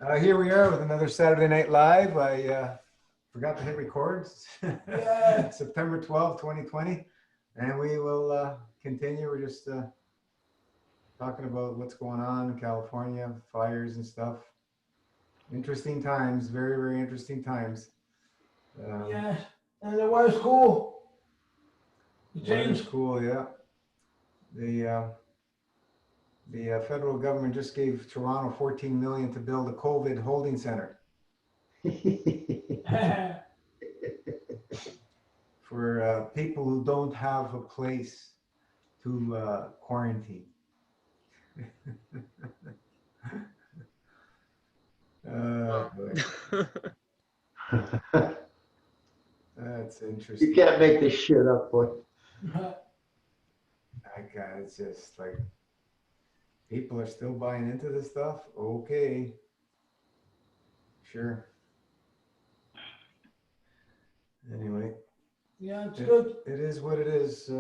Here we are with another Saturday Night Live. I forgot to hit record. Yeah. September 12th, 2020. And we will continue. We're just talking about what's going on in California, fires and stuff. Interesting times, very, very interesting times. Yes, and the weather's cool. The Weather's change. cool, yeah. The federal government just gave Toronto 14 million to build a COVID holding center for people who don't have a place to quarantine. Boy. That's interesting. You can't make this shit up, boy. It's just like people are still buying into this stuff. Okay, sure. Anyway, Yeah, it's good. it is what it is.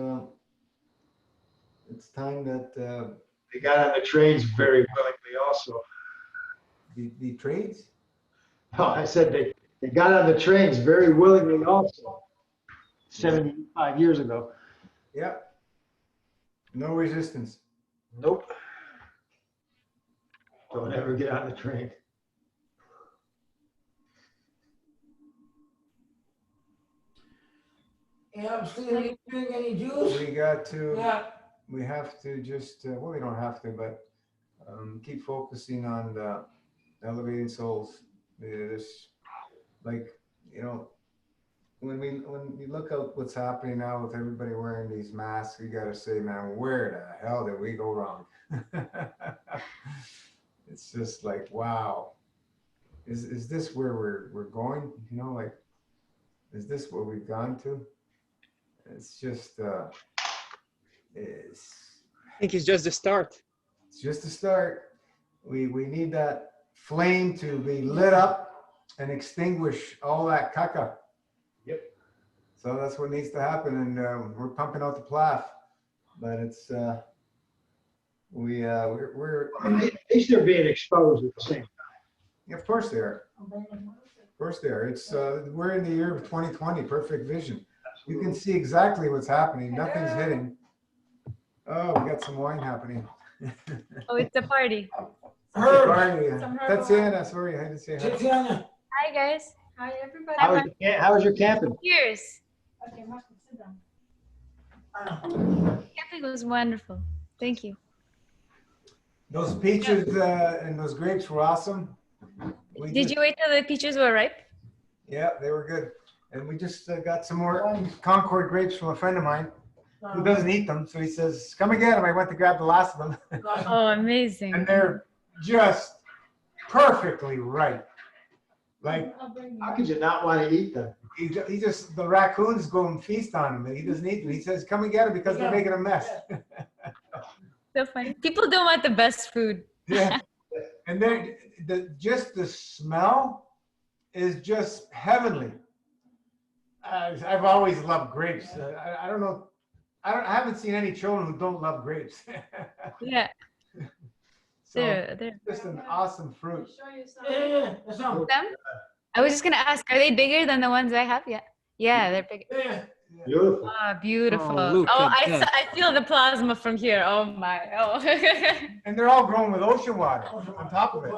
It's time that They got on the trains very willingly also. the trades. No, I said they got on the trains very willingly also. 75 years ago. Yeah. No resistance. Nope. Don't ever get on the train. Yeah, Steve, are you drink any juice? We got to. Yeah. We have to just. Well, we don't have to, but keep focusing on the elevating souls. This, like, you know, when we look at what's happening now with everybody wearing these masks, we got to say, man, where the hell did we go wrong? It's just like, wow, is this where we're going? You know, like, is this where we've gone to? It's just I think it's just the start. it's just a start. We need that flame to be lit up and extinguish all that caca. Yep. So that's what needs to happen, and we're pumping out the plaf, but it's we're At least they're being exposed at the same time. of course they are. Of course they are. It's we're in the year of 2020, perfect vision. You can see exactly what's happening. Nothing's hitting. Oh, we got some wine happening. Oh, it's a party. Herb. Party. Some herb Tatiana, sorry, I had to say hi. Tatiana. Hi, guys. Hi, everybody. How was your camping? Cheers. Okay, Marco, sit down. Camping was wonderful. Thank you. Those peaches and those grapes were awesome. Did you wait till the peaches were ripe? Yeah, they were good. And we just got some more Concord grapes from a friend of mine who doesn't eat them. So he says, come and get them. I went to grab the last of them. Oh, amazing. And they're just perfectly ripe. Like, How could you not want to eat them? he just, the raccoons go and feast on them. And he doesn't eat them. He says, come and get them because they're making a mess. So funny. People don't want the best food. Yeah. And then just the smell is just heavenly. I've always loved grapes. I don't know. I haven't seen any children who don't love grapes. Yeah. So They're just an awesome fruit. Yeah, that's not. them. I was just gonna ask, are they bigger than the ones I have? Yeah. Yeah, they're big. Yeah. Beautiful. Oh, beautiful. Oh, Oh, look at that. I feel the plasma from here. Oh my. Oh. And they're all grown with ocean water on top of it.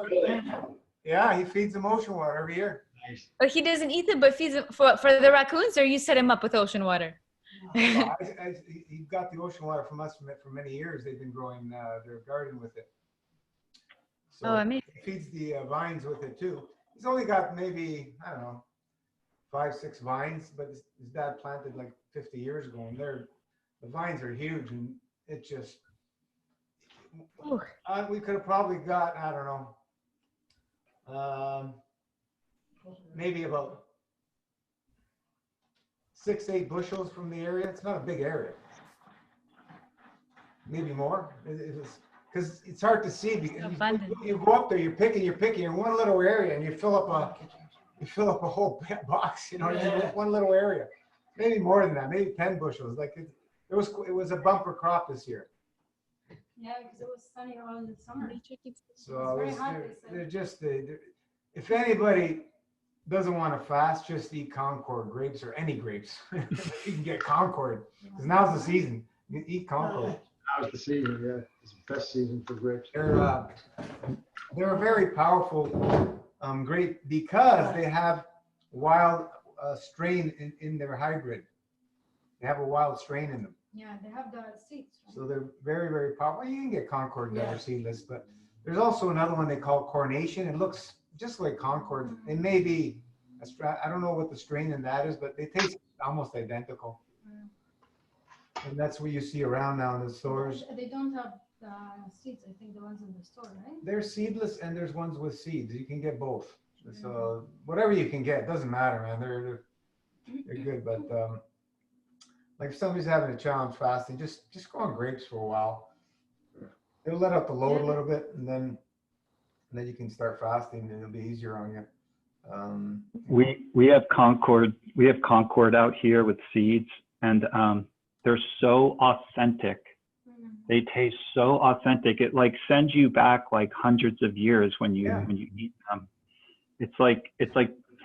Yeah, he feeds them ocean water every year. Nice. But he doesn't eat them, but feeds them for the raccoons, or you set him up with ocean water? He got the ocean water from us for many years. They've been growing their garden with it. So Oh, amazing. he feeds the vines with it too. He's only got maybe, I don't know, 5, 6 vines, but his dad planted like 50 years ago, and the vines are huge, and it just, Ooh. we could have probably got, I don't know, maybe about 6, 8 bushels from the area. It's not a big area. Maybe more. It was, because it's hard to see. Because Abundant. you go up there, you're picking in one little area, and you fill up a whole box. You know, in one little area. Maybe more than that. Maybe 10 bushels. Like it was a bumper crop this year. Yeah, because it was sunny all the summer. So very it's, hot, they're, they said. they're just, if anybody doesn't want to fast, just eat Concord grapes or any grapes. You can get Concord because now's the season. You eat Concord. Now's the season, yeah. It's the best season for grapes. They're a very powerful grape because they have wild strain in their hybrid. They have a wild strain in them. Yeah, they have the seeds. Right? So they're very, very powerful. You can get Concord that Yeah. are seedless, but there's also another one they call Coronation. It looks just like Concord. It may be, I don't know what the strain in that is, but they taste almost identical. And that's what you see around now in the stores. They don't have the seeds. I think the ones in the store, right? There's seedless and there's ones with seeds. You can get both. So whatever you can get, doesn't matter, man. They're good. But like if somebody's having a challenge fasting, just go on grapes for a while. It'll let out the load a little bit, and then you can start fasting, and it'll be easier on you. We have Concord out here with seeds, and they're so authentic. They taste so authentic. It like sends you back like hundreds of years when you eat them. It's like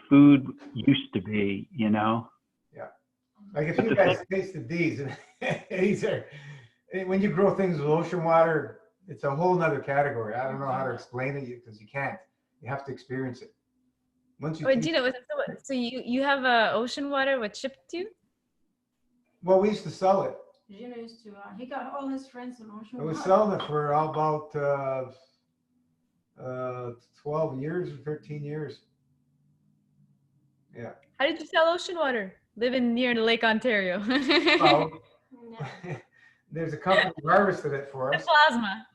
food used to be, you know. Yeah. Like if you guys tasted these, these are when you grow things with ocean water, it's a whole nother category. I don't know how to explain it because you can't. You have to experience it. Once you. Wait, Gino, so you have ocean water what shipped to you? Well, we used to sell it. Gino used to. He got all his friends in ocean. I was selling it for about 12 years or 13 years. Yeah. How did you sell ocean water? Living near Lake Ontario. Well, there's a company who harvested it for us. Plasma.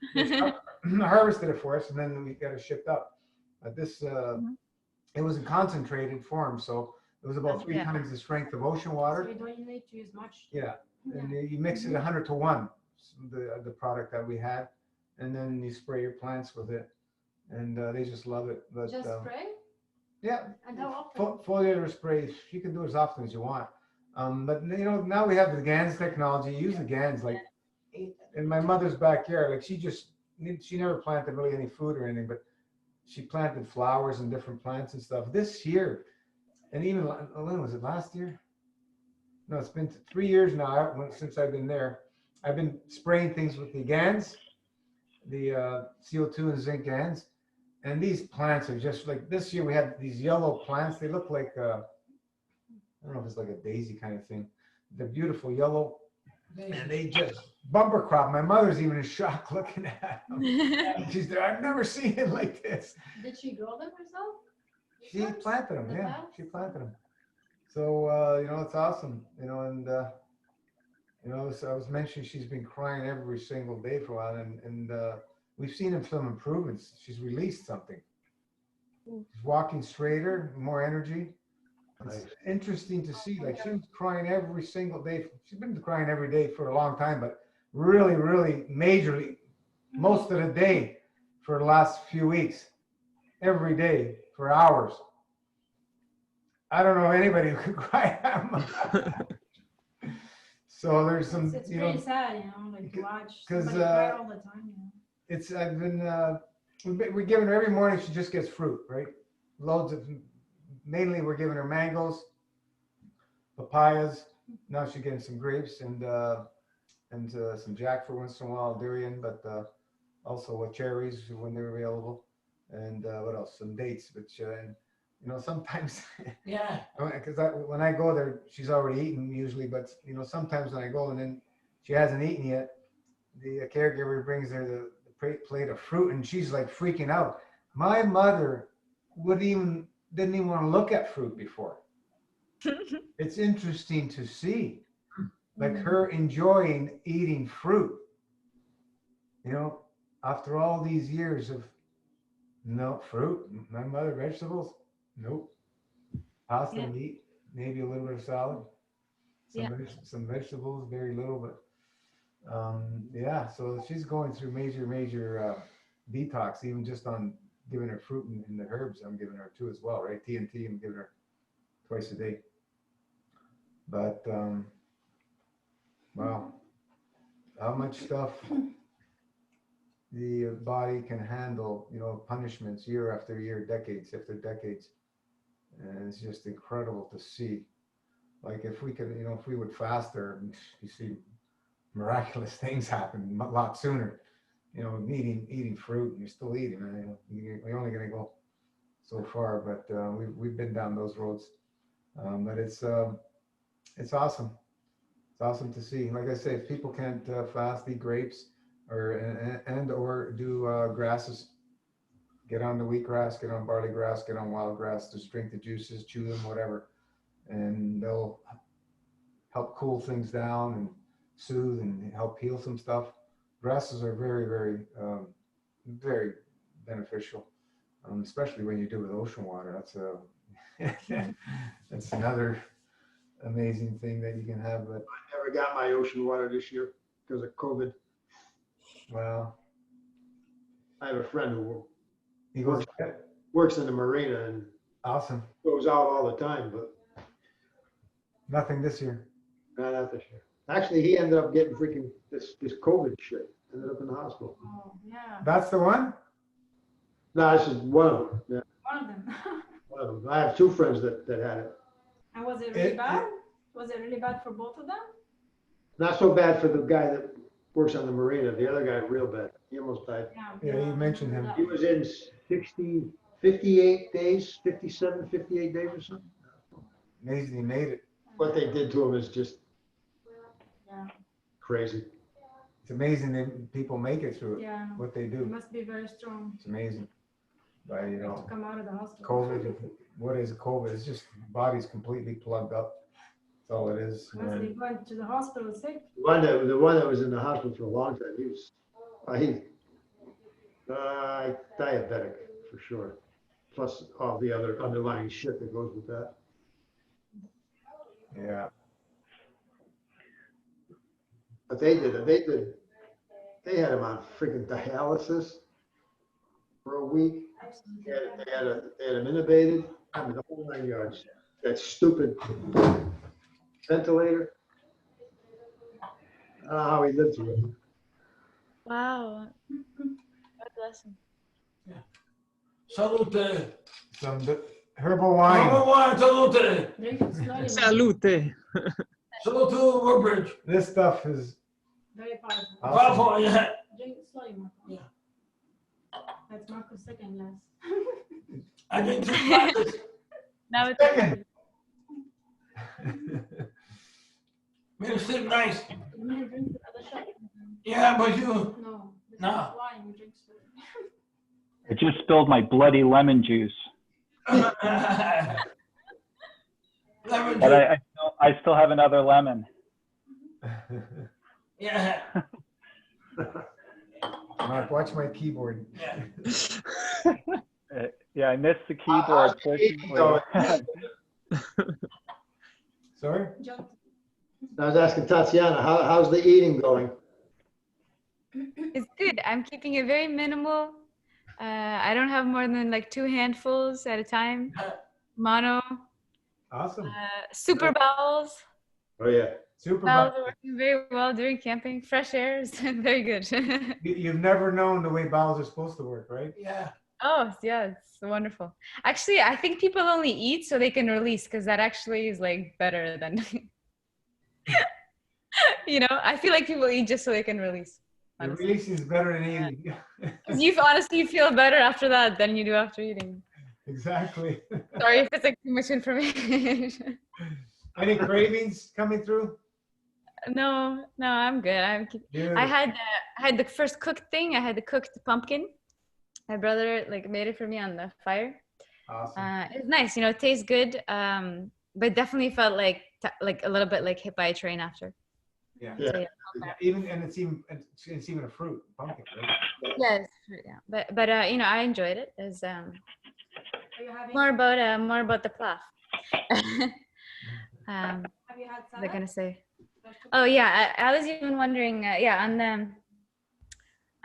Harvested it for us, and then we got it shipped up. This it was in concentrated form, so it was about 3 times the strength of ocean water. So you don't need to use much. Yeah, and you mix it 100 to 1, the product that we had, and then you spray your plants with it, and they just love it. But Just spray? yeah, And how often? foliar spray, you can do as often as you want. But you know, now we have the GANs technology. You use the GANs like in my mother's backyard. Like she never planted really any food or anything, but she planted flowers and different plants and stuff. This year, and even when was it, last year? No, it's been 3 years now since I've been there. I've been spraying things with the GANs, the CO2 and zinc GANs. And these plants are just like, this year we had these yellow plants. They look like, I don't know if it's like a daisy kind of thing. They're beautiful yellow. And they just bumper crop. My mother's even in shock looking at them. She's there, I've never seen it like this. Did she grow them herself? She planted them, yeah. She planted them. So, you know, it's awesome. You know, and, you know, so I was mentioning she's been crying every single day for a while. And we've seen some improvements. She's released something. She's walking straighter, more energy. It's interesting to see. Like she was crying every single day. She's been crying every day for a long time, but really, really majorly, most of the day for the last few weeks, every day for hours. I don't know anybody who could cry that much. So there's some, It's you pretty know, sad, you know, like to watch 'cause, somebody cry all the time, you know. I've been, we're giving her every morning. She just gets fruit, right? Loads of, mainly we're giving her mangoes, papayas. Now she's getting some grapes and some jackfruit once in a while, durian, but also cherries when they're available, and what else? Some dates, which you know, sometimes Yeah. because when I go there, she's already eaten usually, but you know, sometimes when I go and then she hasn't eaten yet, the caregiver brings her the plate of fruit and she's like freaking out. My mother didn't even want to look at fruit before. It's interesting to see, like her enjoying eating fruit. You know, after all these years of no fruit, my mother vegetables, nope. Pasta, meat, maybe a little bit of salad, some vegetables, very little, but yeah. So she's going through major detox, even just on giving her fruit and the herbs. I'm giving her too as well, right? TNT, I'm giving her twice a day. But wow, how much stuff the body can handle, punishments year after year, decades after decades. And it's just incredible to see. Like if we could, if we would faster, you see miraculous things happen a lot sooner. Eating fruit, and you're still eating. We're only going to go so far, but we've been down those roads. But it's awesome. It's awesome to see. Like I say, if people can't fast, eat grapes, or do grasses, get on the wheatgrass, get on barley grass, get on wild grass, just drink the juices, chew them, whatever, and they'll help cool things down and soothe and help heal some stuff. Grasses are very, very, very beneficial, especially when you do with ocean water. That's another amazing thing that you can have. But I never got my ocean water this year because of COVID. well, I have a friend who he goes, works in the marina and awesome. goes out all the time, but Nothing this year. not out this year. Actually, he ended up getting freaking this COVID shit. Ended up in the hospital. Oh, yeah, That's the one? No, this is one of them. Yeah, one of them. one of them. I have two friends that had it. And was it really bad? Was it really bad for both of them? Not so bad for the guy that works on the marina. The other guy, real bad. He almost died. Yeah, you mentioned him. He was in 58 days, 57, 58 days or something. Amazing he made it. What they did to him is just Yeah, crazy. It's amazing that people make it through it, yeah. what they It do. must be very strong It's amazing. But, to come out of the hospital. COVID, what is COVID? It's just body's completely plugged up. That's all it is. Must be going to the hospital sick. The one that was in the hospital for a long time, he was diabetic for sure. Plus all the other underlying shit that goes with that. Yeah. But they had him on freaking dialysis for a week. They had him intubated. I mean, the whole 9 yards. That stupid ventilator. I don't know how he lived through it. Wow. God bless him. Salute. Some herbal wine. Salute. Drink it slowly. Salute. Salute to Woodbridge. This stuff is Very powerful. awesome. Powerful, yeah. Drink it slowly, Marco. Yeah. That's Marco's second glass. I drink 2 glasses. Now it's Second. Made it sleep nice. You want to drink the other shot? Yeah, but you. No. This No. is wine. You drink slowly. I just spilled my bloody lemon juice, Lemon but juice. I still have another lemon. Yeah. Mark, watch my keyboard. Yeah. Yeah, I missed the keyboard. Fortunately. Sorry? Jump. I was asking Tatiana, how's the eating going? It's good. I'm keeping it very minimal. I don't have more than like 2 handfuls at a time. Mono. Awesome. Super bowels. Oh yeah. Super. Bowels are working very well during camping. Fresh air is very good. You've never known the way bowels are supposed to work, right? Yeah. Oh, yeah, it's wonderful. Actually, I think people only eat so they can release because that actually is like better than, I feel like people eat just so they can release. The Honestly. release is better than eating. 'Cause you honestly feel better after that than you do after eating. Exactly. Sorry if it's like too much information. Any cravings coming through? No, I'm good. Dude. I had the first cooked thing. I had the cooked pumpkin. My brother made it for me on the fire. Awesome. It's nice, it tastes good. But definitely felt like a little bit like hit by a train after. Yeah. Yeah. So, It's even a fruit, pumpkin. Right? yes, yeah. But I enjoyed it. It's Are you having? more about the plaf. Have you had What was I gonna salad? say? Oh yeah, I was even wondering.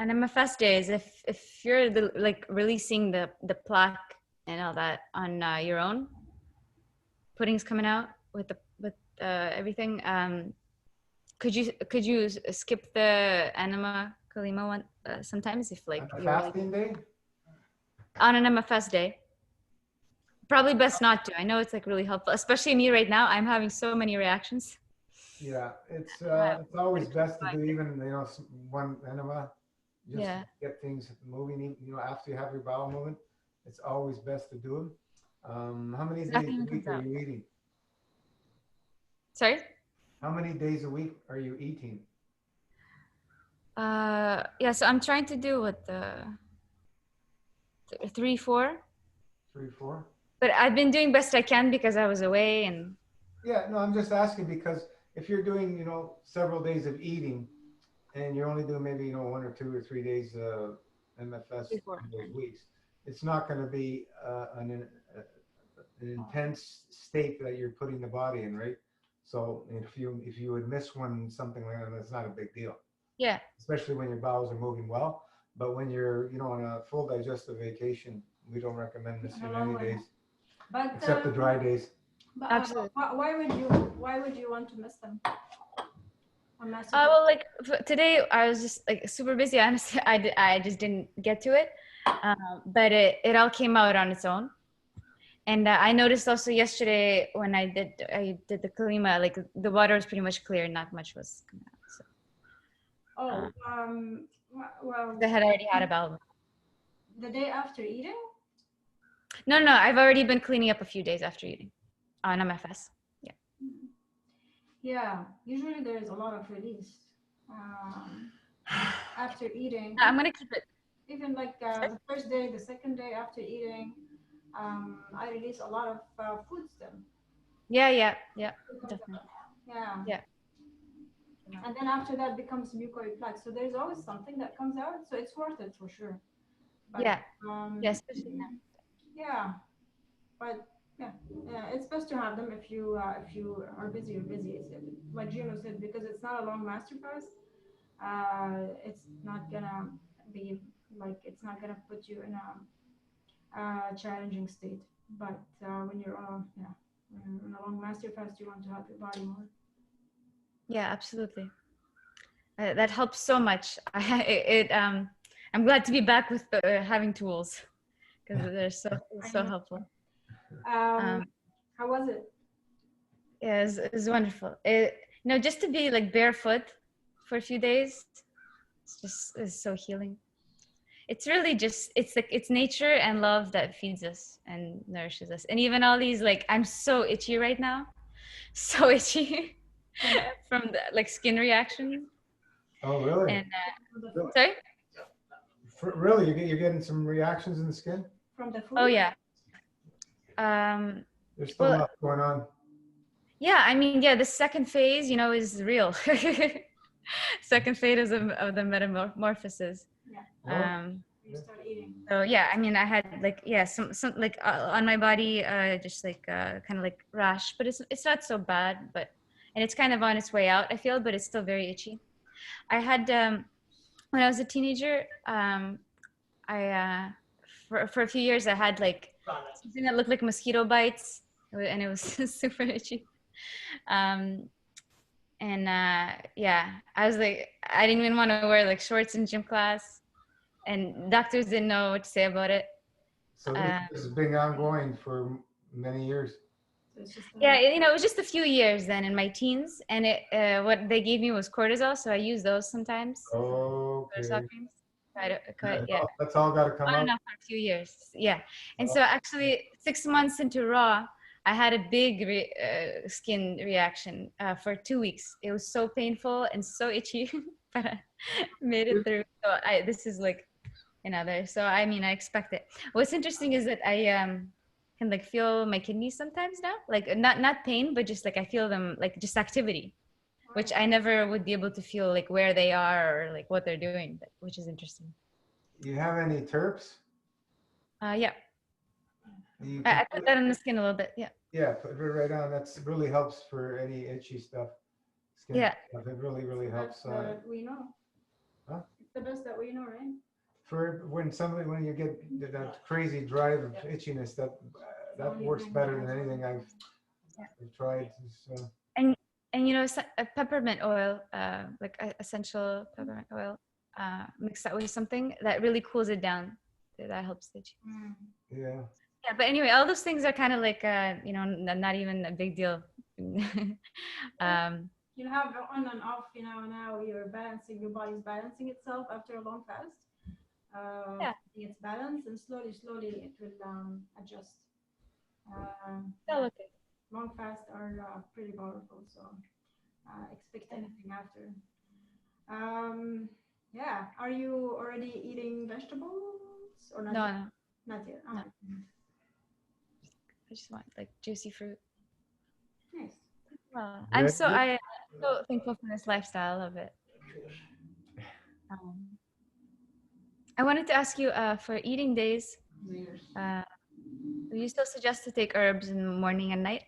On the fast days, if you're releasing the plaque and all that on your own, pudding's coming out with everything. Could you skip the enema Kalima one sometimes if like On a you're really fasting day? on an MFS day. Probably best not to. I know it's like really helpful, especially me right now. I'm having so many reactions. Yeah, it's always best to do even, one enema, just Yeah. to get things moving, after you have your bowel movement. It's always best to do them. How many days Nothing a week comes are out. you eating? Sorry? How many days a week are you eating? Yeah, so I'm trying to do what the 3, 4. 3, 4? But I've been doing best I can because I was away and Yeah, no, I'm just asking because if you're doing, several days of eating and you're only doing maybe, 1 or 2 or 3 days MFS 3, 4. in those weeks, it's not going to be an intense state that you're putting the body in, right? So if you would miss one, something like that, that's not a big deal, Yeah. especially when your bowels are moving well. But when you're, on a full digestive vacation, we don't recommend missing any days But except the dry days. but Absolutely. why would you want to miss them? Unless Well, like today I was just like super busy. Honestly, I just didn't get to it. But it all came out on its own. And I noticed also yesterday when I did the kalima, like the water was pretty much clear, not much was coming out. So well, I had already had a bowel. the day after eating. No, I've already been cleaning up a few days after eating on MFS. Yeah. Yeah, usually there is a lot of release after eating. I'm gonna keep it. Even like the first day, the second day after eating, I release a lot of food still. Yeah, definitely. Yeah. Yeah. And then after that becomes mucoid plaque. So there's always something that comes out. So it's worth it for sure. But, Yeah. Yeah, especially now. Yeah. But yeah, it's best to have them if you are busy. You're busy. It's, like Gino said, because it's not a long master fast. It's not gonna be like it's not gonna put you in a challenging state. But when you're on when you're in a long master fast, you want to help your body more. Yeah, absolutely. That helps so much. I'm glad to be back with having tools because they're so helpful. How was it? Yeah, it's wonderful. Just to be like barefoot for a few days, it's so healing. It's really just it's nature and love that feeds us and nourishes us. And even all these like I'm so itchy right now, so itchy from the like skin reaction. Oh, really? And sorry. Really, you're getting some reactions in the skin? From the food? Oh yeah. There's still a lot going on. Yeah, I mean, yeah, the second phase, is real. Second phase of the metamorphosis. Yeah. You start eating. So yeah, I mean, I had like some like on my body, just like kind of like rash, but it's not so bad, and it's kind of on its way out, I feel, but it's still very itchy. I had when I was a teenager, I for a few years I had like something that looked like mosquito bites, and it was super itchy. And yeah, I was like, I didn't even want to wear like shorts in gym class, and doctors didn't know what to say about it. So this has been ongoing for many years. Yeah, it was just a few years then in my teens, and what they gave me was cortisol, so I use those sometimes. Okay. Yeah. That's all got to come On out. and off for a few years. Yeah. And so actually 6 months into raw, I had a big skin reaction for 2 weeks. It was so painful and so itchy, but I made it through. So this is like another. So I mean, I expect it. What's interesting is that I can like feel my kidneys sometimes now, like not pain, but just like I feel them like just activity, which I never would be able to feel like where they are or like what they're doing, which is interesting. You have any terps? Yeah. I put that on the skin a little bit. Yeah. Yeah, put it right on. That's really helps for any itchy stuff. Skin stuff. It really helps. That we know. Huh? It's the best that we know, right? For when you get that crazy drive of itchiness, that works better than anything I've tried. So. And peppermint oil, like essential peppermint oil, mix that with something that really cools it down. That helps the cheeks. Yeah. Yeah, but anyway, all those things are kind of like, not even a big deal. You have on and off, now you're balancing, your body's balancing itself after a long fast. Yeah. It's balanced, and slowly it will adjust. They'll okay. Long fasts are pretty powerful, so expect anything after. Yeah, are you already eating vegetables or not? No, yet? no. Not yet. No. I just want like juicy fruit. Nice. Well, I'm so thankful for this lifestyle of it. I wanted to ask you, for eating days, do you still suggest to take herbs in the morning and night?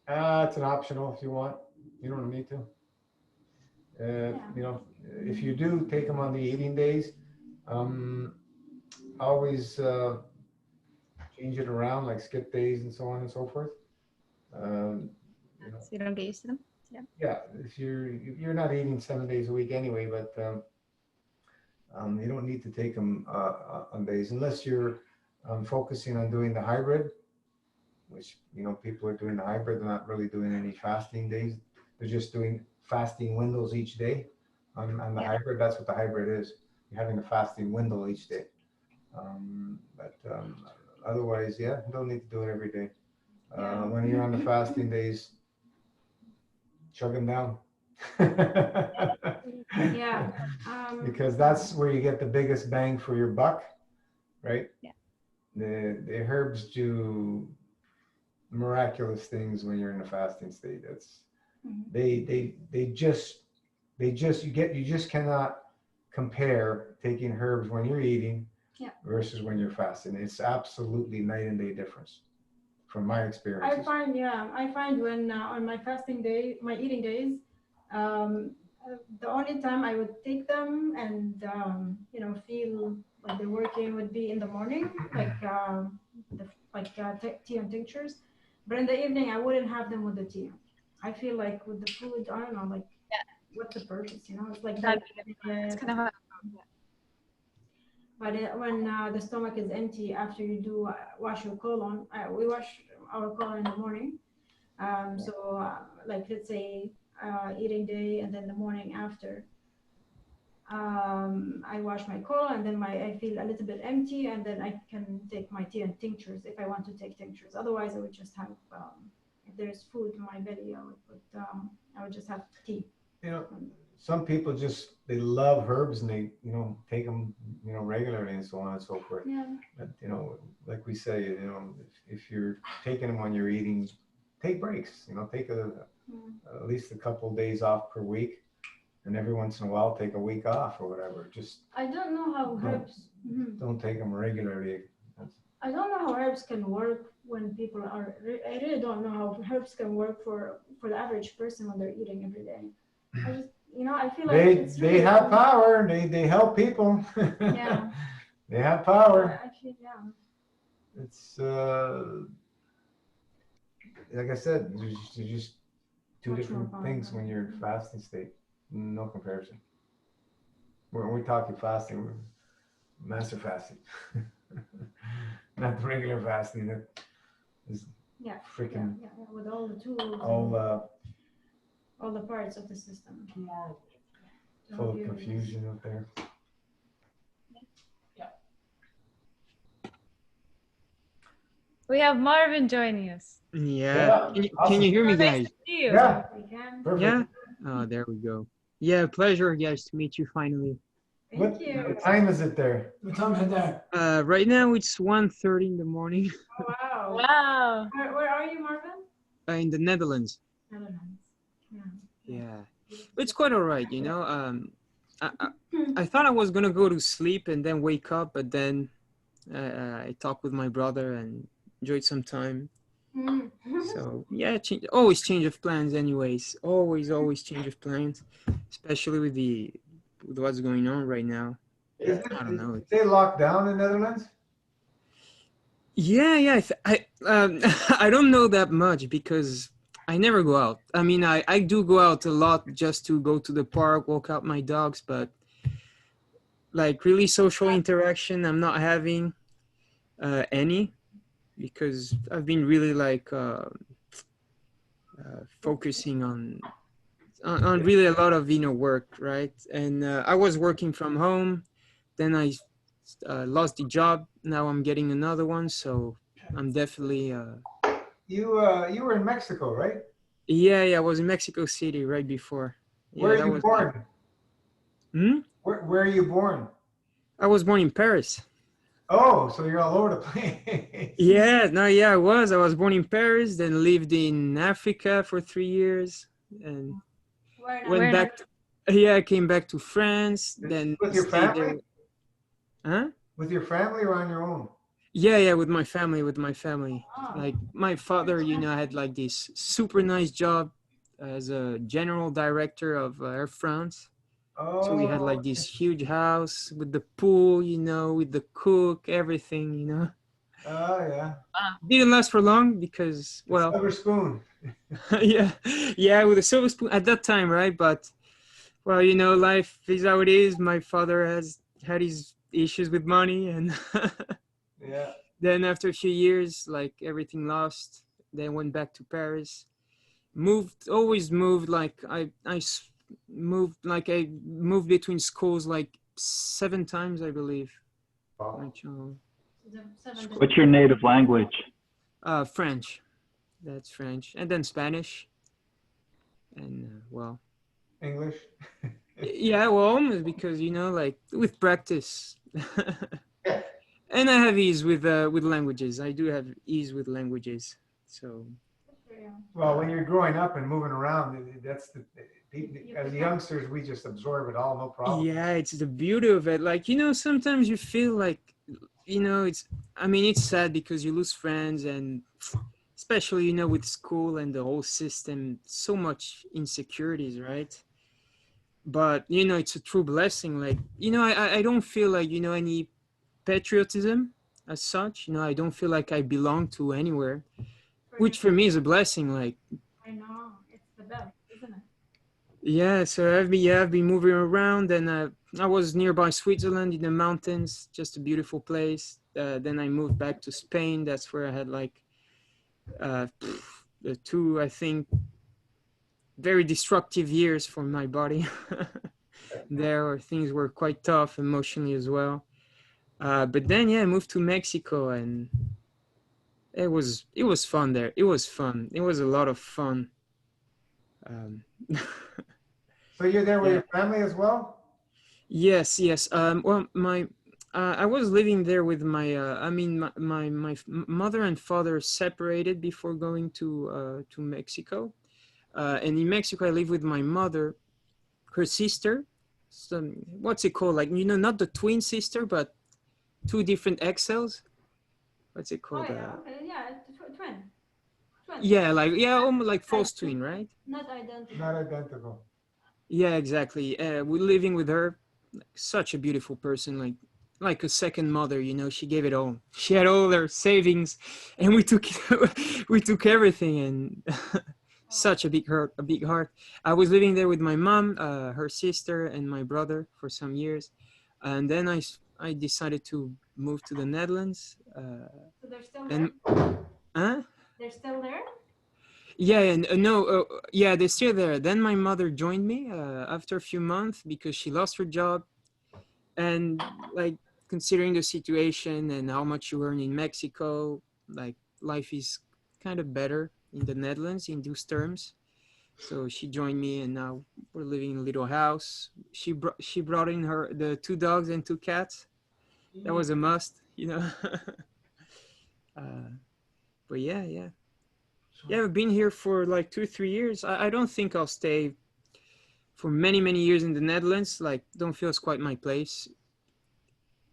It's an optional if you want. You don't need to. If you do take them on the eating days, always change it around, like skip days and so on and so forth. So you don't get used to them? Yeah, if you're not eating 7 days a week anyway, but you don't need to take them on days unless you're focusing on doing the hybrid, which people are doing the hybrid. They're not really doing any fasting days. They're just doing fasting windows each day on the hybrid. That's what the hybrid is. You're having a fasting window each day. Otherwise, yeah, you don't need to do it every day. When you're on the fasting days, chug them down. Yeah. Because that's where you get the biggest bang for your buck, right? Yeah. The herbs do miraculous things when you're in a fasting state. That's you just cannot compare taking herbs when you're eating versus when you're fasting. It's absolutely night and day difference from my experience. I find when on my fasting day, my eating days, the only time I would take them and feel like they're working would be in the morning, like tea and tinctures. But in the evening, I wouldn't have them with the tea. I feel like with the food, I don't know, like what's the purpose? It's like that. It's kind of hard. But when the stomach is empty after you do wash your colon, we wash our colon in the morning. Like let's say eating day and then the morning after, I wash my colon and then I feel a little bit empty, and then I can take my tea and tinctures if I want to take tinctures. Otherwise, I would just have if there's food in my belly, I would just have tea. Some people they love herbs and they take them regularly and so on and so forth. Yeah. But like we say, if you're taking them when you're eating, take breaks. Take at least a couple of days off per week, and every once in a while take a week off or whatever. Just I don't know how herbs. Don't take them regularly. I don't know how herbs can work when people are. I really don't know how herbs can work for the average person when they're eating every day. I just. I feel like they have power. They help people. Yeah. They have power. Actually, yeah. It's like I said, there's just two different things when you're in fasting state. No comparison. When we're talking fasting, we're master fasting, not the regular fasting that is freaking with all the tools. All the parts of the system. Full of confusion out there. We have Marvin joining us. Yeah. Can you hear me, guys? Nice to see you. Yeah. We can. Perfect. Yeah. Oh, there we go. Yeah, pleasure, guys, to meet you finally. Thank you. What time is it there? What time is that? Right now it's 1:30 in the morning Oh, wow. Wow. Where are you, Marvin? in the Netherlands. Netherlands. Yeah, it's quite all right, I thought I was gonna go to sleep and then wake up, but then I talked with my brother and enjoyed some time. So yeah, always change of plans anyways. Always change of plans, especially with what's going on right now. Is I don't know. they locked down in Netherlands? Yeah. I don't know that much because I never go out. I mean, I do go out a lot just to go to the park, walk out my dogs, but like really social interaction. I'm not having any, because I've been really like focusing on really a lot of work, right? And I was working from home, then I lost the job. Now I'm getting another one, so I'm definitely You were in Mexico, right? yeah, I was in Mexico City right before. Where Yeah, are that you was like born? Where are you born? I was born in Paris. Oh, so you're all over the place. Yeah, no, yeah, I was born in Paris, then lived in Africa for 3 years, and Where now? went Where back to, yeah, I came back to France, then With your stayed family? there. Huh? With your family or on your own? Yeah, with my family, with my family. Oh, Like my father, had like this super nice job as a general director of Air France. So we had Oh, like this huge house with the pool, with the cook, everything. oh yeah. Didn't last for long because, The well, silver spoon. yeah, yeah, with a silver spoon at that time, right? But, well, life is how it is. My father has had his issues with money, and Yeah. then after a few years, like everything lost. Then went back to Paris. Always moved. Like I moved between schools like 7 times, I believe. Wow. My child. the seven What's your native language? French. That's French, and then Spanish, and well, English. yeah, well, almost because like with practice. Yeah. And I have ease with languages. I do have ease with languages. So Well, when you're growing up and moving around, that's as pick up. youngsters, we just absorb it all, no problem. yeah, it's the beauty of it. Like, sometimes you feel like, it's sad because you lose friends, and especially, with school and the whole system, so much insecurities, right? But, it's a true blessing. Like, I don't feel like, any patriotism as such. I don't feel like I belong to anywhere, which for me is a blessing. Like, I know it's the best, isn't it? yeah, so I've been moving around, and I was nearby Switzerland in the mountains, just a beautiful place. Then I moved back to Spain. That's where I had like two, I think, very destructive years for my body. There, where things were quite tough emotionally as well. But then, yeah, I moved to Mexico, and it was fun there. It was fun. It was a lot of fun. Um, So you're there with yeah. your family as well? Yes, yes. Well, I was living there with my mother and father separated before going to Mexico. And in Mexico, I live with my mother, her sister. What's it called? Like, not the twin sister, but two different XLs. What's it Oh called? yeah, okay, yeah, twin. Yeah, like, yeah, almost like Like, false twin, right? not identical. Not identical. Yeah, exactly. We're living with her. Such a beautiful person, like a second mother. She gave it all. She had all her savings, and we took we took everything, and such a big heart. I was living there with my mom, her sister, and my brother for some years, and then I decided to move to the Netherlands. So they're still And there. huh? They're still there. Yeah, and no, yeah, they're still there. Then my mother joined me after a few months because she lost her job, and like, considering the situation and how much you earn in Mexico, like, life is kind of better in the Netherlands in those terms. So she joined me, and now we're living in a little house. She brought in the 2 dogs and 2 cats. That was a must. uh, but yeah, I've been here for like 2 3 years. I don't think I'll stay for many many years in the Netherlands. Like, don't feel it's quite my place.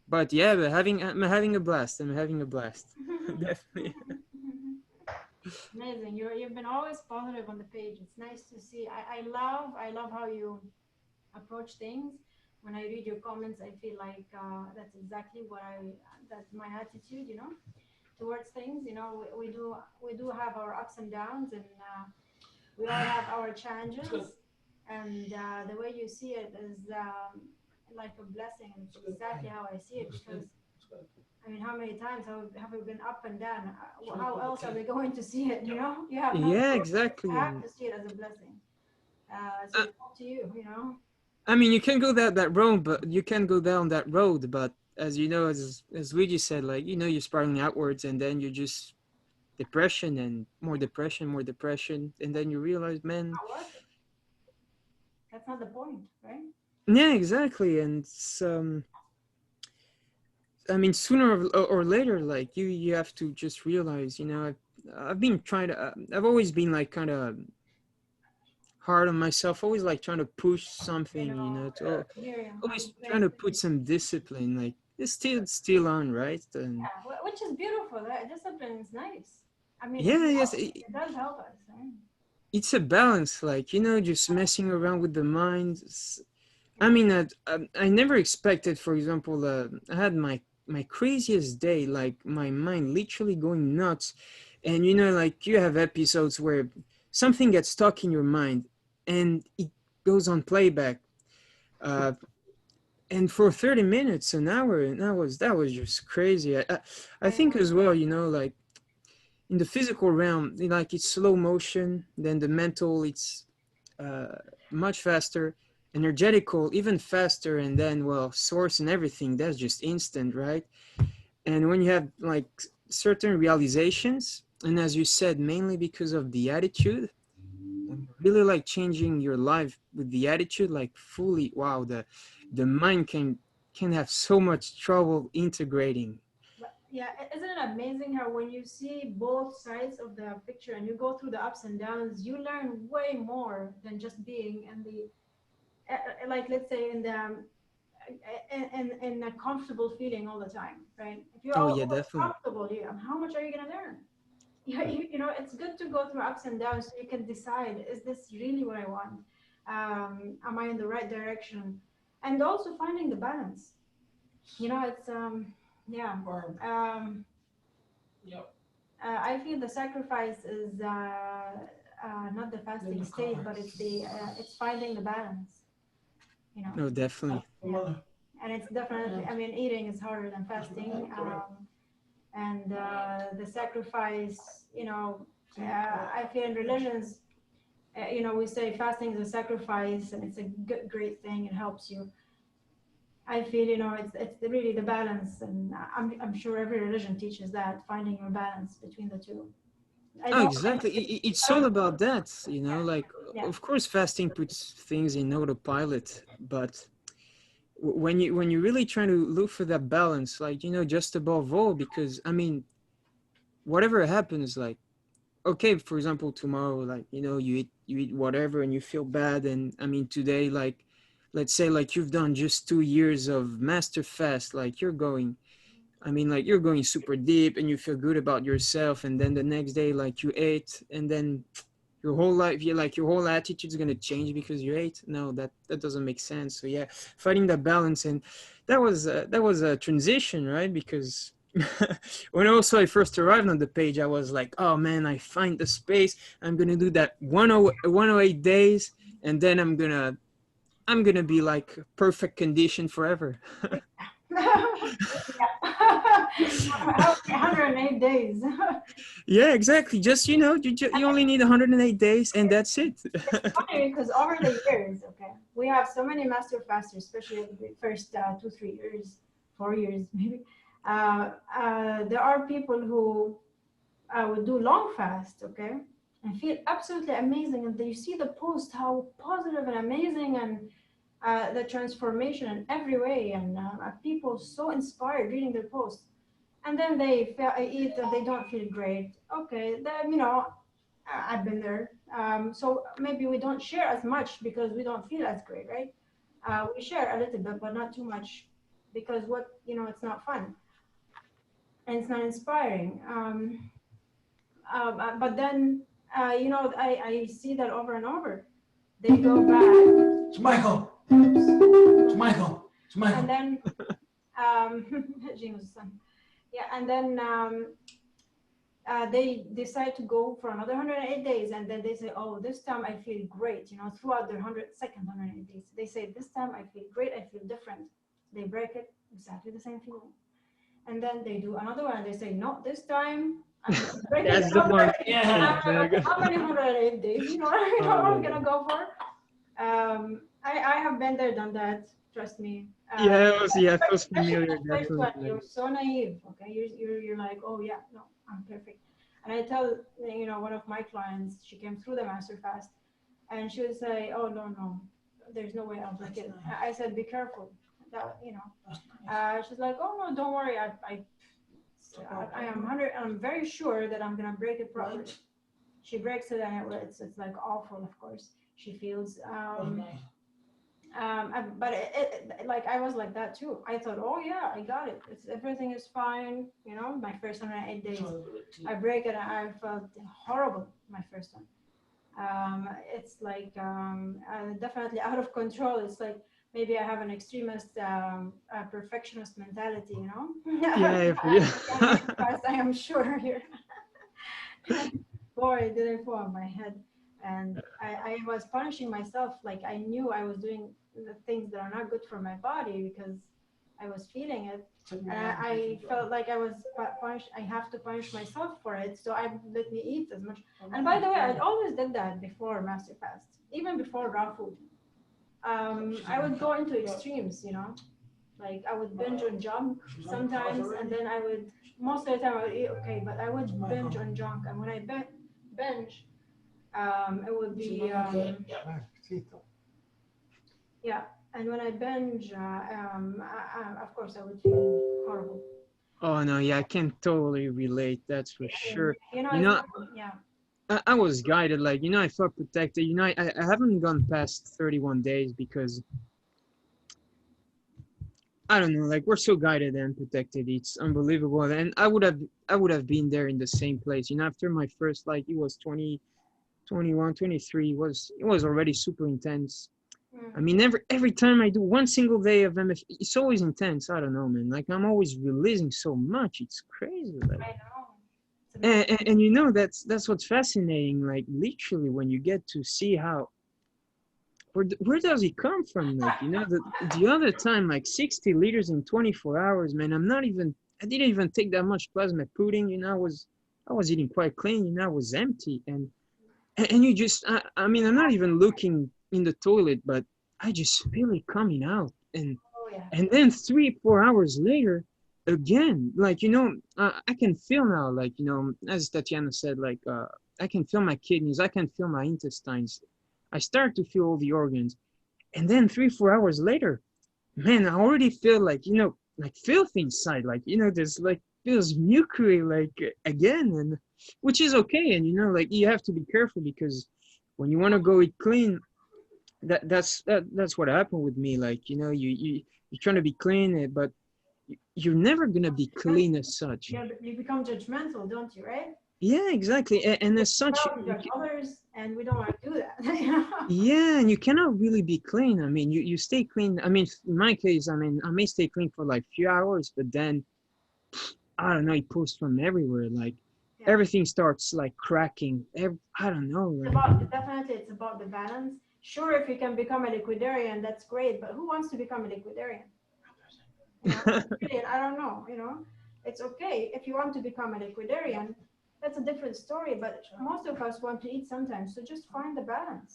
But yeah, I'm having a blast. I'm having a blast. Definitely. Amazing. You've been always positive on the page. It's nice to see. I love how you approach things. When I read your comments, I feel like that's exactly that's my attitude, towards things. We do have our ups and downs, and we all have our challenges. And the way you see it is like a blessing, and it's exactly how I see it. Because I mean, how many times have we been up and down? How else are we going to see it? You know, you have no Yeah, choice. exactly. You have And to see it as a blessing. So it's up to you. You know. I mean, you can go that road, but you can go down that road. But as you know, as Luigi said, like you're spiraling outwards, and then you just depression and more depression, and then you realize, man, Not worth it. That's not the point, right? yeah, exactly. And I mean, sooner or later, like you have to just realize, I've been trying to, I've always been like kind of hard on myself, always like trying to push You something, know, to here, always trying to put some discipline, like it's still on, right? And yeah, which is beautiful. That discipline is nice. I mean, yeah, yes, it does help us, right? it's a balance, like just messing around with the mind. I mean, I never expected, for example, I had my craziest day, like my mind literally going nuts, and like you have episodes where something gets stuck in your mind, and it goes on playback, uh, and for 30 minutes, an hour, and that was just crazy. I think as well, like in the physical realm, like it's slow motion, then the mental, it's uh, much faster, energetical even faster, and then well, source and everything, that's just instant, right? And when you have like certain realizations, and as you said, mainly because of the attitude, when you're really like changing your life with the attitude, like fully, wow, the mind can have so much trouble integrating. But yeah, isn't it amazing how when you see both sides of the picture and you go through the ups and downs, you learn way more than just being in the like let's say in the in a comfortable feeling all the time, right? If you're Oh yeah, always definitely. comfortable, how much are you gonna learn? Yeah, it's good to go through ups and downs so you can decide, is this really what I want? Am I in the right direction? And also finding the balance. It's yeah. Um, Yep. I feel the sacrifice is not the fasting the state, car. but it's finding the balance. You know, No, definitely. yeah. And it's definitely. I mean, eating is harder than fasting. And the sacrifice. I feel in religions. We say fasting is a sacrifice, and it's a good, great thing. It helps you. I feel it's really the balance, and I'm sure every religion teaches that, finding your balance between the two. I Oh, don't. exactly. It's I all don't. about that, like, Yeah. of course, fasting puts things in autopilot, but when you really try to look for that balance, like, just above all, because I mean, whatever happens, like, okay, for example, tomorrow, like, you eat whatever and you feel bad, and I mean, today, like, let's say, like, you've done just 2 years of master fast, like, you're going super deep and you feel good about yourself, and then the next day, like, you ate, and then your whole life, your whole attitude is gonna change because you ate. No, that doesn't make sense. So yeah, finding that balance, and that was a transition, right? Because when also I first arrived on the page, I was like, oh man, I find the space. I'm gonna do that 108 days, and then I'm gonna be like perfect condition forever. Yeah. 108 days. Yeah, exactly. Just you only need 108 days, and that's it. It's funny because over the years, okay, we have so many master fasters, especially the first 2, 3 years, 4 years, maybe. There are people who would do long fast, okay, and feel absolutely amazing, and you see the post, how positive and amazing, and the transformation in every way, and people so inspired reading their posts, and then they eat and they don't feel great. Okay, then I've been there. So maybe we don't share as much because we don't feel as great, right? We share a little bit, but not too much, because it's not fun and it's not inspiring. But then, I see that over and over. They go back. It's Michael. Oops. It's Michael. It's Michael. And then, Gino's son. Yeah, and then they decide to go for another 108 days, and then they say, oh, this time I feel great, you know, throughout their 108 days. They say, this time I feel great, I feel different. They break it, exactly the same feeling. And then they do another one, and they say, no, this time I'm breaking That's it the up. one. Yeah. How many 108 days, you know, I know what I'm gonna go for. I have been there, done that, trust me. Yeah, it was, yeah, it feels Especially familiar, the first one, definitely. you're so naive, okay? You're like, oh yeah, no, I'm perfect. And I tell, you know, one of my clients, she came through the master fast, and she would say, oh no, there's no way I'll break it. I said, be careful, that you know. That's nice. She's like, oh no, don't worry, I'm very sure that I'm gonna break it properly. Right. She breaks it, and it's like awful, of course. She feels That's nice. but like I was like that too. I thought, oh yeah, I got it. Everything is fine. You know, my first 108 days, I break it, and I felt horrible. My first one. It's like definitely out of control. It's like maybe I have an extremist, perfectionist mentality. You know. Yeah, yeah. I am sure here. Boy, did I fall on my head. And I was punishing myself, like I knew I was doing the things that are not good for my body because I was feeling it. And I felt like I was punished. I have to punish myself for it. So I let me eat as much. And by the way, I always did that before master fast, even before raw food. I would go into extremes, you know, like I would binge on junk sometimes, and then I would, most of the time I would eat okay, but I would binge on junk. And when I binge, it would be yeah. And when I binge, of course, I would feel horrible. Oh no, yeah, I can totally relate. That's for sure. You know, You it's know, not, yeah. I was guided, like, you know, I felt protected. You know, I haven't gone past 31 days because I don't know, like we're so guided and protected. It's unbelievable. And I would have been there in the same place. You know, after my first, like it was 20, 21, 23, it was already super intense. I mean, every time I do one single day of MF, it's always intense. I don't know, man. Like I'm always releasing so much. It's crazy. Like, I know. and you know that's what's fascinating. Like literally, when you get to see how where does it come from? Like you know the other time, like 60 liters in 24 hours, man. I didn't even take that much plasma pudding. You know, I was eating quite clean. You know, I was empty, and you just I mean I'm not even looking in the toilet, but I just feel it coming out, Oh yeah. and then 3 4 hours later again, like you know I can feel now, like you know, as Tatiana said, like I can feel my kidneys, I can feel my intestines, I start to feel all the organs, and then 3 4 hours later, man, I already feel like, you know, like filth inside, like you know, there's like feels mucousy like again, and which is okay. And you know, like you have to be careful because when you want to go eat clean, that's what happened with me. Like you know, you're trying to be clean, but you're never gonna be clean as such. Yeah, but you become judgmental, don't you, right? Yeah, exactly. And as such, Well, we judge others, and we don't want to do that. You know? yeah, and you cannot really be clean. I mean, you stay clean. I mean, in my case, I mean, I may stay clean for like few hours, but then I don't know, it pours from everywhere. Like Yeah. everything starts like cracking. I don't know. Like, Definitely, it's about the balance. Sure, if you can become a liquidarian, that's great. But who wants to become a liquidarian? You know, really, I don't know. You know, it's okay if you want to become a liquidarian. That's a different story. But most of us want to eat sometimes. So just find the balance.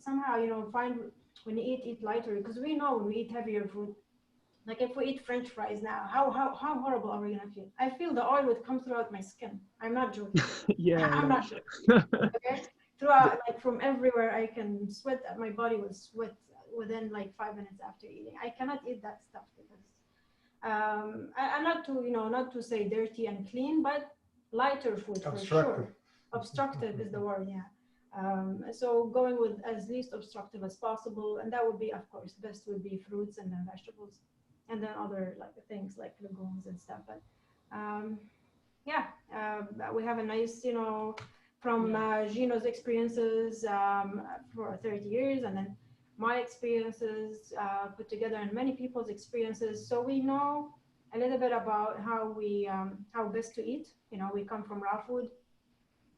Somehow, you know, find when you eat lighter, because we know when we eat heavier food. Like if we eat French fries now, how horrible are we gonna feel? I feel the oil would come throughout my skin. I'm not joking. yeah. I'm not joking. Okay, throughout, like from everywhere, I can sweat. My body will sweat within like 5 minutes after eating. I cannot eat that stuff because I'm not to, you know, not to say dirty and clean, but lighter food for sure. Obstructive is the word, yeah. So going with as least obstructive as possible, and that would be, of course, best would be fruits and then vegetables, and then other like things like legumes and stuff. But yeah, we have a nice, you know, from Gino's experiences for 30 years, and then my experiences put together, and many people's experiences. So we know a little bit about how best to eat. You know, we come from raw food,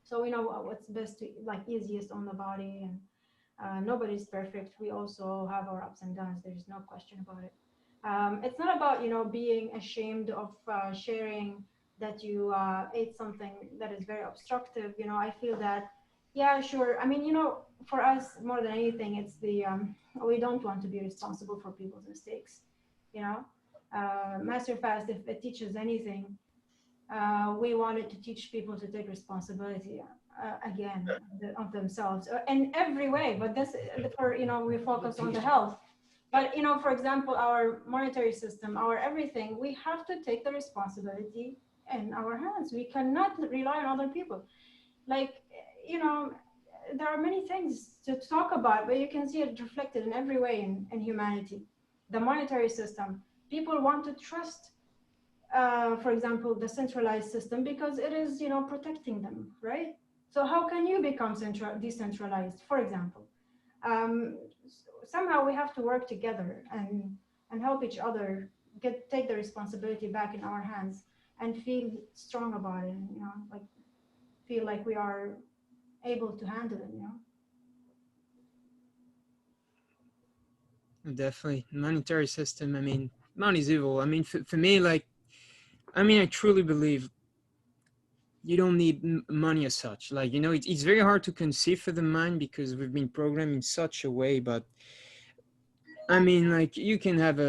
so we know what's best to like easiest on the body, and nobody's perfect. We also have our ups and downs. There's no question about it. It's not about, you know, being ashamed of sharing that you ate something that is very obstructive. You know, I feel that, yeah, sure. I mean, you know, for us more than anything, it's the we don't want to be responsible for people's mistakes. You know, Master Fast, if it teaches anything, we wanted to teach people to take responsibility again of themselves in every way. But this, for, you know, we focus on the health. But, you know, for example, our monetary system, our everything, we have to take the responsibility in our hands. We cannot rely on other people. Like, you know, there are many things to talk about, but you can see it reflected in every way in humanity. The monetary system, people want to trust, for example, the centralized system because it is, you know, protecting them, right? So how can you become decentralized, for example? Um, Somehow we have to work together and help each other take the responsibility back in our hands and feel strong about it, and, you know, like feel like we are able to handle it, you know. Definitely. Monetary system. I mean, money's evil. I mean, for me, like, I mean, I truly believe you don't need money as such. Like, you know, it's very hard to conceive for the mind because we've been programmed in such a way. But I mean, like, you can have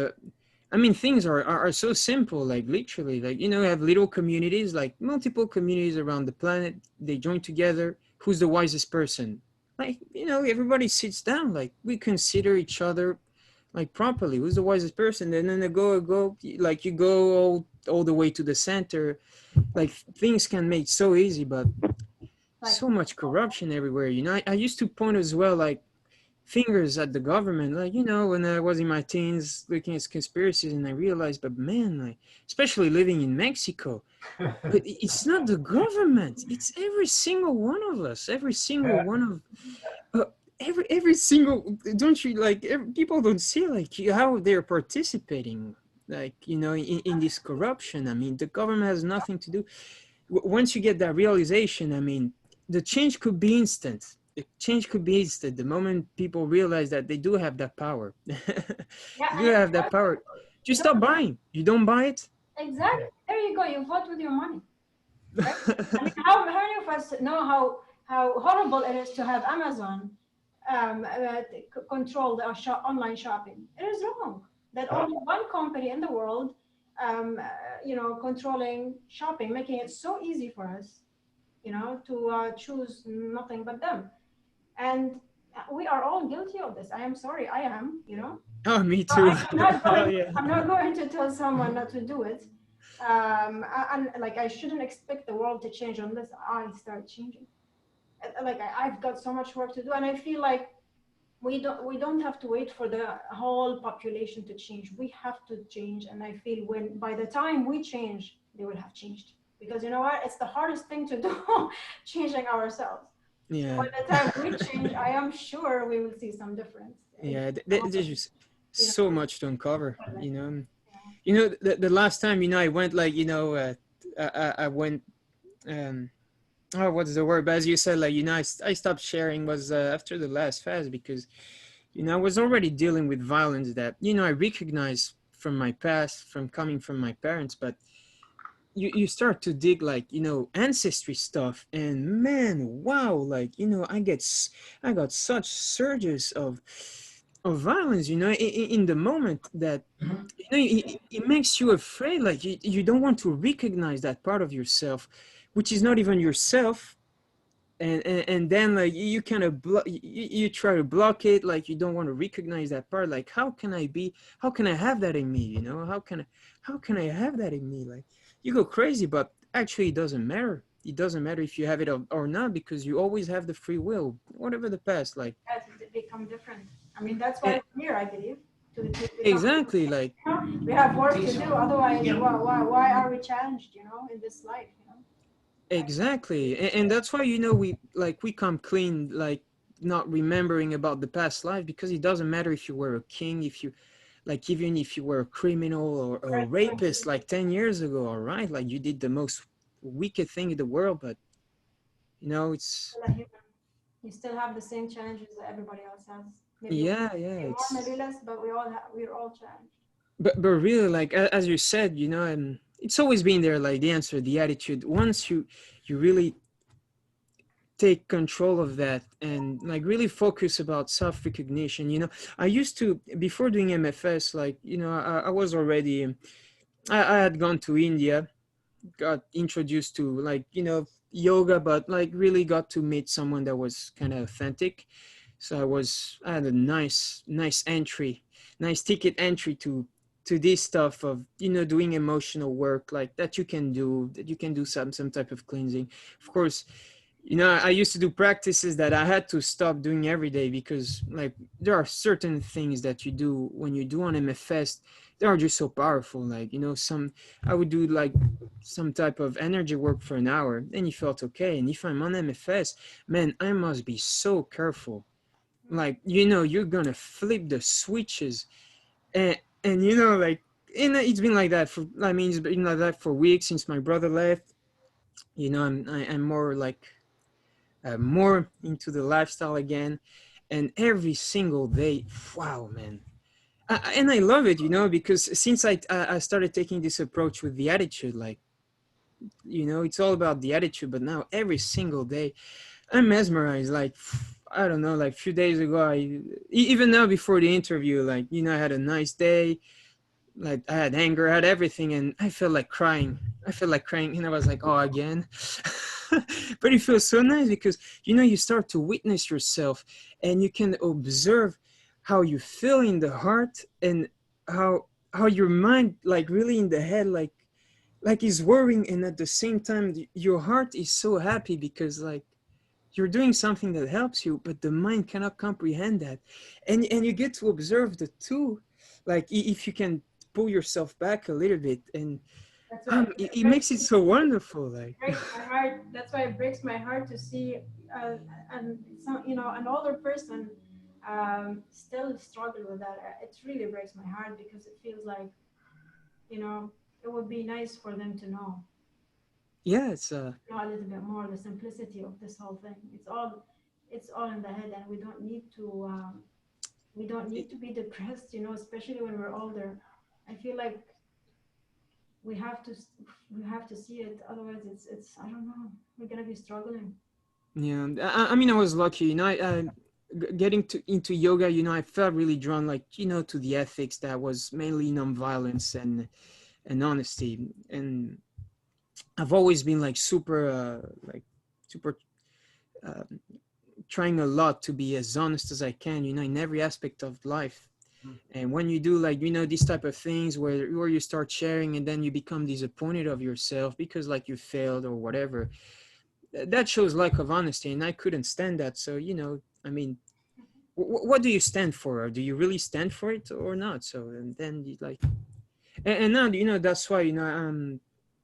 I mean, things are so simple, like literally, like, you know, have little communities, like multiple communities around the planet. They join together. Who's the wisest person? Like, you know, everybody sits down, like we consider each other like properly. Who's the wisest person? And then they go, like you go all the way to the center. Like things can make so easy, but Like, so much corruption everywhere. You know, I used to point as well, like fingers at the government, like, you know, when I was in my teens looking at conspiracies, and I realized, but man, like, especially living in Mexico, but it's not the government, it's every single one of us, every single one of every single, don't you, like, people don't see like how they're participating, like, you know, in this corruption. I mean, the government has nothing to do. Once you get that realization, I mean, the change could be instant. The change could be instant the moment people realize that they do have that power. yeah, You do have that power. Just stop buying. You don't buy it. exactly. There you go. You vote with your money. Right? I mean, how many of us know how horrible it is to have Amazon control the online shopping? It is wrong that only one company in the world, you know, controlling shopping, making it so easy for us, you know, to choose nothing but them. And we are all guilty of this. I am sorry, I am, you know. Oh, me So too. I'm not going, Oh, yeah. I'm not going to tell someone not to do it. And like, I shouldn't expect the world to change unless I start changing. Like, I've got so much work to do, and I feel like we don't have to wait for the whole population to change. We have to change, and I feel when by the time we change, they will have changed. Because you know what? It's the hardest thing to do, changing ourselves. Yeah. By the time we change, I am sure we will see some difference. Yeah. There's just so much to uncover, you know. You know, the last time, you know, I went, like, you know, I went, oh, what's the word? But as you said, like, you know, I stopped sharing was after the last fast because, you know, I was already dealing with violence that, you know, I recognized from my past, from coming from my parents. But you start to dig, like, you know, ancestry stuff, and man, wow, like, you know, I got such surges of violence, you know, in the moment that, you know, it makes you afraid, like you don't want to recognize that part of yourself, which is not even yourself. And then, like, you kind of you try to block it, like you don't want to recognize that part, like how can I have that in me, you know, how can I have that in me, like you go crazy. But actually, it doesn't matter if you have it or not, because you always have the free will, whatever the past, like. Has become different. I mean, that's why we're here, I believe. To become, Exactly, like. you know, we have work to do. Otherwise, why are we challenged, you know, in this life, you know? Exactly, and that's why, you know, we come clean, like not remembering about the past life, because it doesn't matter if you were a king, if you, like even if you were a criminal or a rapist like 10 years ago, all right, like you did the most wicked thing in the world, but you know, it's Still a human. You still have the same challenges that everybody else has. Maybe yeah, more, it's maybe less, but we're all challenged. but really like as you said, you know, and it's always been there, like the answer, the attitude. Once you really take control of that and like really focus about self-recognition, you know, I used to, before doing MFS, like, you know, I was already I had gone to India, got introduced to, like, you know, yoga, but like really got to meet someone that was kind of authentic. So I had a nice entry, nice ticket entry to this stuff of, you know, doing emotional work, like that you can do, some type of cleansing. Of course, you know, I used to do practices that I had to stop doing every day because like there are certain things that you do when you do on MFS, they are just so powerful. Like, you know, I would do like some type of energy work for an hour, then you felt okay. And if I'm on MFS, man, I must be so careful. Like, you know, you're gonna flip the switches, and you know, like, and it's been like that for, I mean, it's been like that for weeks since my brother left. You know, I'm more like more into the lifestyle again, and every single day, wow, man. And I love it, you know, because since I started taking this approach with the attitude, like, you know, it's all about the attitude. But now every single day I'm mesmerized. Like, I don't know, like a few days ago, even now before the interview, like, you know, I had a nice day, like I had anger, I had everything, and I felt like crying. And I was like, oh, again. But it feels so nice because, you know, you start to witness yourself and you can observe how you feel in the heart, and how your mind, like really in the head, like is worrying, and at the same time your heart is so happy because like you're doing something that helps you, but the mind cannot comprehend that. And you get to observe the two, like if you can pull yourself back a little bit, and That's why it makes it so wonderful, like. breaks my heart. That's why it breaks my heart to see, and some, you know, an older person still struggle with that. It really breaks my heart because it feels like, you know, it would be nice for them to Yeah, it's know a little bit more the simplicity of this whole thing. It's all in the head, and we don't need to be depressed, you know, especially when we're older. I feel like we have to we have to see it, otherwise it's I don't know, we're gonna be struggling. yeah. I mean, I was lucky, you know. Getting into yoga, you know, I felt really drawn, like, you know, to the ethics that was mainly nonviolence and honesty. And I've always been like super uh, trying a lot to be as honest as I can, you know, in every aspect of life. And when you do, like, you know, these type of things where you start sharing and then you become disappointed of yourself because like you failed or whatever, that shows lack of honesty, and I couldn't stand that. So, you know, I mean, what do you stand for? Or do you really stand for it or not? So, and then you like, and now, you know, that's why, you know,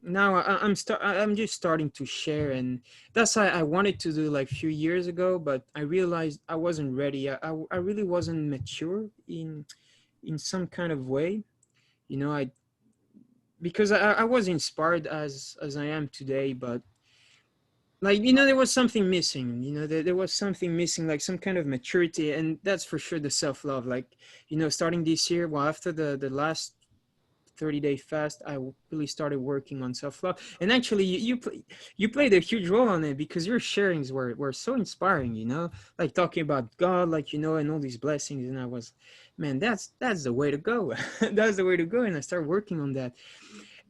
now I'm just starting to share, and that's why I wanted to do like a few years ago, but I realized I wasn't ready. I really wasn't mature in some kind of way, you know. Because I was inspired as I am today, but like, you know, there was something missing, you know, there was something missing, like some kind of maturity, and that's for sure the self-love. Like, you know, starting this year, well, after the last 30-day fast, I really started working on self-love. And actually, you played a huge role on it because your sharings were so inspiring, you know, like talking about God, like, you know, and all these blessings. And I was, man, that's the way to go. That's the way to go. And I started working on that,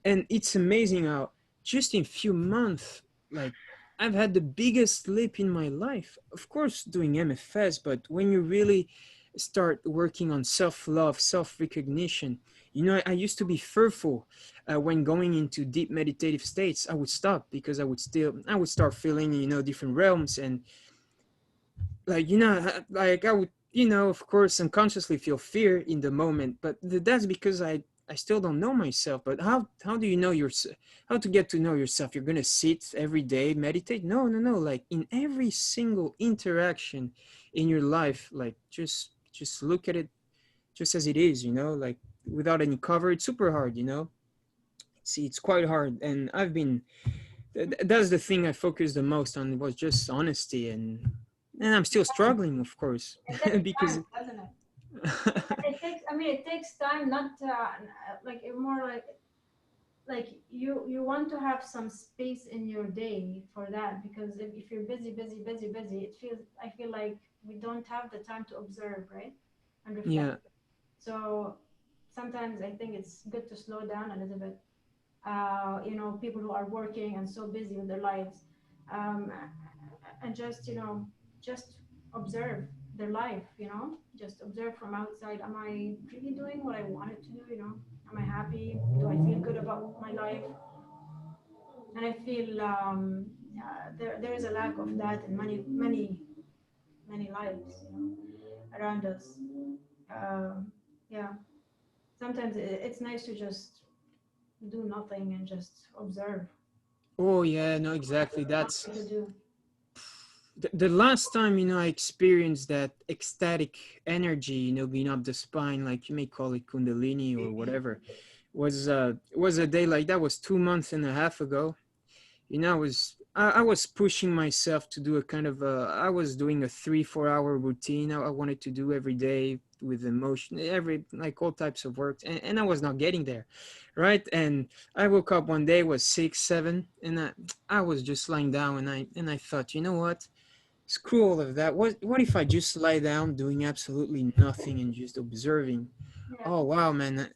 and it's amazing how just in few months, like, I've had the biggest leap in my life. Of course, doing MFS, but when you really start working on self-love, self-recognition, you know, I used to be fearful when going into deep meditative states. I would stop because I would start feeling, you know, different realms, and like, you know, like I would, you know, of course, unconsciously feel fear in the moment, but that's because I still don't know myself. But how do you know yourself? How to get to know yourself? You're gonna sit every day, meditate? No. Like in every single interaction in your life, like just look at it just as it is, like without any cover. It's super hard, See, it's quite hard, and that's the thing I focused the most on, was just honesty, and I'm still struggling, of course, It takes because time, doesn't it? It takes, I mean, it takes time, not like more like you want to have some space in your day for that, because if you're busy, I feel like we don't have the time to observe, right? And reflect. yeah. So sometimes I think it's good to slow down a little bit. People who are working and so busy with their lives, um, and just observe their life, just observe from outside. Am I really doing what I wanted to do? Am I happy? Do I feel good about my life? And I feel there is a lack of that in many lives, around us. Um, yeah, sometimes it's nice to just do nothing and just observe. Oh yeah, no, exactly. That's Nothing to do. the last time, I experienced that ecstatic energy, being up the spine, like you may call it kundalini or whatever, was a day like that. Was 2 months and a half ago. I was pushing myself to do a kind of I was doing a 3-4 hour routine I wanted to do every day, with emotion, like all types of work, and I was not getting there, right? And I woke up one day, was 6-7, and I was just lying down, and I thought, you know what? Screw all of that. What if I just lie down doing absolutely nothing and just observing? Yeah. Oh wow, man.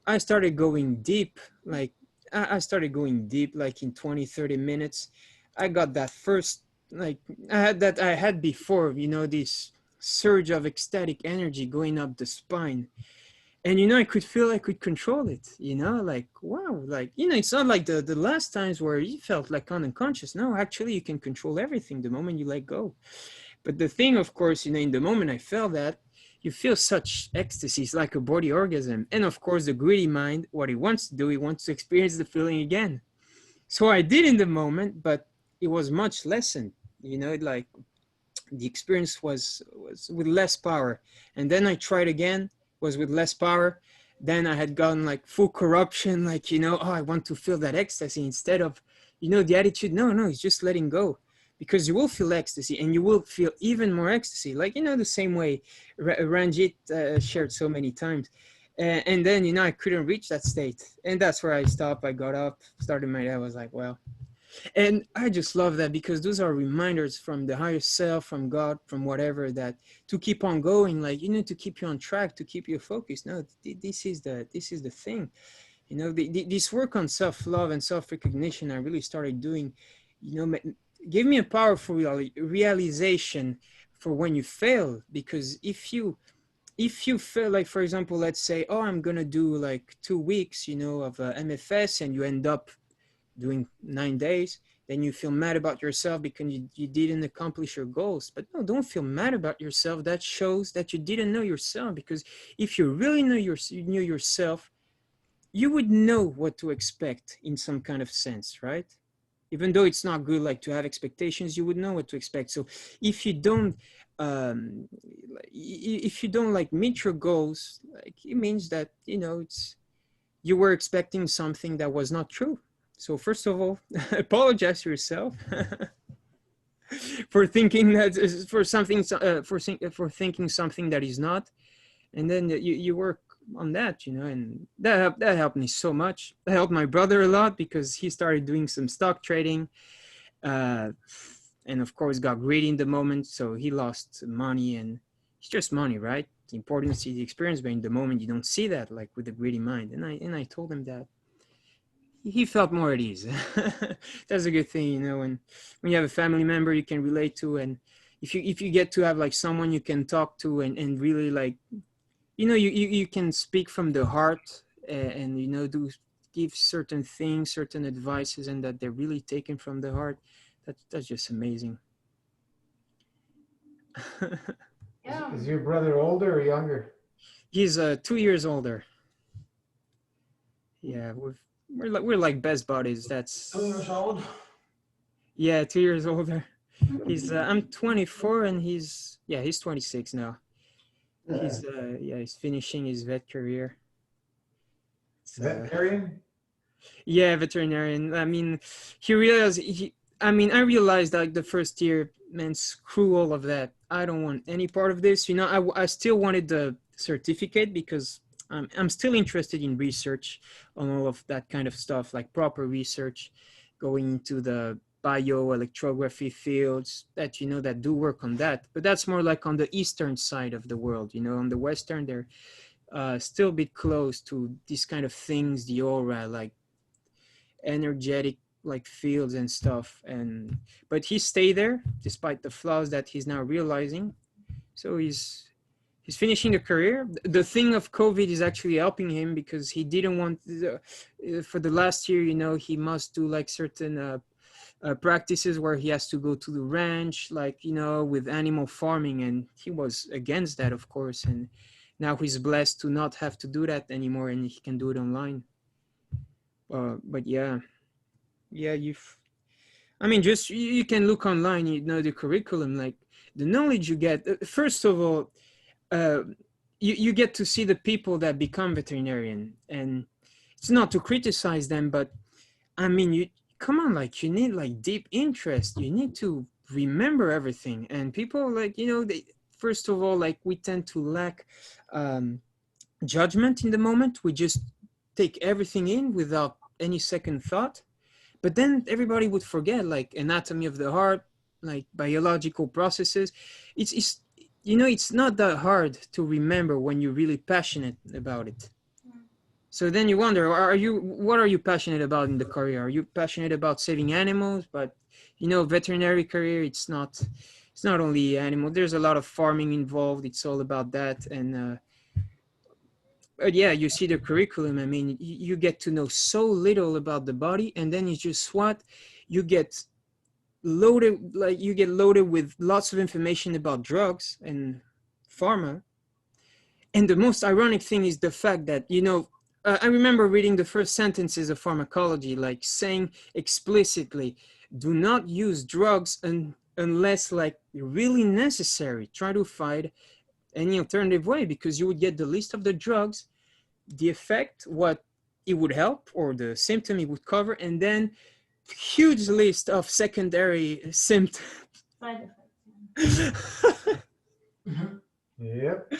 I started going deep, like I started going deep, like in 20-30 minutes. I got that first, like I had before, this surge of ecstatic energy going up the spine. And I could feel I could control it, like wow, like it's not like the last times where you felt like unconscious. No, actually you can control everything the moment you let go. But the thing, of course, in the moment I felt that, you feel such ecstasy. It's like a body orgasm. And of course, the greedy mind, what he wants to do, he wants to experience the feeling again. So I did in the moment, but it was much lessened. Like the experience was with less power. And then I tried again, was with less power. Then I had gone like full corruption, like, oh, I want to feel that ecstasy, instead of, the attitude, no, it's just letting go. Because you will feel ecstasy, and you will feel even more ecstasy, like, the same way Ranjit shared so many times. And then, I couldn't reach that state. And that's where I stopped. I got up, started my day. I was like, well, and I just love that, because those are reminders from the higher self, from God, from whatever, that to keep on going, like, to keep you on track, to keep you focused. No, this is the thing. This work on self-love and self-recognition I really started doing, gave me a powerful realization for when you fail. Because if you fail, like, for example, let's say, oh, I'm gonna do like 2 weeks, of MFS, and you end up doing 9 days, then you feel mad about yourself because you didn't accomplish your goals. But no, don't feel mad about yourself. That shows that you didn't know yourself. Because if you really you knew yourself, you would know what to expect in some kind of sense, right? Even though it's not good, like, to have expectations, you would know what to expect. So if you don't like meet your goals, like, it means that you were expecting something that was not true. So first of all, apologize to yourself for thinking that for thinking something that is not, and then you work on that, and that helped me so much. That helped my brother a lot, because he started doing some stock trading, and of course got greedy in the moment, so he lost money. And it's just money, right? It's important to see the experience, but in the moment you don't see that, like with the greedy mind. And I told him that. He felt more at ease. That's a good thing, when you have a family member you can relate to, and if you get to have like someone you can talk to, and really, like, you can speak from the heart, and do give certain things, certain advices, and that they're really taken from the heart. That's just amazing. Yeah. Is your brother older or younger? He's 2 years older. Yeah, we're like best buddies. That's 2 years old. Yeah, 2 years older. I'm 24, and he's 26 now. He's finishing his vet career. So, Veterinarian? yeah, veterinarian. I mean, he realized I realized like the first year, man, screw all of that. I don't want any part of this. You know, I still wanted the certificate because I'm still interested in research on all of that kind of stuff, like proper research, going into the bioelectrography fields that that do work on that. But that's more like on the eastern side of the world. On the western, they're still a bit close to these kind of things, the aura, like energetic like fields and stuff. But he stayed there despite the flaws that he's now realizing. So he's finishing a career. The thing of COVID is actually helping him because he didn't want for the last year, he must do like certain practices where he has to go to the ranch, like with animal farming, and he was against that, of course. And now he's blessed to not have to do that anymore, and he can do it online. But yeah, just you can look online, the curriculum, like the knowledge you get. First of all, you get to see the people that become veterinarian, and it's not to criticize them, but I mean, you come on, like you need like deep interest. You need to remember everything, and people like they first of all, like we tend to lack judgment in the moment. We just take everything in without any second thought. But then everybody would forget like anatomy of the heart, like biological processes. It's not that hard to remember when you're really passionate about it. So then you wonder, what are you passionate about in the career? Are you passionate about saving animals? But veterinary career, it's not only animal. There's a lot of farming involved. It's all about that. And but yeah, you see the curriculum. I mean, you get to know so little about the body, and then it's just what you get loaded, like you get loaded with lots of information about drugs and pharma. And the most ironic thing is the fact that I remember reading the first sentences of pharmacology, like saying explicitly, do not use drugs unless like really necessary. Try to find any alternative way, because you would get the list of the drugs, the effect, what it would help, or the symptom it would cover, and then huge list of secondary symptoms. Side effects. Yep.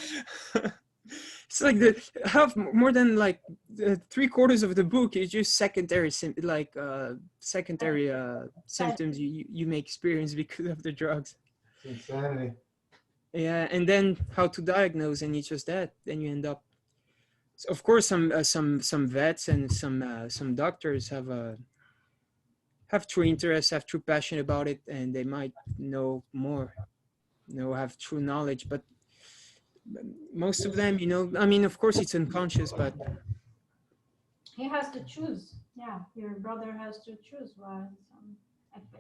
It's like the half more than like 3/4 of the book is just secondary symptoms you may experience because of the drugs. It's insanity. Yeah, and then how to diagnose, and it's just that. Then you end up. So of course, some vets and some doctors have true interest, have true passion about it, and they might know more, have true knowledge. But most of them, I mean, of course, it's unconscious, but He has to choose. Yeah, your brother has to choose. Well,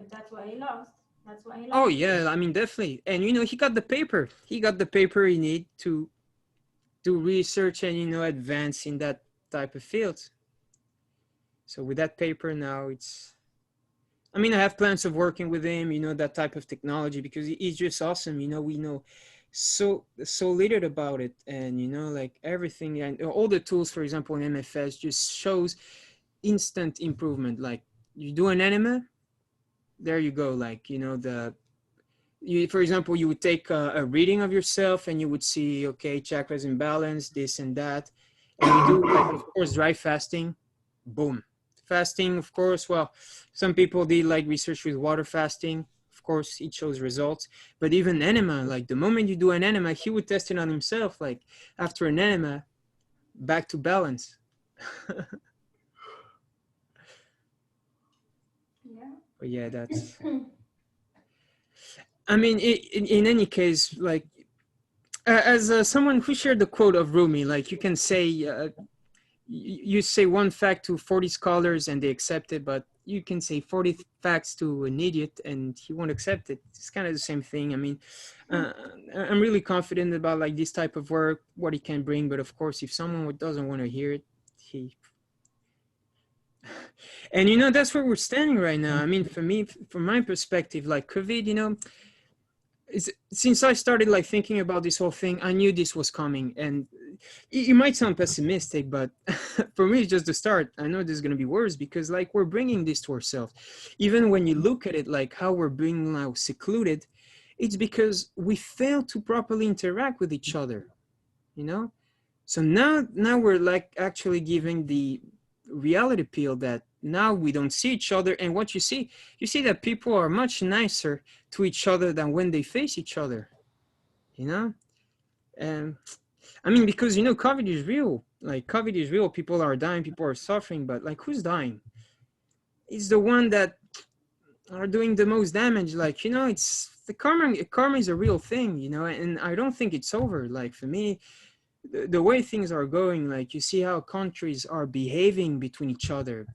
if that's what he loves, that's what he loves. oh yeah, I mean, definitely. And he got the paper. He got the paper he need to do research and advance in that type of field. So with that paper now, I have plans of working with him, that type of technology, because he's just awesome. We know so little about it, and like everything, and all the tools, for example, in MFS just shows instant improvement. Like you do an enema, there you go. Like for example, you would take a reading of yourself, and you would see, okay, chakras imbalance, this and that, and we do, like, of course, dry fasting. Boom. Fasting, of course, well, some people did like research with water fasting. Of course, it shows results. But even enema, like the moment you do an enema, he would test it on himself. Like after an enema, back to balance. Yeah. But yeah, that's. I mean, in any case, like as someone who shared the quote of Rumi, like you can say. You say one fact to 40 scholars and they accept it, but you can say 40 facts to an idiot and he won't accept it. It's kind of the same thing. I mean, I'm really confident about like this type of work, what it can bring. But of course, if someone doesn't want to hear it, and that's where we're standing right now. I mean, for me, from my perspective, like COVID, since I started like thinking about this whole thing, I knew this was coming, and it might sound pessimistic, but for me, it's just the start. I know this is going to be worse because like we're bringing this to ourselves. Even when you look at it, like how we're being now secluded, it's because we fail to properly interact with each other, you know? So now we're like actually giving the reality pill that now we don't see each other. And what you see that people are much nicer to each other than when they face each other, you know? And I mean, because, you know, COVID is real. Like, COVID is real. People are dying. People are suffering. But, like, who's dying? It's the one that are doing the most damage. Like, you know, it's the karma is a real thing, you know, and I don't think it's over. Like, for me, the way things are going, like, you see how countries are behaving between each other.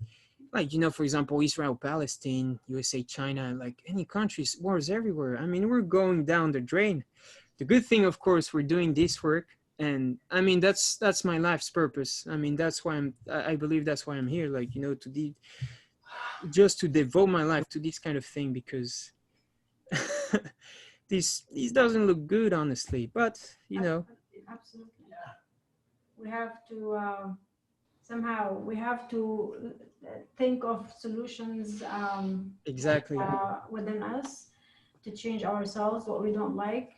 Like, you know, for example, Israel, Palestine, USA, China, like any countries, wars everywhere. I mean, we're going down the drain. The good thing, of course, we're doing this work, and I mean that's my life's purpose. I mean that's why I believe that's why I'm here, like, you know, just to devote my life to this kind of thing, because this doesn't look good, honestly, but you know. Absolutely. We have to somehow we have to think of solutions Exactly. within us to change ourselves, what we don't like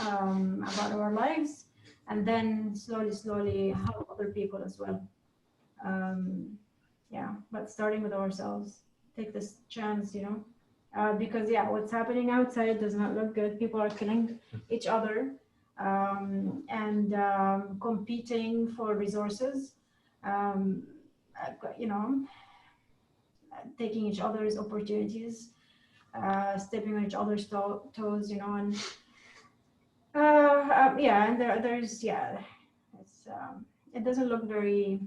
about our lives, and then slowly help other people as well. Yeah, but starting with ourselves, take this chance, you know, because yeah, what's happening outside does not look good. People are killing each other and competing for resources, you know, taking each other's opportunities, stepping on each other's toes, you know, and yeah, and there's yeah, it's it doesn't look very.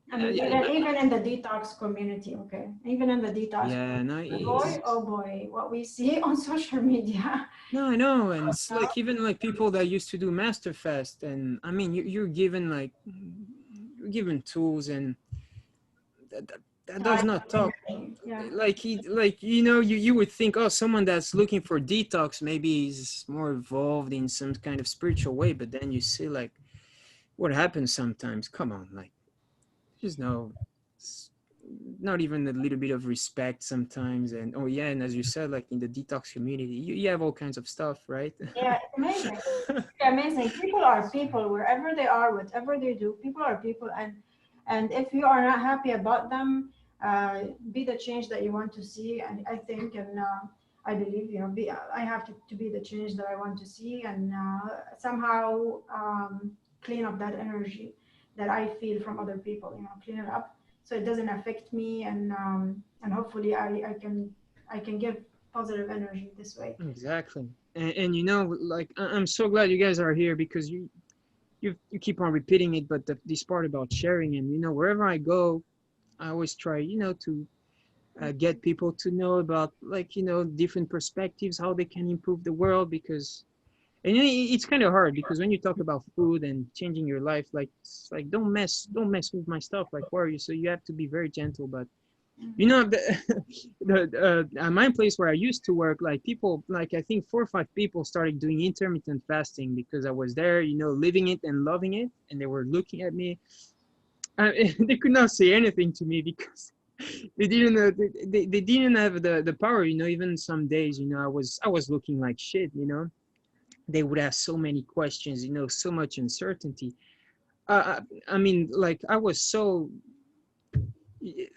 I mean, even in the detox community, okay, even in the detox, yeah, no, boy, oh boy, what we see on social media. no, I know, and it's like even like people that used to do master fast, and I mean you're given like you're given tools, and that does not talk. Yeah. Like like, you know, you would think, oh, someone that's looking for detox maybe is more involved in some kind of spiritual way, but then you see like what happens sometimes. Come on, like there's no, not even a little bit of respect sometimes. And oh yeah, and as you said, like in the detox community, you have all kinds of stuff, right? Yeah, it's amazing. It's amazing. People are people wherever they are, whatever they do. People are people, and if you are not happy about them, be the change that you want to see. And I think, and I believe, you know, I have to be the change that I want to see, and somehow clean up that energy that I feel from other people. You know, clean it up so it doesn't affect me, and hopefully I can give positive energy this way. Exactly. And you know, like I'm so glad you guys are here, because you keep on repeating it, but this part about sharing, and you know, wherever I go, I always try, you know, to get people to know about, like, you know, different perspectives, how they can improve the world, because and you know, it's kind of hard, because when you talk about food and changing your life, like it's like don't mess with my stuff, like where are you? So you have to be very gentle. But you know, at my place where I used to work, like people, like I think 4 or 5 people started doing intermittent fasting because I was there, you know, living it and loving it, and they were looking at me. They could not say anything to me because they didn't they didn't have the power, you know. Even some days, you know, I was looking like shit, you know. They would ask so many questions, you know, so much uncertainty. I mean, like I was so,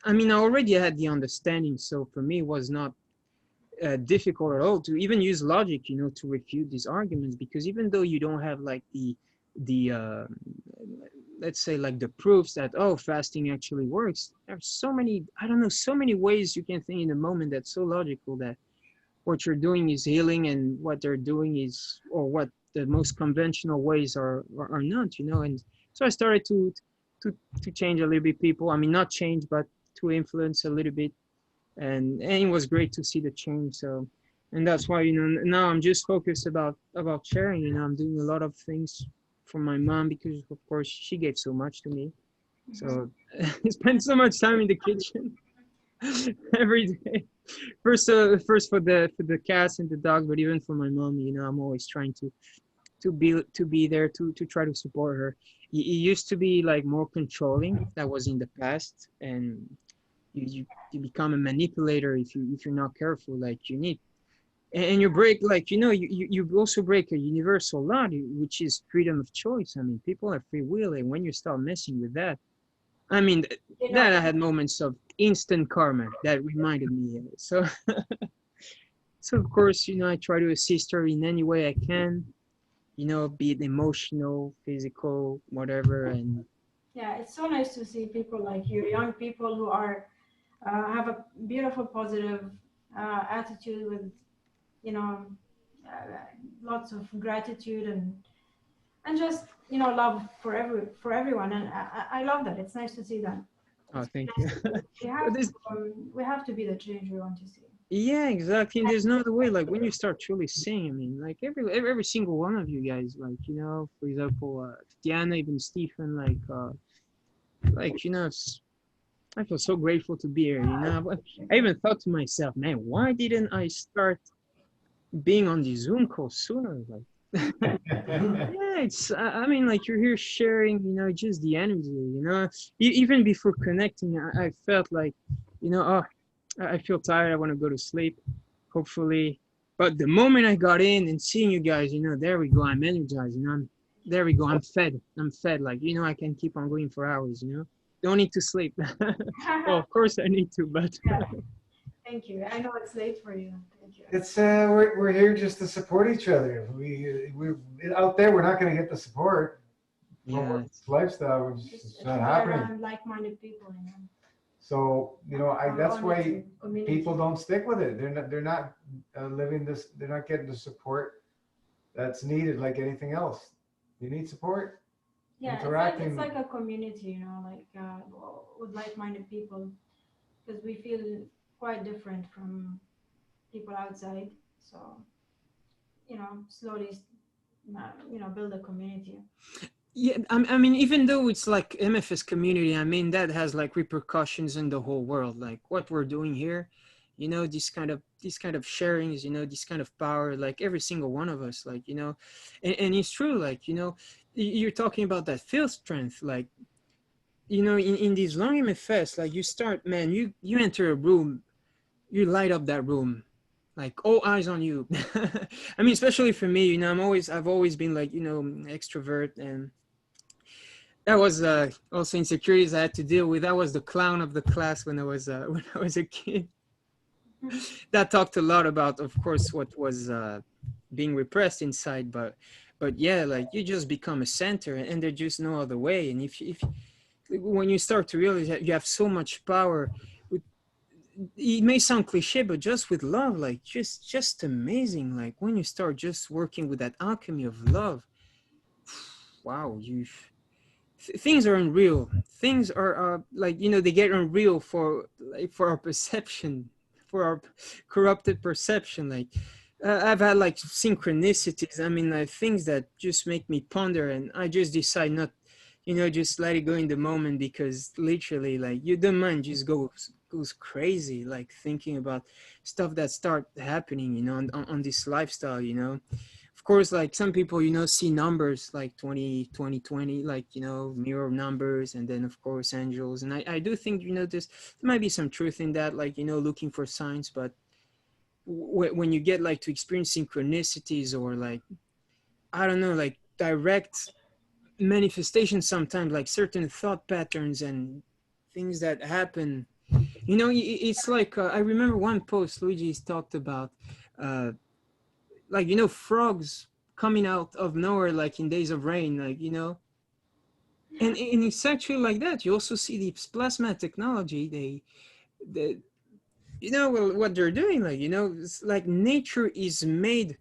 I mean, I already had the understanding, so for me it was not difficult at all to even use logic, you know, to refute these arguments, because even though you don't have like the let's say like the proofs that, oh, fasting actually works, there's so many, I don't know, so many ways you can think in a moment that's so logical that what you're doing is healing, and what they're doing is, or what the most conventional ways are not, you know. And so I started to change a little bit people. I mean, not change, but to influence a little bit, and it was great to see the change. So, and that's why, you know, now I'm just focused about sharing. You know, I'm doing a lot of things for my mom, because of course she gave so much to me. So I spend so much time in the kitchen every day. First for the cats and the dogs, but even for my mom, I'm always trying to be there to try to support her. It used to be like more controlling. That was in the past, and you become a manipulator if you're not careful. Like you need, and you break, like you also break a universal law, which is freedom of choice. I mean, people have free will, and when you start messing with that, I mean, You that know, I had moments of instant karma that reminded me of it. So of course, I try to assist her in any way I can, be it emotional, physical, whatever. And yeah, it's so nice to see people like you, young people who are have a beautiful, positive attitude with, you know, lots of gratitude and just love for everyone. And I love that. It's nice to see that. oh, It's thank you. nice to see. But We have to be the change we want to see. yeah, exactly. And there's no other way. Like when you start truly seeing, I mean, like every single one of you guys, like for example, Diana, even Stephen, like I feel so grateful to be here. But I even thought to myself, man, why didn't I start being on the Zoom call sooner? Like, yeah, I mean, like you're here sharing, just the energy, even before connecting, I felt like, oh, I feel tired. I want to go to sleep, hopefully. But the moment I got in and seeing you guys, there we go. I'm energized, there we go. I'm fed. Like, I can keep on going for hours, Don't need to sleep. Well, of course I need to, but Yeah, thank you. I know it's late for you. Thank you. It's we're here just to support each other. We're out there. We're not going to get the support from yeah, this lifestyle, which Just is to not be happening. around like-minded people, So that's Honor why to community. people don't stick with it. They're not living this. They're not getting the support that's needed, like anything else. You need support. Yeah, Interacting. it's like a community, like with like-minded people, because we feel quite different from people outside. So, slowly, build a community. yeah. I mean, even though it's like MFS community, I mean that has like repercussions in the whole world. Like what we're doing here, these kind of sharings, this kind of power, like every single one of us, like and it's true, like you're talking about that field strength, like in these long MFS, like you start, man, you enter a room, you light up that room, like all eyes on you. I mean, especially for me, I've always been like extrovert, and that was also insecurities I had to deal with. I was the clown of the class when I was when I was a kid. That talked a lot about, of course, what was being repressed inside, but yeah, like you just become a center, and there's just no other way. And if when you start to realize that you have so much power, it may sound cliche, but just with love, like just amazing. Like when you start just working with that alchemy of love, wow, things are unreal. Things are like they get unreal for our perception, for our corrupted perception. Like I've had like synchronicities. I mean, like things that just make me ponder, and I just decide not, just let it go in the moment, because literally, like the mind just goes crazy, like thinking about stuff that start happening, on this lifestyle, of course, like some people, see numbers like 20, 20, 20, like, mirror numbers, and then of course angels. And I do think, there might be some truth in that, like, looking for signs. But when you get like to experience synchronicities, or like, I don't know, like direct manifestations, sometimes like certain thought patterns and things that happen, it's like, I remember one post Luigi's talked about, uh, like frogs coming out of nowhere, like in days of rain, like and it's actually like that. You also see the plasma technology, they well, what they're doing, like it's like nature is made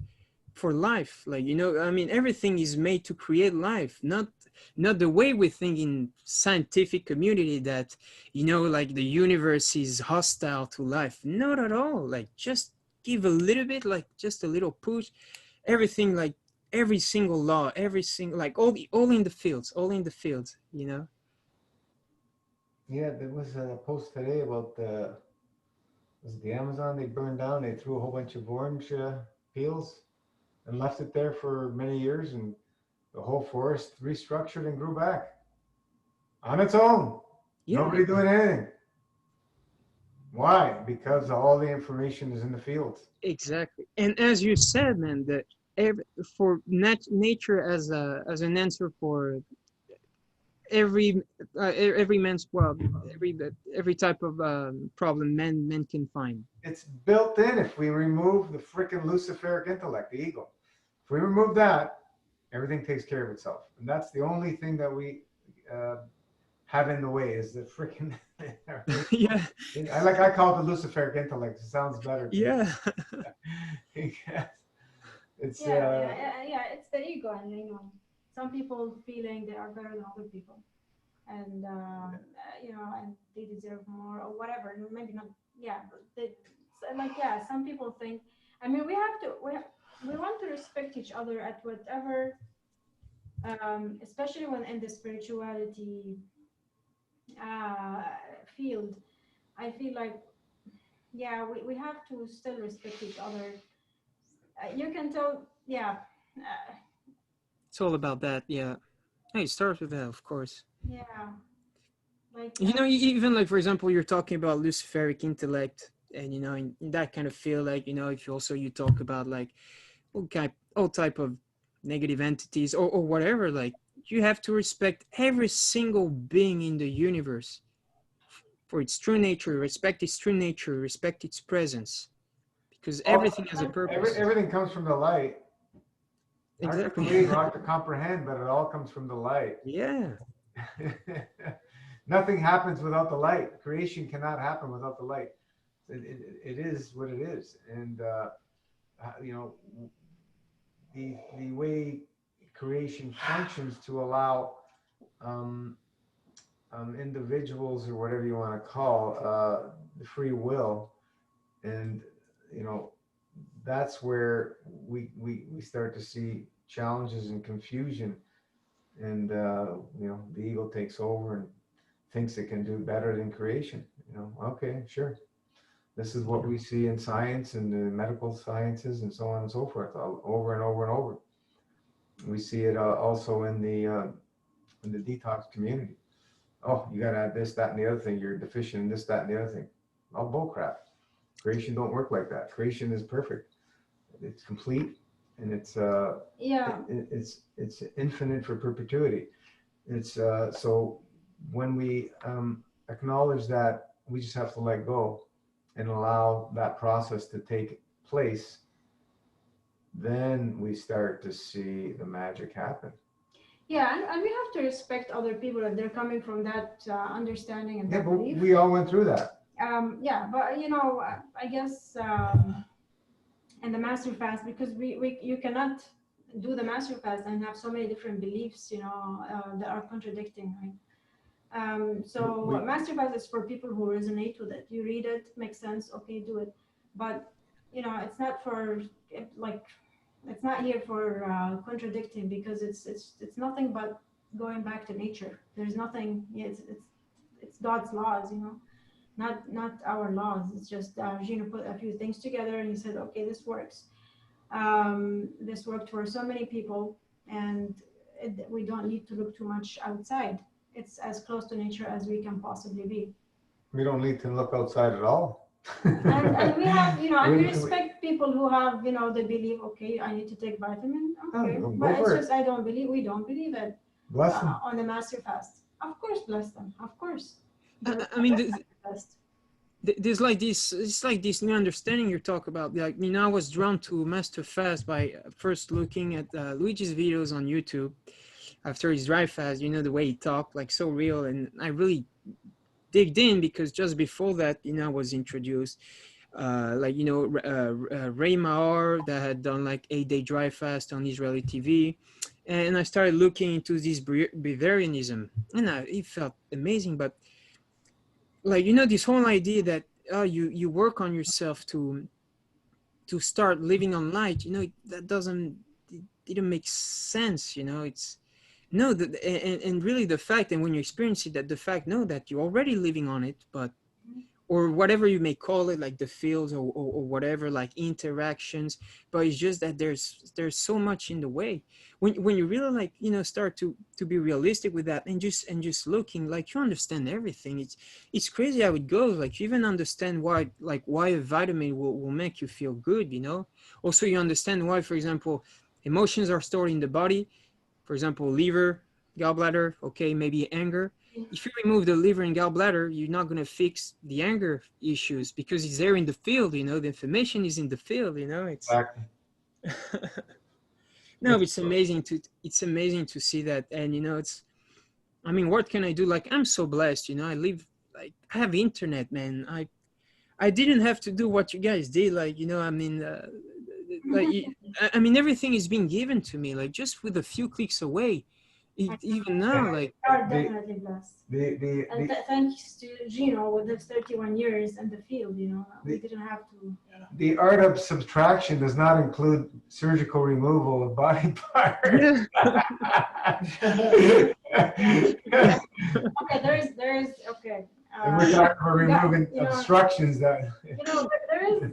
for life, like I mean, everything is made to create life, not the way we think in scientific community, that like the universe is hostile to life. Not at all. Like just give a little bit, like just a little push, everything, like every single law, every single, like all in the fields, Yeah, there was a post today about was it the Amazon they burned down? They threw a whole bunch of orange peels and left it there for many years, and the whole forest restructured and grew back on its own. Yeah, Nobody doing anything. Why? Because all the information is in the fields. exactly. And as you said, man, that for nature as an answer for every every man's, well, every type of problem men can find. It's built in. If we remove the freaking Luciferic intellect, the ego, if we remove that, everything takes care of itself. And that's the only thing that we have in the way is the freaking. Yeah, I call it the Luciferic intellect. It sounds better. yeah. It's yeah, it's the ego, and some people feeling they are better than other people, and and they deserve more or whatever. Maybe not. Yeah, but some people think. I mean, we want to respect each other at whatever, especially when in the spirituality field. I feel like, yeah, we have to still respect each other. You can tell, yeah. It's all about that. Yeah. Hey, it starts with that, of course. Yeah, like Even like, for example, you're talking about Luciferic intellect, and in that kind of feel, like, if you talk about like all type of negative entities or whatever, like, you have to respect every single being in the universe for its true nature, respect its true nature, respect its presence, because everything has a purpose. Everything comes from the light. Exactly. Hard to believe, hard to comprehend, but it all comes from the light. Yeah. Nothing happens without the light. Creation cannot happen without the light. It is what it is, and the way creation functions to allow individuals, or whatever you want to call the free will, and that's where we start to see challenges and confusion, and the ego takes over and thinks it can do better than creation. Okay, sure, this is what we see in science and the medical sciences and so on and so forth, over and over and over. We see it also in the detox community. Oh, you got to add this, that, and the other thing. You're deficient in this, that, and the other thing. All bull crap. Creation don't work like that. Creation is perfect. It's complete, and it's it's infinite for perpetuity. It's so when we acknowledge that, we just have to let go and allow that process to take place. Then we start to see the magic happen. Yeah, and we have to respect other people if they're coming from that understanding and Yeah, that but belief. we all went through that. Yeah, but I guess in the master fast, because you cannot do the master fast and have so many different beliefs, that are contradicting, right? So master fast is for people who resonate with it. You read it, makes sense, okay, do it. But it's not for it's not here for contradicting, because it's nothing but going back to nature. There's nothing. It's God's laws, not our laws. It's just Gino put a few things together and he said, okay, this works. This worked for so many people, and we don't need to look too much outside. It's as close to nature as we can possibly be. We don't need to look outside at all. and we have, and we respect people who have, they believe, okay, I need to take vitamin, okay, but it's just, we don't believe it. Bless them. On the master fast. Of course, bless them. Of course. I mean, there's like this, it's like this new understanding you're talking about. Like, I was drawn to master fast by first looking at Luigi's videos on YouTube after his dry fast, the way he talked, like, so real. And I really digged in, because just before that, was introduced Ray Maor, that had done like 8-day dry fast on Israeli TV, and I started looking into this Bavarianism, and it felt amazing. But like, this whole idea that you work on yourself to start living on light, that didn't make sense. It's no, and really the fact, and when you experience it, that the fact, that you're already living on it, but or whatever you may call it, like the fields or whatever, like interactions. But it's just that there's so much in the way. When you really like, you know, start to be realistic with that, and just looking, like, you understand everything. It's crazy how it goes. Like, you even understand why a vitamin will make you feel good, you know. Also, you understand why, for example, emotions are stored in the body. For example, liver, gallbladder, okay, maybe anger. If you remove the liver and gallbladder, you're not going to fix the anger issues because it's there in the field, you know, the information is in the field, you know. It's Exactly. no, it's amazing to see that. And you know, it's, I mean, what can I do? Like, I'm so blessed, you know. I live, like, I have internet, man. I didn't have to do what you guys did, like, you know. I mean, like, I mean, everything is being given to me, like, just with a few clicks away. Even now, like, We are definitely blessed. The And thanks to Gino with his 31 years in the field, you know, we didn't have to. the art of subtraction does not include surgical removal of body parts. Okay, there is okay. And we're talking about removing you know, obstructions that. You know, but there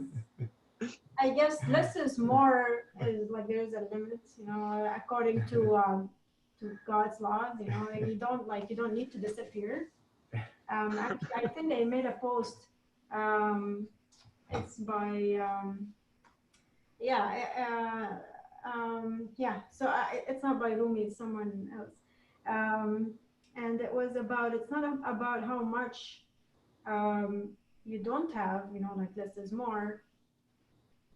is, I guess, less is more. Is like there is a limit, you know, according to God's laws. You know, like you don't need to disappear. Actually, I think they made a post. It's by yeah. So it's not by Rumi. It's someone else. And it was about. It's not about how much you don't have. You know, like less is more.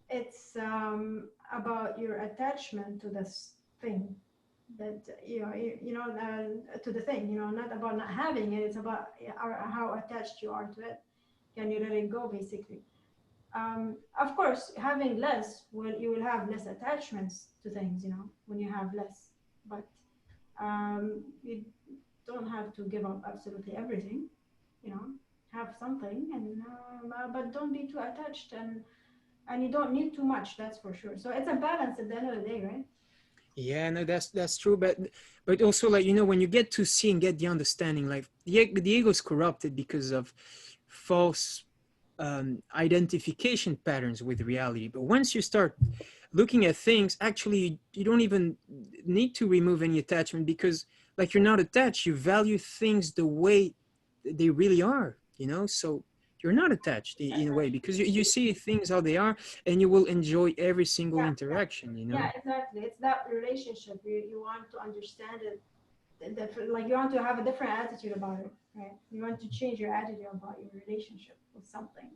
It's about your attachment to this thing that to the thing, you know, not about not having it. It's about how attached you are to it. Can you let it go, basically? Of course, having less, you will have less attachments to things, you know, when you have less. But you don't have to give up absolutely everything, you know. Have something, and but don't be too attached, and you don't need too much. That's for sure. So it's a balance at the end of the day, right? yeah, no, that's true. But also, like, you know, when you get to see and get the understanding, like, the ego is corrupted because of false identification patterns with reality. But once you start looking at things, actually, you don't even need to remove any attachment because, like, you're not attached. You value things the way they really are, you know. So you're not attached in a way because you see things how they are, and you will enjoy every single interaction, you know. Yeah, exactly. It's that relationship. You want to understand it. Like you want to have a different attitude about it, right? You want to change your attitude about your relationship with something.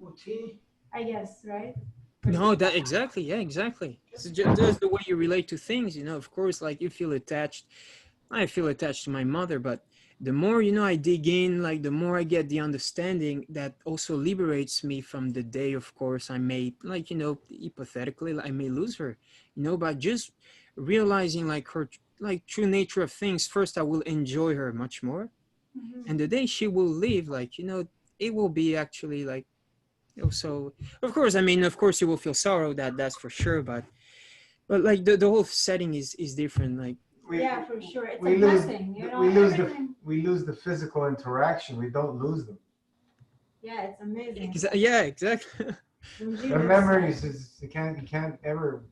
I guess, right? No, that exactly. Yeah, exactly. It's just the way you relate to things, you know. Of course, like, you feel attached. I feel attached to my mother, but the more, you know, I dig in, like, the more I get the understanding that also liberates me from the day, of course, I may, like, you know, hypothetically, I may lose her, you know, but just realizing, like, her, like, true nature of things. First, I will enjoy her much more. Mm-hmm. And the day she will leave, like, you know, it will be actually like, you know, so of course, I mean, of course you will feel sorrow, that's for sure, but like the whole setting is different, like, Yeah, for sure. It's we a lose blessing, you know. we we lose the physical interaction. We don't lose them. Yeah, it's amazing. yeah, exactly. When The Gino's, memories is you can't ever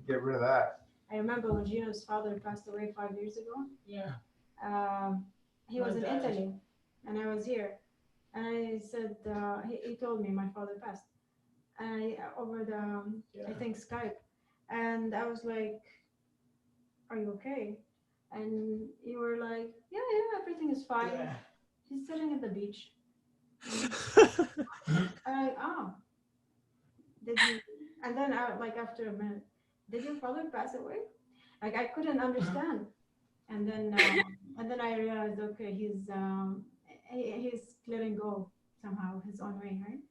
get rid of that. I remember when Gino's father passed away 5 years ago. Yeah. He was My in dad. Italy, and I was here. And I said, he told me my father passed. And over the, I think Skype. And I was like, are you okay? And you were like, yeah, everything is fine. Yeah. He's sitting at the beach. I'm like, oh, did you? And then like after a minute, did your father pass away? Like I couldn't understand. And then I realized, okay, he's letting go somehow his own way, right?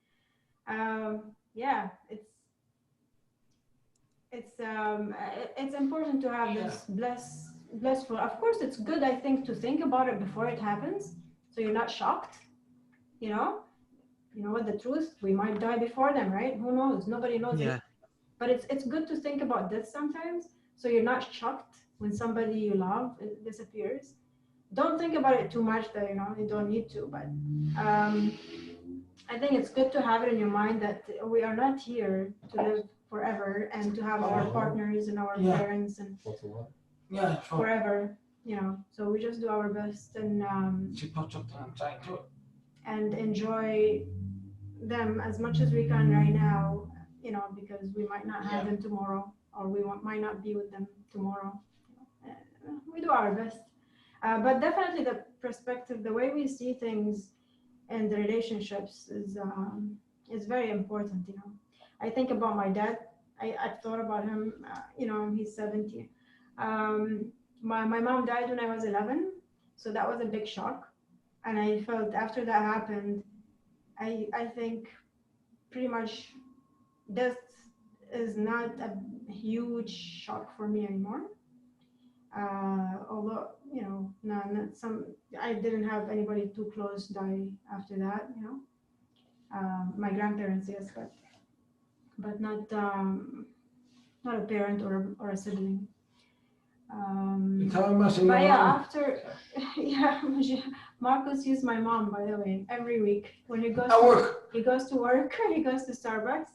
Yeah, it's important to have this blissful. Of course, it's good, I think, to think about it before it happens, so you're not shocked. You know, what the truth. We might die before them, right? Who knows? Nobody knows. Yeah. But it's good to think about this sometimes, so you're not shocked when somebody you love disappears. Don't think about it too much, though. You don't need to. But I think it's good to have it in your mind that we are not here to live forever and to have our partners and our Yeah. parents and Yeah, sure. forever, so we just do our best She put something I'm trying to. and enjoy them as much as we can right now, because we might not have them tomorrow, or might not be with them tomorrow. We do our best. But definitely the perspective, the way we see things and the relationships is very important. I think about my dad. I thought about him. He's 70. My mom died when I was 11, so that was a big shock. And I felt after that happened, I think pretty much death is not a huge shock for me anymore. Although not some, I didn't have anybody too close die after that. My grandparents, yes, but not a parent or a sibling. But yeah, after yeah, Marcos used my mom, by the way, every week when he goes to work. He goes to work. He goes to Starbucks.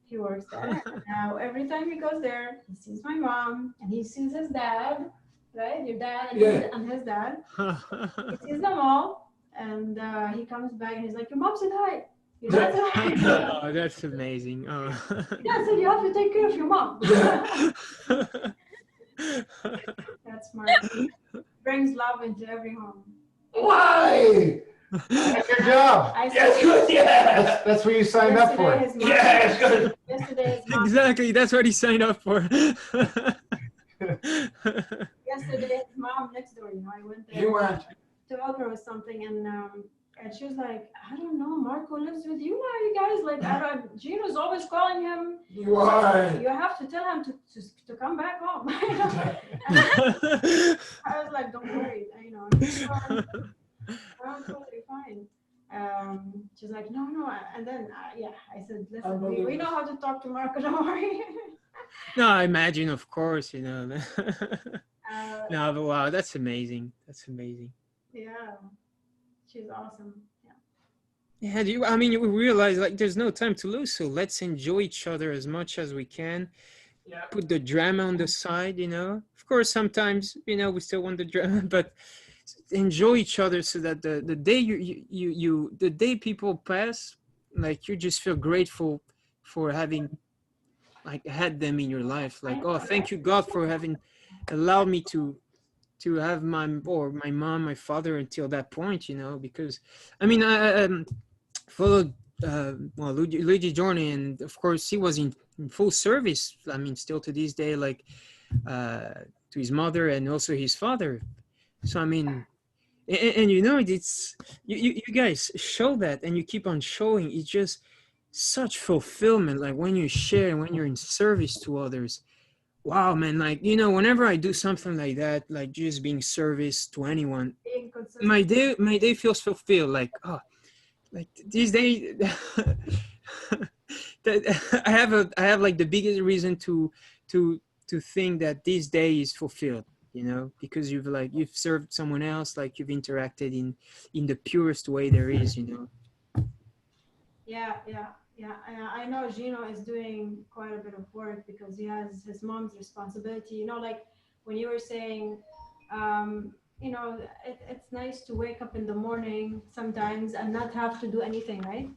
He works there. Now every time he goes there, he sees my mom and he sees his dad, right? Your dad and his dad. He sees them all, and he comes back and he's like, "Your mom said hi. Your dad said hi." Oh, that's amazing. Oh. Dad said you have to take care of your mom. That's smart. Brings love into every home. Why? That's your job. Yes, good, yeah. That's what you signed up for. Yeah, good. Yesterday, his mom. Exactly, that's what he signed up for. Yesterday, his mom next door. I went there. You went. To help her with something, and she was like, "I don't know, Marco lives with you now, you guys. Like, I don't. Gino's always calling him. You are. You have to tell him to come back home." I was like, "Don't worry, I'm totally fine." She's like, "No," and then I said, "Listen, we know how to talk to Marco. Don't worry." No, I imagine, of course, No, but wow, that's amazing. That's amazing. Yeah, she's awesome. Yeah, we realize like there's no time to lose, so let's enjoy each other as much as we can. Yeah. Put the drama on the side, Of course, sometimes, we still want the drama, but enjoy each other so that the day the day people pass, like you just feel grateful for having like had them in your life. Like, oh, thank you God for having allowed me to have my mom, my father until that point, because I followed Luigi Giorni, and of course he was in full service. Still to this day, like to his mother and also his father. So and it's you guys show that, and you keep on showing. It's just such fulfillment, like when you share and when you're in service to others. Wow, man, like whenever I do something like that, like just being service to anyone, my day feels fulfilled. Like, oh, like these days that I have like the biggest reason to think that this day is fulfilled, because you've served someone else, like you've interacted in the purest way there is. Yeah, I know Gino is doing quite a bit of work because he has his mom's responsibility. Like when you were saying, it's nice to wake up in the morning sometimes and not have to do anything, right?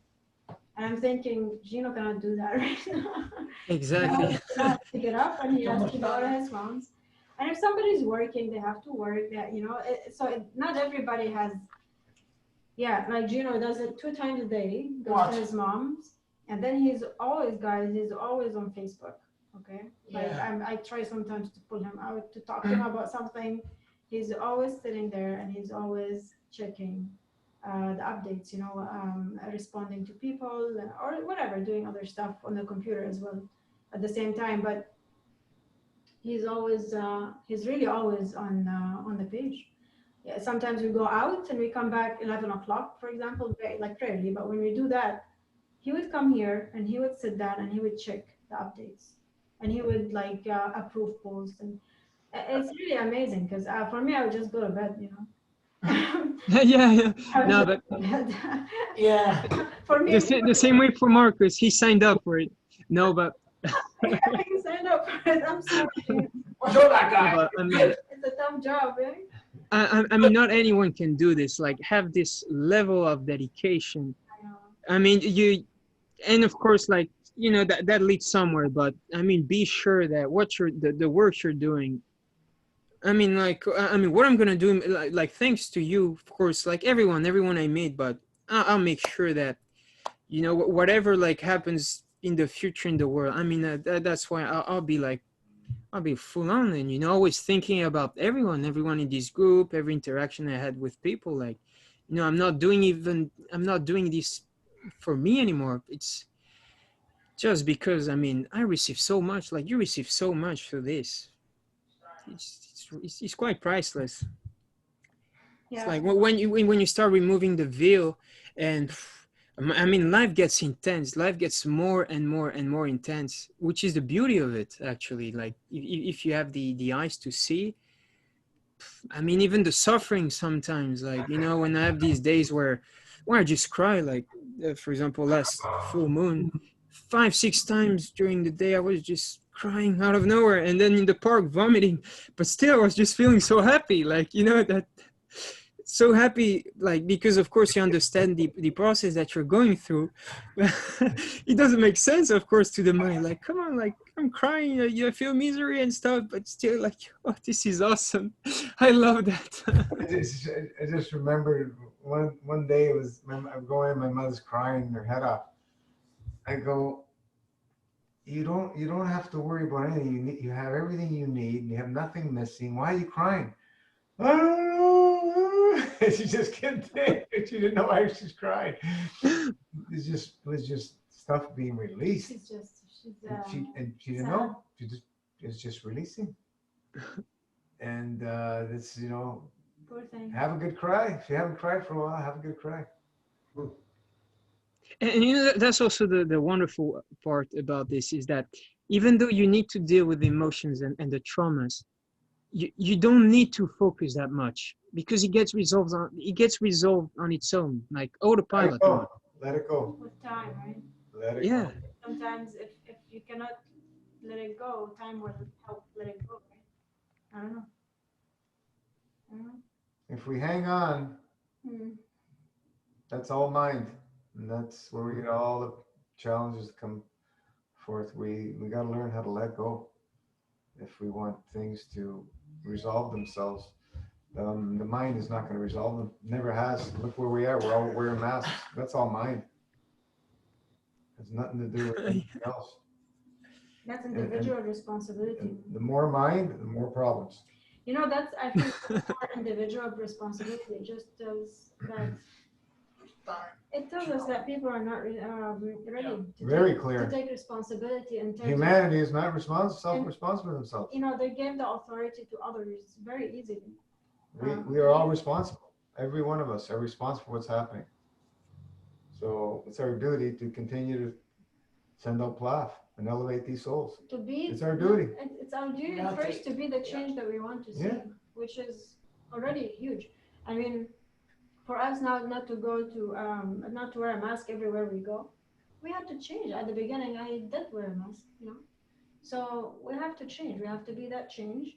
And I'm thinking, Gino cannot do that right now. Exactly. He has to get up and he has to go to his mom's. And if somebody's working, they have to work. Not everybody has. Yeah, like Gino does it 2 times a day, goes to his mom's. And then he's always on Facebook. Okay. Like I try sometimes to pull him out to talk to him about something. He's always sitting there and he's always checking the updates, responding to people or whatever, doing other stuff on the computer as well at the same time. But he's really always on the page. Yeah, sometimes we go out and we come back 11 o'clock, for example, like rarely, but when we do that, he would come here and he would sit down and he would check the updates and he would approve posts. And it's really amazing because for me, I would just go to bed, Yeah, yeah. No, but Yeah. For me, the same way for Marcus, he signed up for it. No, but I signed up for it. I'm sorry. What's your that no, guy? but I mean, It's a tough job, right? I mean, not anyone can do this. Like, have this level of dedication. I know. I mean, and of course, like, you know, that leads somewhere. But I mean, be sure that what the work you're doing. I mean, like, I mean, what I'm gonna do, like, thanks to you, of course, like everyone I meet, but I'll make sure that, you know, whatever like happens in the future in the world. I mean, that's why I'll be like, I'll be full on, and you know, always thinking about everyone in this group, every interaction I had with people. Like, you know, I'm not doing this for me anymore. It's just because, I mean, I receive so much. Like, you receive so much for this. It's quite priceless. It's Yeah. like when you start removing the veil, and I mean, life gets intense. Life gets more and more and more intense, which is the beauty of it. Actually, like if you have the eyes to see. I mean, even the suffering sometimes. Like, you know, when I have these days where I just cry. Like, for example, last full moon, 5 6 times during the day, I was just crying out of nowhere, and then in the park vomiting. But still, I was just feeling so happy. Like, you know, that so happy, like, because of course you understand the process that you're going through. It doesn't make sense, of course, to the mind. Like, come on, like, I'm crying, you feel misery and stuff, but still, like, oh, this is awesome. I love that. I just remembered one day I'm going and my mother's crying her head off. I go, you don't have to worry about anything. You have everything you need. You have nothing missing. Why are you crying? I don't know. She just can't take it. She didn't know why she's crying. It was just stuff being released. She didn't know. It's just releasing. And this, you know, Poor thing. have a good cry. If you haven't cried for a while, have a good cry. And you know, that's also the wonderful part about this, is that even though you need to deal with the emotions and the traumas, you don't need to focus that much, because it gets resolved on its own, like autopilot. Let it go. With time, right? Let it Yeah. go. Sometimes if you cannot let it go, time will help let it go, right? I don't know. If we hang on, Hmm. that's all mind. And that's where we get all the challenges that come forth. We got to learn how to let go if we want things to resolve themselves. The mind is not going to resolve them. Never has. Look where we are. We're all wearing masks. That's all mind. It's nothing to do with anything else. That's individual responsibility. And the more mind, the more problems. You know, that's, I think, more individual responsibility. It just does that. It tells us that people are not ready to take responsibility in terms Humanity is not self-responsible for themselves. You know, they gave the authority to others very easily. We are all responsible. Every one of us are responsible for what's happening. So it's our duty to continue to send out plaf and elevate these souls. It's our duty. It's our duty first to be the change that we want to see, which is already huge. I mean, for us now not to wear a mask everywhere we go, we have to change. At the beginning, I did wear a mask, you know. So we have to change. We have to be that change.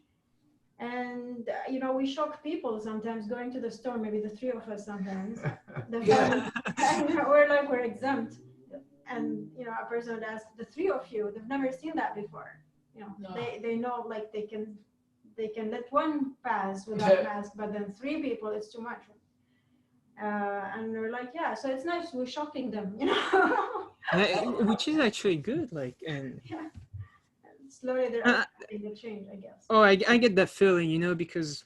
And you know, we shock people sometimes going to the store. Maybe the three of us sometimes. And we're exempt. And you know, a person would ask, the three of you, they've never seen that before. You know, they know, like, they can let one pass without mask, but then three people, it's too much. And we're like, yeah, so it's nice. We're shocking them, you know. Which is actually good, like, and slowly they're accepting the change, I guess. Oh, I get that feeling, you know, because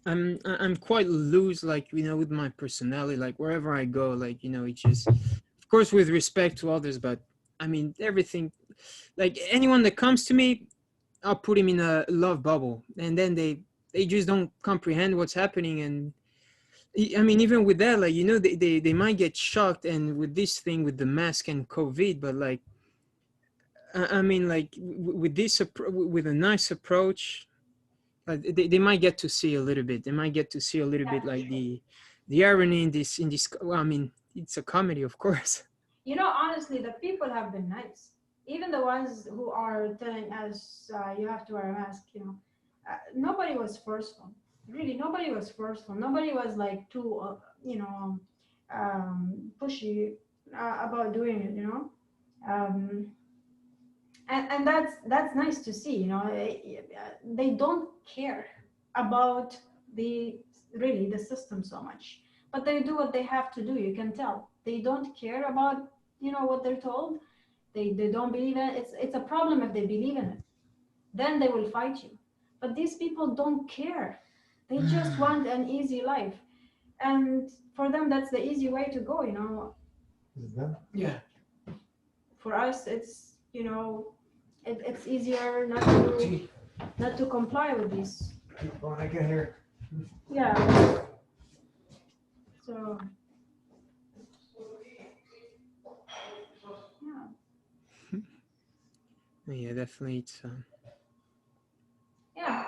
I'm quite loose, like, you know, with my personality, like wherever I go, like, you know, it's just, of course, with respect to others, but I mean, everything, like anyone that comes to me, I'll put him in a love bubble, and then they just don't comprehend what's happening. And I mean, even with that, like, you know, they might get shocked, and with this thing with the mask and COVID, but like, I mean, like with this with a nice approach, they might get to see a little bit. They might get to see a little bit like the irony in this well, I mean, it's a comedy, of course. You know, honestly, the people have been nice. Even the ones who are telling us you have to wear a mask, you know, nobody was forceful. Really, nobody was forceful. Nobody was like too, you know, pushy about doing it. You know, um, and that's nice to see. You know, they don't care about the really the system so much, but they do what they have to do. You can tell they don't care about what they're told. They don't believe in it. It's a problem if they believe in it. Then they will fight you. But these people don't care. They just want an easy life, and for them that's the easy way to go. Is it done? Yeah. For us, it's easier not to comply with these. Keep going, I can hear. Yeah. So. Yeah. Yeah, definitely. It's Yeah.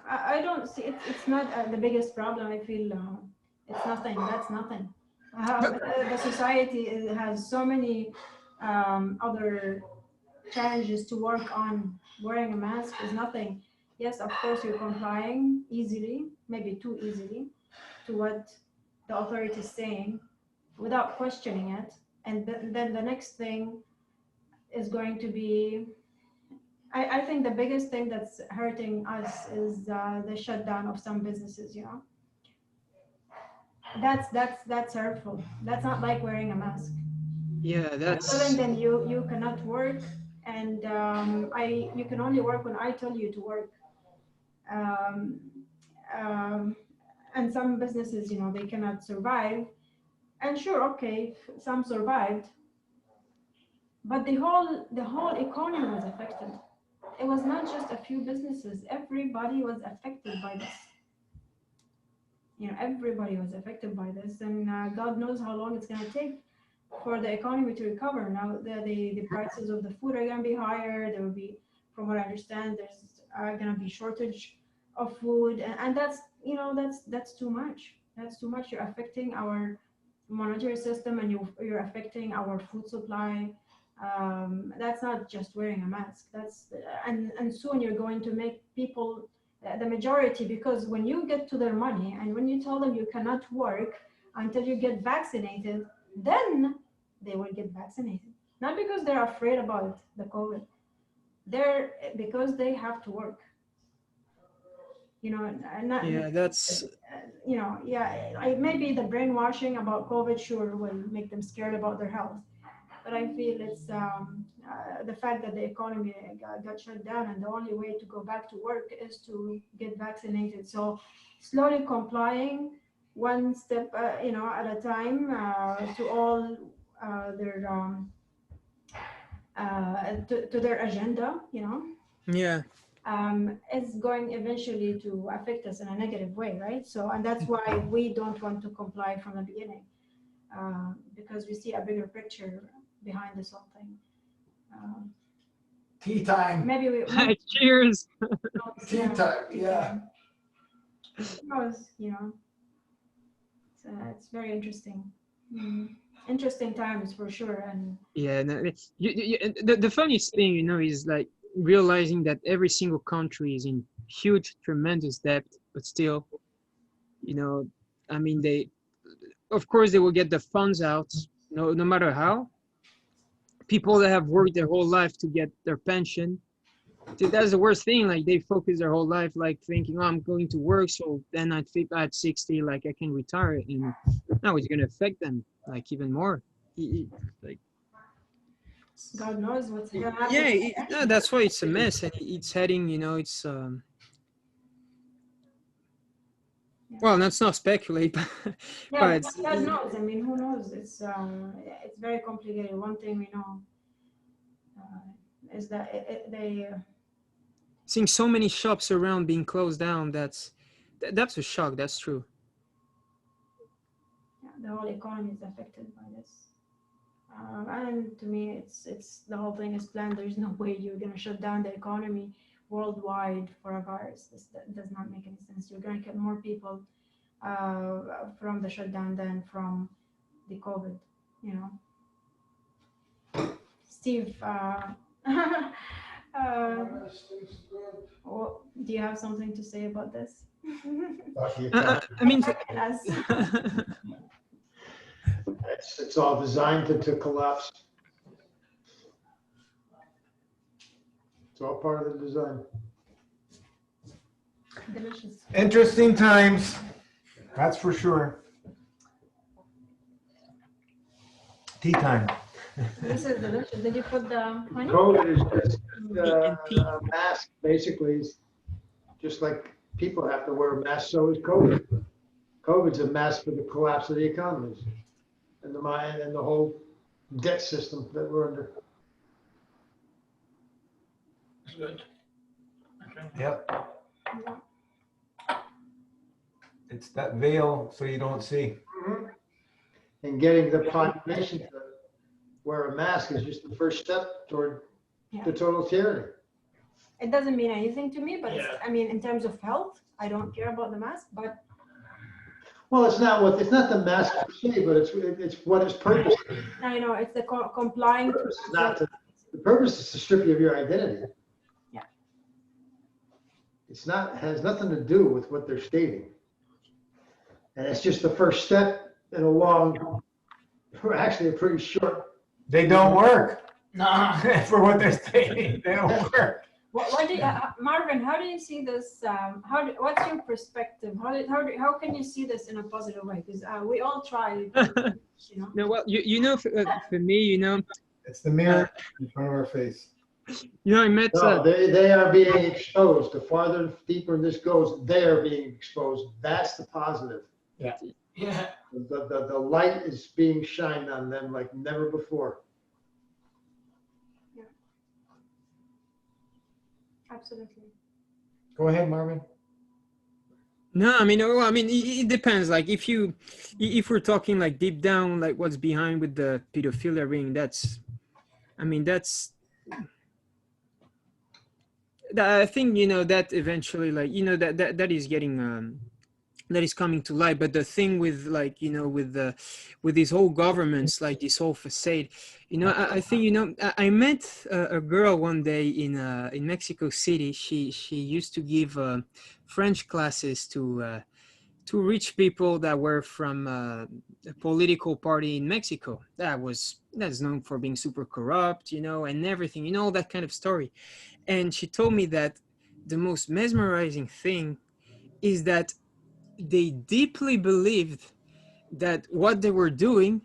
I don't see it's not the biggest problem. I feel it's nothing. That's nothing. The society has so many other challenges to work on. Wearing a mask is nothing. Yes, of course, you're complying easily, maybe too easily, to what the authority is saying without questioning it. And then the next thing is going to be, I think the biggest thing that's hurting us is the shutdown of some businesses, That's hurtful. That's not like wearing a mask. yeah, Telling that's them you cannot work, and you can only work when I tell you to work. Um, um, and some businesses, they cannot survive. And sure, okay, some survived, but the whole economy was affected. It was not just a few businesses. Everybody was affected by this. Everybody was affected by this, and God knows how long it's going to take for the economy to recover. Now the prices of the food are going to be higher. There will be, from what I understand, there's going to be shortage of food, and that's too much. That's too much. You're affecting our monetary system, and you're affecting our food supply. That's not just wearing a mask. And soon you're going to make people the majority, because when you get to their money and when you tell them you cannot work until you get vaccinated, then they will get vaccinated. Not because they're afraid about the COVID. They're because they have to work. And not, yeah, that's maybe the brainwashing about COVID sure will make them scared about their health. But I feel it's the fact that the economy got shut down, and the only way to go back to work is to get vaccinated. So slowly complying, one step, at a time, to all their to their agenda, yeah. is going eventually to affect us in a negative way, right? So, and that's why we don't want to comply from the beginning, because we see a bigger picture behind this whole thing. Tea time. Maybe we Cheers. Tea time. Yeah. knows, it's very interesting. Interesting times for sure. And Yeah, no, the funniest thing, is like realizing that every single country is in huge, tremendous debt, but still, I mean, of course, they will get the funds out, no matter how. People that have worked their whole life to get their pension, that's the worst thing. Like they focus their whole life, like thinking, "Oh, I'm going to work, so then at 60, like I can retire." And now it's gonna affect them like even more. Like God knows what's going to happen. yeah, no, that's why it's a mess, and it's heading. It's well, let's not speculate, Yeah, but God knows. I mean, who knows? It's very complicated. One thing we know is that they. seeing so many shops around being closed down, that's a shock. That's true. The whole economy is affected by this. And to me, it's the whole thing is planned. There's no way you're gonna shut down the economy worldwide for a virus. That does not make any sense. You're going to get more people from the shutdown than from the COVID, you know. Steve, do you have something to say about this? I mean, Yes. It's all designed to collapse. It's all part of the design. Delicious. Interesting times, that's for sure. Tea time. This is delicious. Did you put the honey? COVID is just and tea. a mask, basically. It's just like people have to wear a mask, so is COVID. COVID's a mask for the collapse of the economies and the mind and the whole debt system that we're under. Good. Yep. It's that veil so you don't see. And getting the population to wear a mask is just the first step toward the total tyranny. It doesn't mean anything to me, but Yeah. I mean, in terms of health, I don't care about the mask. But Well, it's not the mask per se, but it's what its purpose is. I know it's the complying. The purpose is the purpose is to strip you of your identity. Yeah. It's not has nothing to do with what they're stating. And it's just the first step in a long, actually a pretty short. They don't work. Nah. For what they're saying, they don't work. What do you, Marvin? How do you see this? What's your perspective? How can you see this in a positive way? Because we all try, you know. No, well, you know, for me, you know, It's the mirror in front of our face. you know, I met. No, they are being exposed. The farther deeper this goes, they are being exposed. That's the positive. Yeah. The light is being shined on them like never before. Absolutely. Go ahead, Marvin. No, I mean, well, I mean, it depends. Like, if we're talking like deep down, like what's behind with the pedophilia ring, I think, you know, that eventually, like, you know, that is getting, that is coming to light. But the thing with, like, you know, with these whole governments, like this whole facade, you know, I think, you know, I met a girl one day in Mexico City. She used to give French classes to rich people that were from a political party in Mexico that's known for being super corrupt, you know, and everything, you know, all that kind of story. And she told me that the most mesmerizing thing is that they deeply believed that what they were doing,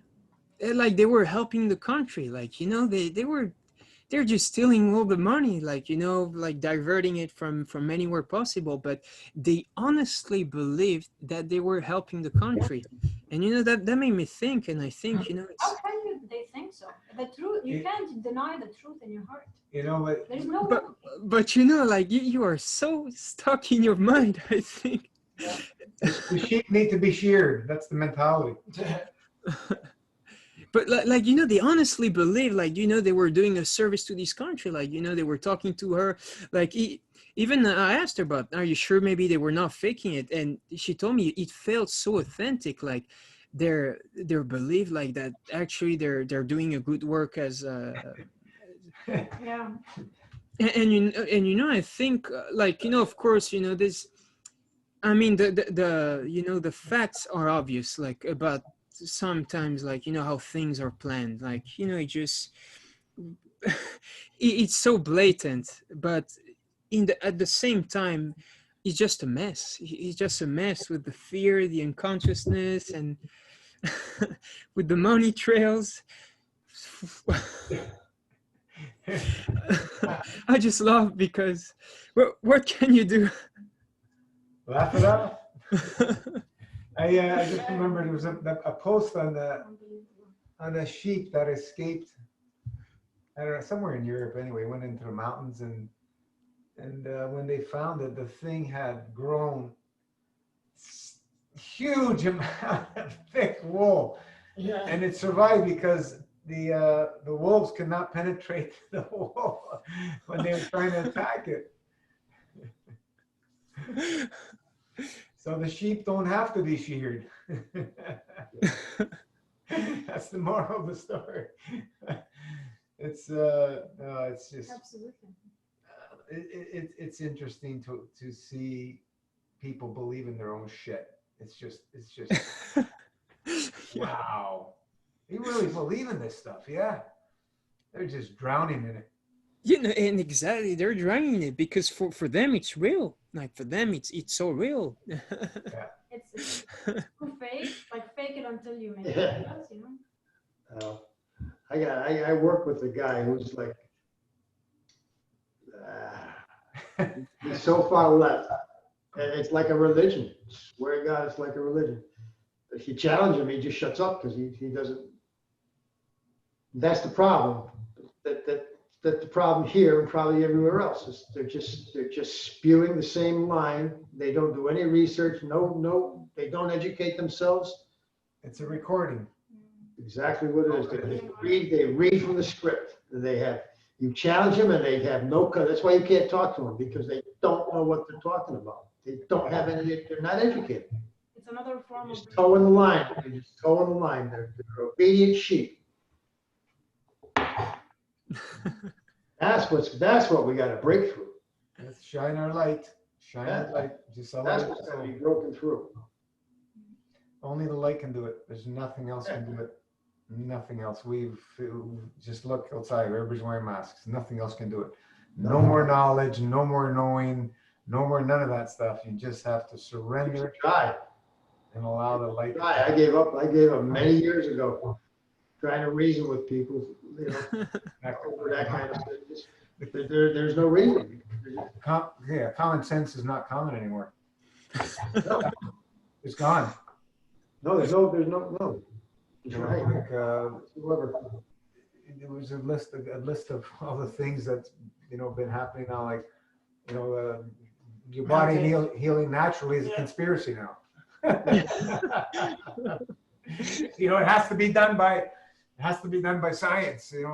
like, they were helping the country. Like, you know, they're just stealing all the money, like, you know, like diverting it from anywhere possible. But they honestly believed that they were helping the country. And, you know, that made me think. And I think, you know, How can they think so? The truth, you can't deny the truth in your heart. You know what? There's no. but you know, like, you are so stuck in your mind, I think. The sheep need to be sheared. That's the mentality. But like, you know, they honestly believe, like, you know, they were doing a service to this country. Like, you know, they were talking to her. Like, even I asked her about, are you sure maybe they were not faking it? And she told me it felt so authentic. Like, their belief, like, that actually they're doing a good work as Yeah. and you know, I think, like, you know, of course, you know, this, I mean, the you know, the facts are obvious, like, about sometimes, like, you know, how things are planned, like, you know, it just it's so blatant. But at the same time, it's just a mess. It's just a mess with the fear, the unconsciousness, and with the money trails. I just laugh because what can you do? Laugh it up. I just remember there was a post on a sheep that escaped. I don't know, somewhere in Europe anyway. Went into the mountains, and when they found it, the thing had grown huge amount of thick wool, and it survived because the wolves could not penetrate the wool when they were trying to attack it. So the sheep don't have to be sheared. That's the moral of the story. It's no, it's just Absolutely. it's interesting to see people believe in their own shit. It's just wow. You really believe in this stuff, yeah? They're just drowning in it. You know, and exactly, they're drowning it because for them it's real. Like for them, it's so real. Yeah. It's too fake, like fake it until you make it, yes, you know? I work with a guy who's like, he's so far left. And it's like a religion. Swear to God, it's like a religion. If you challenge him, he just shuts up because he doesn't. That's the problem. That the problem here and probably everywhere else is they're just spewing the same line. They don't do any research. No, they don't educate themselves. It's a recording. Exactly what it is. They read from the script. You challenge them and they have no. That's why you can't talk to them because they don't know what they're talking about. They don't have any. They're not educated. It's another form of. Just toeing the line. They're just toeing the line. They're obedient sheep. That's what we got to break through. Let's shine our light. Shine our light. Just That's what's got to be broken through. Only the light can do it. There's nothing else can do it. Nothing else. We've just look outside. Everybody's wearing masks. Nothing else can do it. No more knowledge. No more knowing. No more none of that stuff. You just have to surrender and allow the light. I gave up many years ago, trying to reason with people. You know, over that kind of stuff. There's no reason. Yeah, common sense is not common anymore. No. It's gone. No, there's no. You know, like, there was a list of all the things that's been happening now. Like, your body healing naturally is a conspiracy now. It has to be done by science. And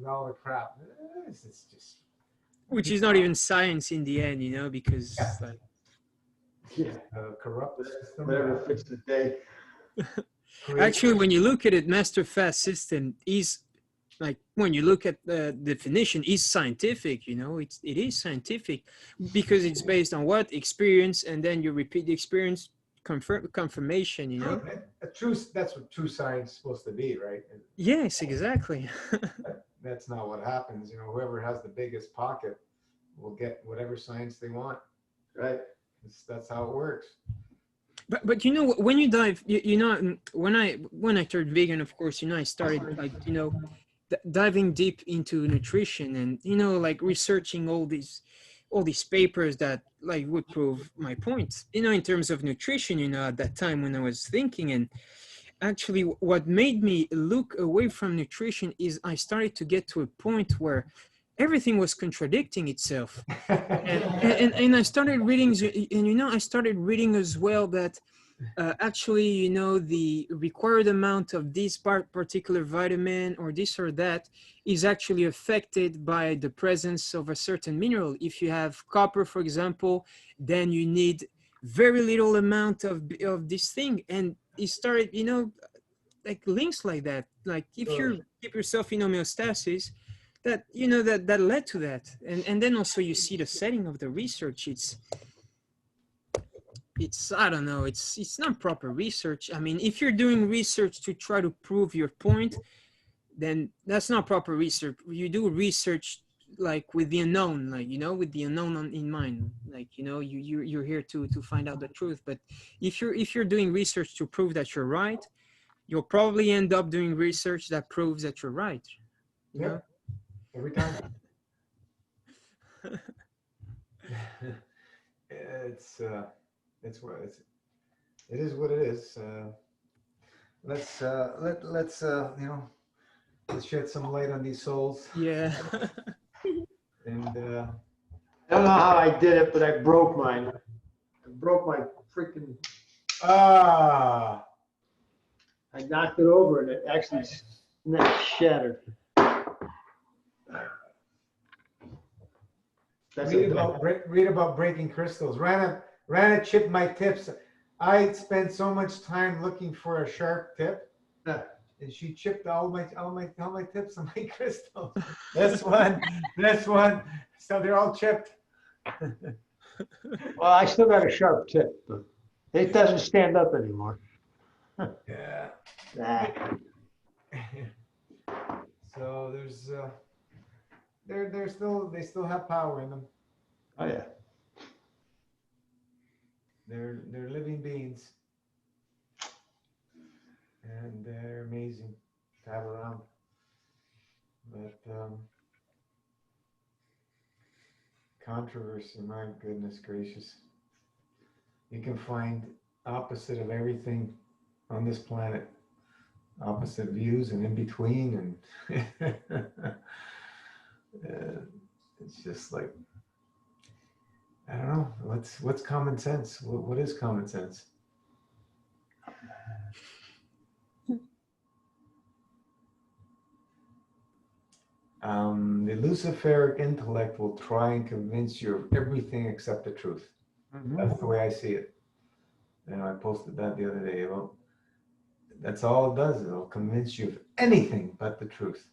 all the crap. It's just. Which is not even science in the end, because corrupt system. Whatever fits the day. Actually, when you look at it, master fast system is like, when you look at the definition, is scientific. It is scientific because it's based on what experience, and then you repeat the experience, confirmation. That's what true science is supposed to be, right? Yes, exactly. That's not what happens. Whoever has the biggest pocket will get whatever science they want. Right. That's how it works. But when you dive, when I turned vegan, of course, I started like diving deep into nutrition and like researching all these papers that like would prove my point. In terms of nutrition, at that time when I was thinking, and actually what made me look away from nutrition is I started to get to a point where everything was contradicting itself. and I started reading, and I started reading as well that actually, the required amount of this particular vitamin or this or that is actually affected by the presence of a certain mineral. If you have copper, for example, then you need very little amount of this thing. And it started, like links like that. Like if you keep yourself in homeostasis, that that led to that. And then also you see the setting of the research. It's I don't know, it's not proper research. I mean, if you're doing research to try to prove your point, then that's not proper research. You do research like with the unknown, like with the unknown in mind. Like you're here to find out the truth. But if you're doing research to prove that you're right, you'll probably end up doing research that proves that you're right. You know? Every time. It is what it is. Let's shed some light on these souls. Yeah. And I don't know how I did it, but I broke mine. I broke my freaking. I knocked it over and it actually shattered. That's read a, about read about breaking crystals. Rana chipped my tips. I spent so much time looking for a sharp tip, Yeah. and she chipped all my tips on my crystals. This one. So they're all chipped. well, I still got a sharp tip, but it doesn't stand up anymore. Yeah. Nah. So there's they still have power in them. Oh yeah. They're living beings, and they're amazing to have around. But controversy, my goodness gracious, you can find opposite of everything on this planet, opposite views and in between, and it's just like, I don't know, what's common sense? What is common sense? The Luciferic intellect will try and convince you of everything except the truth. That's the way I see it. I posted that the other day. Well, that's all it does. It'll convince you of anything but the truth.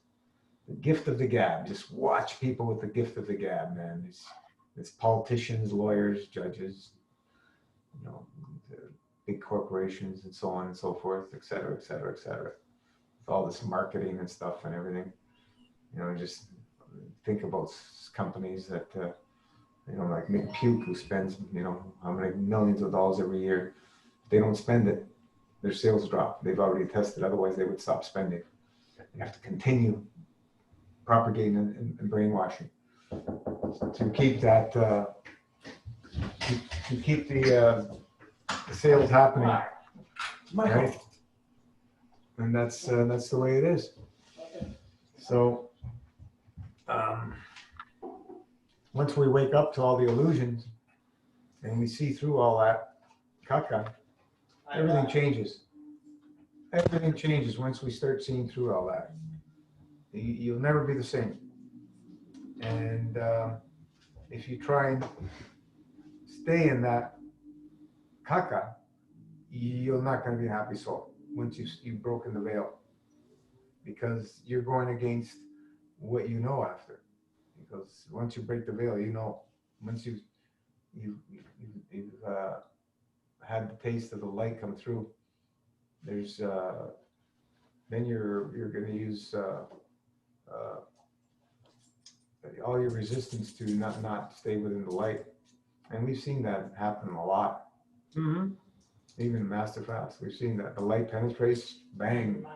The gift of the gab. Just watch people with the gift of the gab, man. It's politicians, lawyers, judges, big corporations, and so on and so forth, et cetera, et cetera, et cetera. With all this marketing and stuff and everything. Just think about companies that, like Mick Puke, who spends, how many millions of dollars every year. If they don't spend it, their sales drop. They've already tested. Otherwise, they would stop spending. You have to continue propagating and brainwashing to keep that, to keep the sales happening, right? And that's the way it is. So. Once we wake up to all the illusions and we see through all that caca, everything changes. Everything changes once we start seeing through all that. You'll never be the same. And if you try and stay in that caca, you're not going to be a happy soul once you've broken the veil, because you're going against what you know after. Because once you break the veil, once you've had the taste of the light come through, there's then you're going to use all your resistance to not stay within the light, and we've seen that happen a lot. Mm-hmm. Even in Master Fast, we've seen that the light penetrates, bang,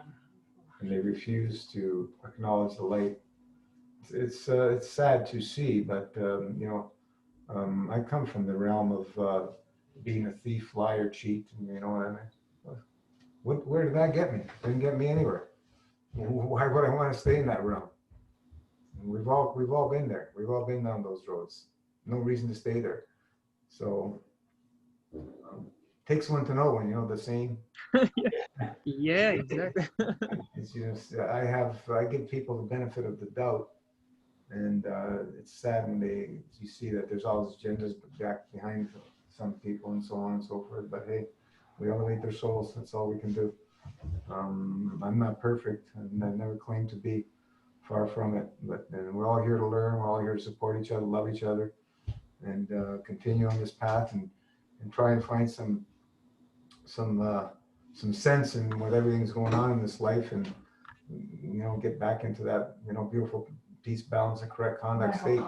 and they refuse to acknowledge the light. It's sad to see, but I come from the realm of being a thief, liar, cheat, and you know what I mean. Where did that get me? Didn't get me anywhere. Why would I want to stay in that realm? We've all been there. We've all been down those roads. No reason to stay there. So takes one to know when the saying. Yeah, exactly. It's just I give people the benefit of the doubt. And it's sad when you see that there's all these agendas back behind some people and so on and so forth. But hey, we elevate their souls. That's all we can do. I'm not perfect, and I never claim to be. Far from it. But we're all here to learn. We're all here to support each other, love each other, and continue on this path and try and find some sense in what everything's going on in this life, and get back into that beautiful peace, balance, and correct conduct state.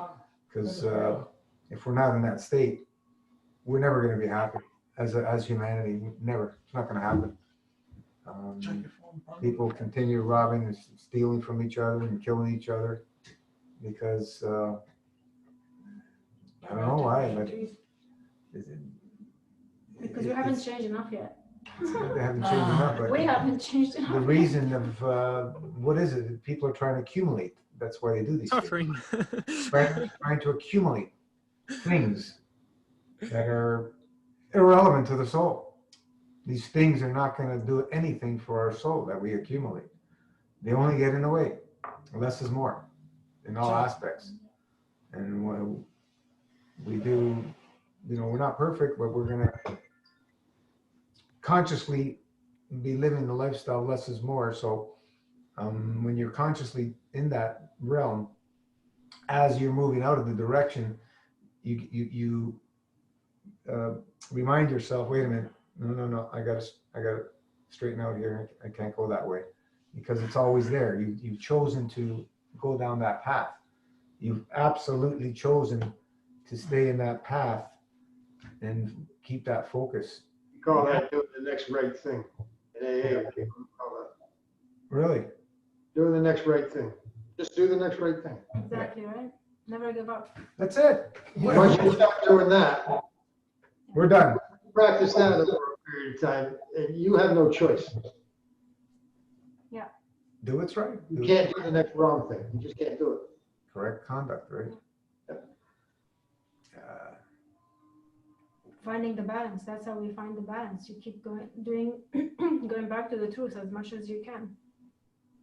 Because if we're not in that state, we're never going to be happy as humanity. Never. It's not going to happen. People continue robbing and stealing from each other and killing each other because I don't know why, but because we haven't changed enough yet. They haven't changed enough. But we haven't changed enough. The reason of what is it? People are trying to accumulate. That's why they do these Suffering. things. Trying to accumulate things that are irrelevant to the soul. These things are not going to do anything for our soul that we accumulate. They only get in the way. Less is more in all aspects. And not perfect, but we're gonna consciously be living the lifestyle less is more. So when you're consciously in that realm, as you're moving out of the direction, you remind yourself, wait a minute, no, I gotta straighten out here. I can't go that way, because it's always there. You've chosen to go down that path. You've absolutely chosen to stay in that path and keep that focus. We call that doing the next right thing. In AA, we call that Really? doing the next right thing. Just do the next right thing. Exactly, right? Never give up. That's it. Once you start doing that, We're done. practice that over a period of time, and you have no choice. Do what's right. You can't do the next wrong thing. You just can't do it. Correct conduct, right? Finding the balance. That's how we find the balance. You keep going, going back to the truth as much as you can.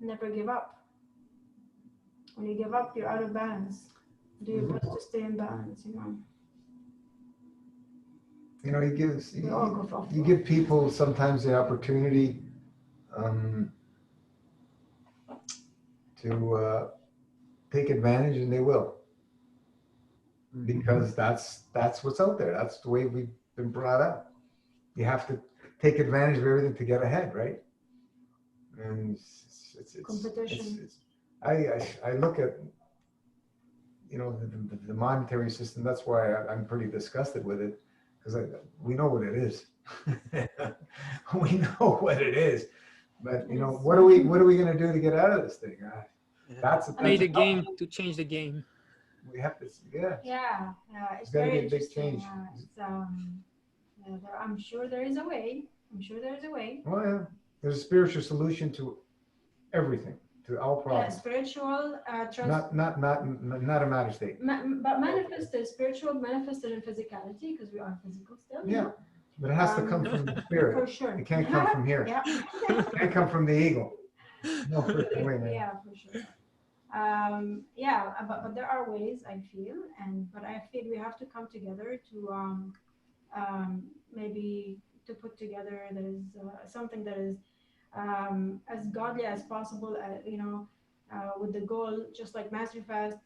Never give up. When you give up, you're out of balance. Do your best to stay in balance, you know. You know, We all go off. you give people sometimes the opportunity to take advantage, and they will, because that's what's out there. That's the way we've been brought up. You have to take advantage of everything to get ahead, right? And it's Competition. I look at, you know, the monetary system. That's why I'm pretty disgusted with it, because we know what it is. We know what it is. But you know, what are we going to do to get out of this thing? That's Play the a- game to change the game. We have to, yeah. Yeah, it's It's gotta very be a big interesting. change. I'm sure there is a way. I'm sure there is a way. Well, yeah. There's a spiritual solution to everything, to all Yeah, problems. spiritual, Not a matter state. but manifested, spiritual manifested in physicality, because we are physical still. you Yeah, know? but it has to come from the For spirit. sure. It can't come from here. Yeah. It can't come from the ego. No freaking way, man. Yeah, for sure. But there are ways, I feel, but I feel we have to come together to maybe to put together that is something that is as godly as possible, with the goal, just like Master Fast,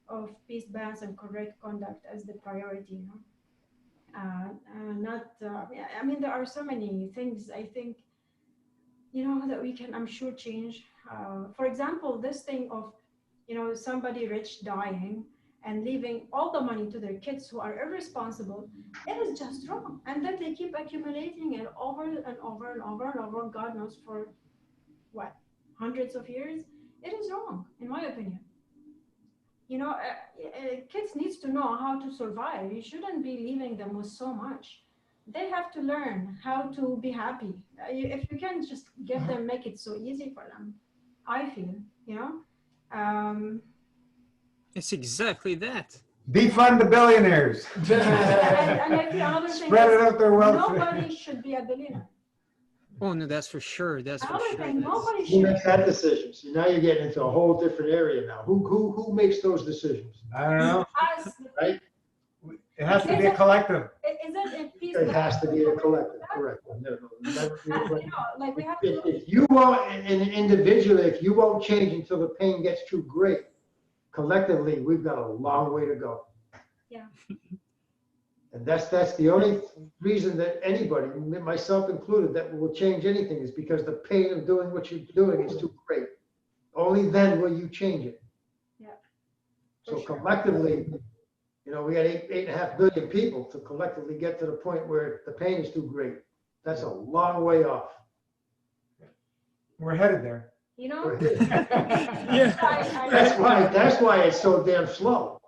of peace, balance, and correct conduct as the priority. You know, I mean, there are so many things I think, you know, that we can, I'm sure, change. For example, this thing of, you know, somebody rich dying and leaving all the money to their kids who are irresponsible, it is just wrong. And then they keep accumulating it over and over and over and over, God knows for what, hundreds of years. It is wrong, in my opinion. You know, kids needs to know how to survive. You shouldn't be leaving them with so much. They have to learn how to be happy. If you can just get them, make it so easy for them, I feel, you know. It's exactly that. Defund the billionaires. And I feel another thing Spread it is out their wealth. nobody should be a billionaire. Oh no, that's for sure. That's for Another sure. thing, nobody Who makes should. that decision? See, now you're getting into a whole different area now. Who makes those decisions? I don't know. Us, Right? It has to be a collective. is it in peace? It has to be a collective, correct. Never be a You collective. know, like we have to. If you won't, and individually, if you won't change until the pain gets too great, collectively, we've got a long way to go. Yeah. And that's the only reason that anybody, myself included, that will change anything is because the pain of doing what you're doing is too great. Only then will you change it. Yeah. So For sure. collectively, you know, we got 8.5 billion people to collectively get to the point where the pain is too great. That's a long way off. We're headed there. You know. Yeah. That's why it's so damn slow.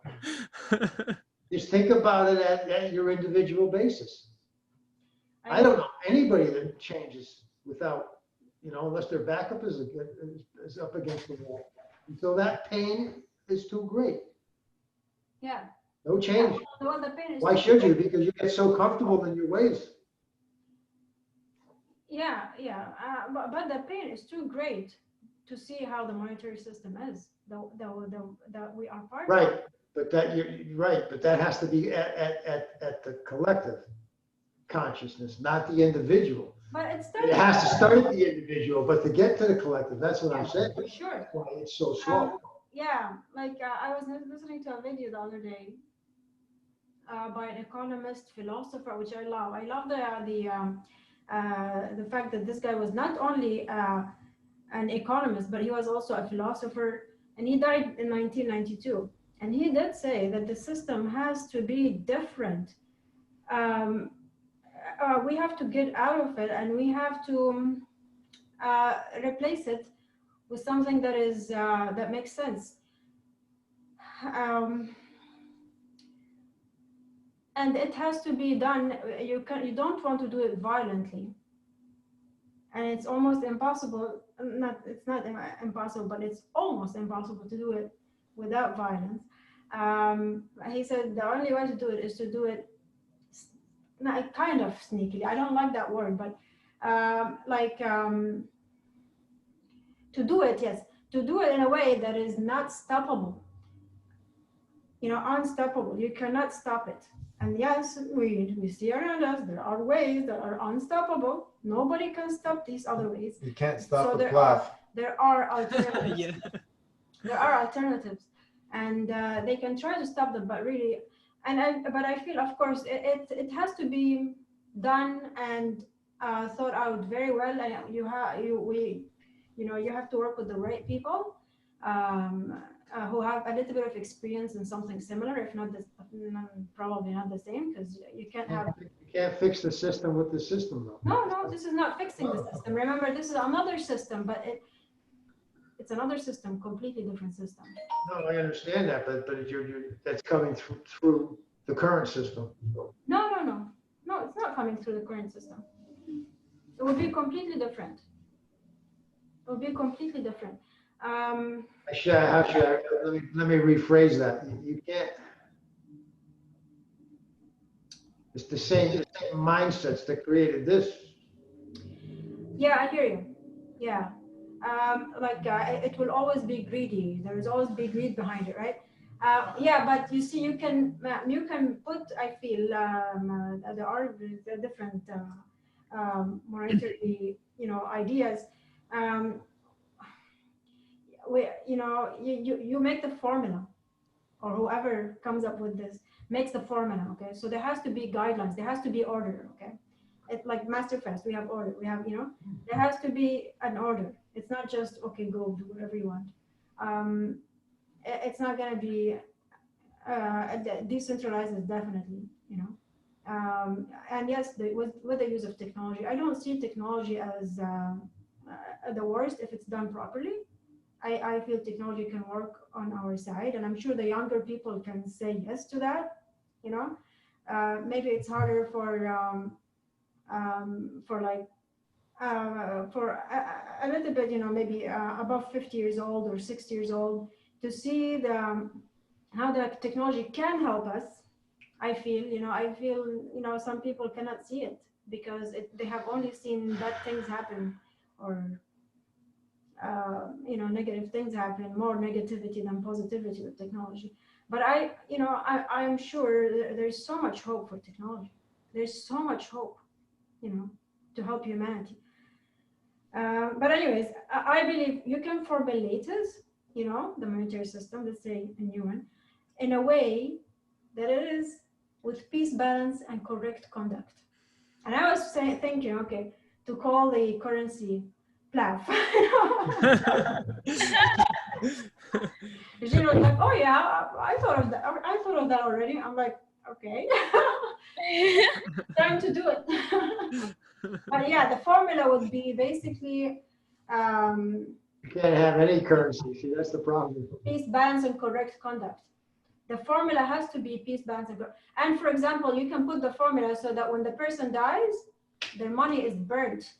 Just think about it at your individual basis. I don't know anybody that changes without, you know, unless their backup is up against the wall. Until that pain is too great. Yeah. No change. The pain is Why should you? Because you get so comfortable in your ways. Yeah. But the pain is too great to see how the monetary system is that we are part of. Right. But that, you're right, but that has to be at the collective consciousness, not the individual. But it It starts. has to start at the individual, but to get to the collective, that's what I'm saying. For sure. That's why it's so slow. Yeah, like I was listening to a video the other day by an economist, philosopher, which I love. I love the fact that this guy was not only an economist, but he was also a philosopher, and he died in 1992. And he did say that the system has to be different. We have to get out of it, and we have to replace it with something that is that makes sense. And it has to be done. You don't want to do it violently, and it's almost impossible. It's not impossible, but it's almost impossible to do it without violence. He said the only way to do it is to do it kind of sneakily. I don't like that word, but to do it, yes, to do it in a way that is not stoppable. Unstoppable. You cannot stop it. And yes, we see around us, there are ways that are unstoppable. Nobody can stop these other ways. You can't stop So the plot. there are alternatives. Yeah. There are alternatives, and they can try to stop them, but really, but I feel, of course, it has to be done and thought out very well, and you have to work with the right people who have a little bit of experience in something similar, if not probably not the same, because you can't have. You can't fix the system with the system, though. No, this is not fixing the system. Remember, this is another system, but it's another system, completely different system. No, I understand that, but that's coming through the current system. No, it's not coming through the current system. It would be completely different. It would be completely different. Let me rephrase that. You can't. It's the same mindsets that created this. Yeah, I hear you. Yeah. It will always be greedy. There is always be greed behind it, right? Yeah, but you see, you can put. I feel there are different monetary, ideas. You make the formula, or whoever comes up with this makes the formula. Okay, so there has to be guidelines. There has to be order. Okay, it's like Masterfest. We have order. We have there has to be an order. It's not just okay, go do whatever you want. It's not going to be decentralized, is definitely, and yes, with the use of technology, I don't see technology as the worst if it's done properly. I feel technology can work on our side, and I'm sure the younger people can say yes to that. Maybe it's harder for a little bit, maybe above 50 years old or 60 years old, to see how the technology can help us. I feel, some people cannot see it because they have only seen bad things happen, or negative things happen, more negativity than positivity with technology. But I'm sure there's so much hope for technology. There's so much hope, to help humanity. But anyways, I believe you can formulate it, the monetary system, let's say a new one, in a way that it is with peace, balance, and correct conduct. And I was thinking, okay, to call the currency PLAF. Gino was like, oh yeah, I thought of that. I thought of that already. I'm like, okay, time to do it. But yeah, the formula would be basically You can't have any currency. See, that's the problem. peace, balance, and correct conduct. The formula has to be peace, balance, and for example, you can put the formula so that when the person dies, their money is burnt.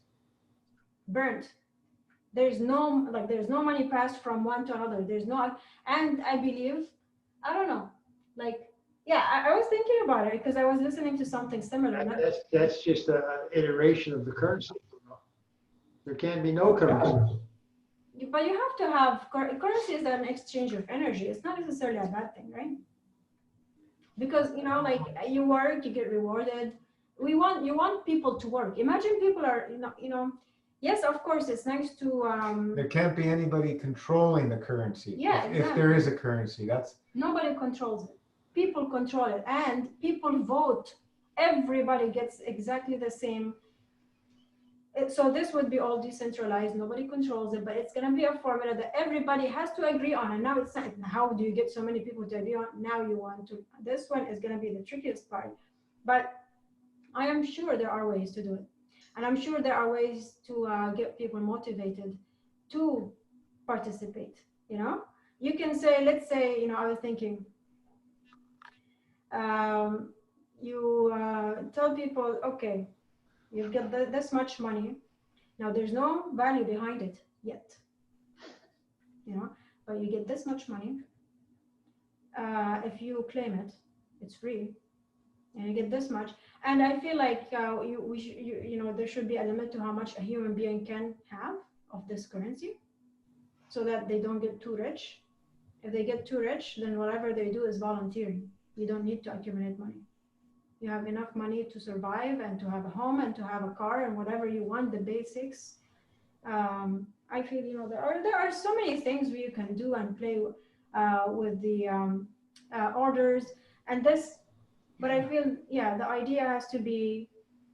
There's no money passed from one to another. And I believe, I don't know, I was thinking about it because I was listening to something similar. That's just an iteration of the currency. There can be no currency. But you have to have currency is an exchange of energy. It's not necessarily a bad thing, right? because like you work, you get rewarded. You want people to work. Imagine people are yes, of course it's nice to There can't be anybody controlling the currency. Yeah, If there is a currency, that's nobody controls it. People control it, and people vote. Everybody gets exactly the same. So this would be all decentralized. Nobody controls it, but it's going to be a formula that everybody has to agree on. And now it's not, how do you get so many people to agree on? Now you want to. This one is going to be the trickiest part, but I am sure there are ways to do it, and I'm sure there are ways to get people motivated to participate. You can say, let's say, I was thinking, you tell people, okay, you've got this much money. Now there's no value behind it yet, but you get this much money. If you claim it, it's free, and you get this much. And I feel like there should be a limit to how much a human being can have of this currency, so that they don't get too rich. If they get too rich, then whatever they do is volunteering. You don't need to accumulate money. You have enough money to survive and to have a home and to have a car and whatever you want, the basics. I feel there are so many things you can do and play with the orders and this, but I feel the idea has to be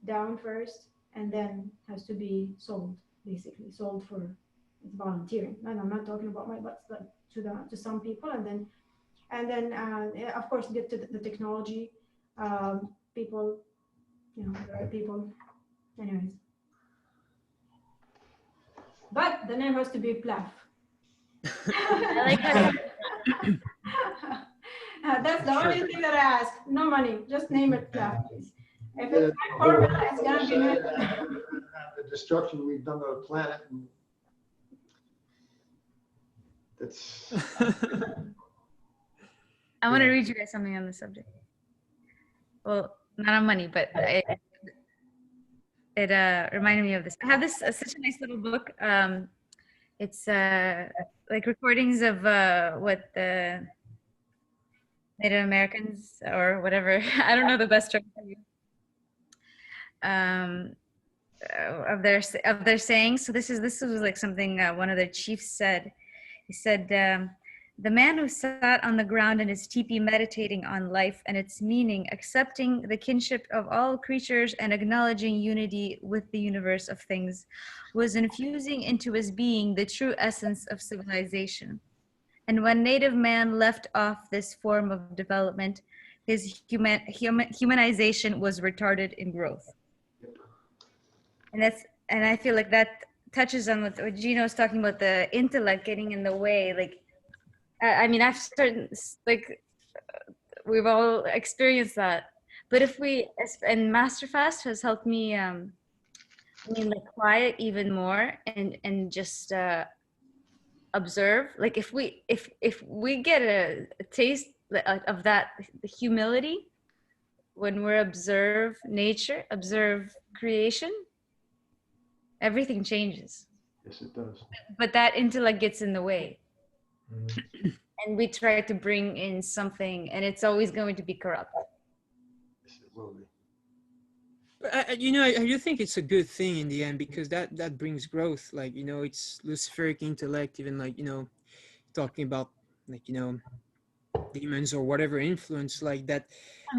down first and then has to be sold, basically sold for volunteering. And I'm not talking about my butts, but to some people, and then of course get to the technology. People, the right people. Anyways, but the name has to be Plaf. I like how That's the only thing that I ask. No money, just name it Plaf, please. If it's my formula, it's gonna be the destruction we've done to the planet. And that's. I want to read you guys something on the subject. Well, not on money, but it reminded me of this. I have this such a nice little book. It's like recordings of what the Native Americans or whatever. I don't know the best term for you. Of their sayings. So this was like something one of their chiefs said. He said, "The man who sat on the ground in his teepee meditating on life and its meaning, accepting the kinship of all creatures and acknowledging unity with the universe of things, was infusing into his being the true essence of civilization. And when native man left off this form of development, his humanization was retarded in growth." And I feel like that touches on what Gino was talking about, the intellect getting in the way. Like, I mean, I've started, like, we've all experienced that. But and Masterfast has helped me, like quiet even more and just observe. Like if we get a taste of that humility when we observe nature, observe creation, everything changes. Yes, it does. But that intellect gets in the way. And we try to bring in something, and it's always going to be corrupt. Yes, it will be. But I do think it's a good thing in the end, because that brings growth. Like, it's luciferic intellect, even like, talking about like, demons or whatever influence like that.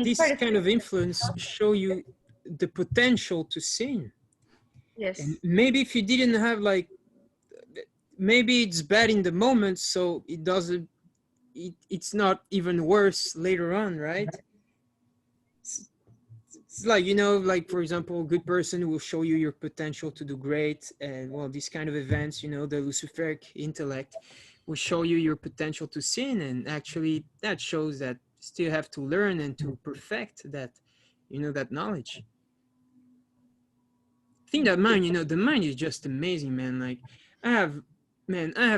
This kind of influence show you the potential to sin. Yes. And maybe if you didn't have like, maybe it's bad in the moment, so it's not even worse later on, right? It's like, like for example, a good person will show you your potential to do great, and well, these kind of events, the luciferic intellect will show you your potential to sin, and actually that shows that you still have to learn and to perfect that, that knowledge. I think that mind, the mind is just amazing, man. Like I have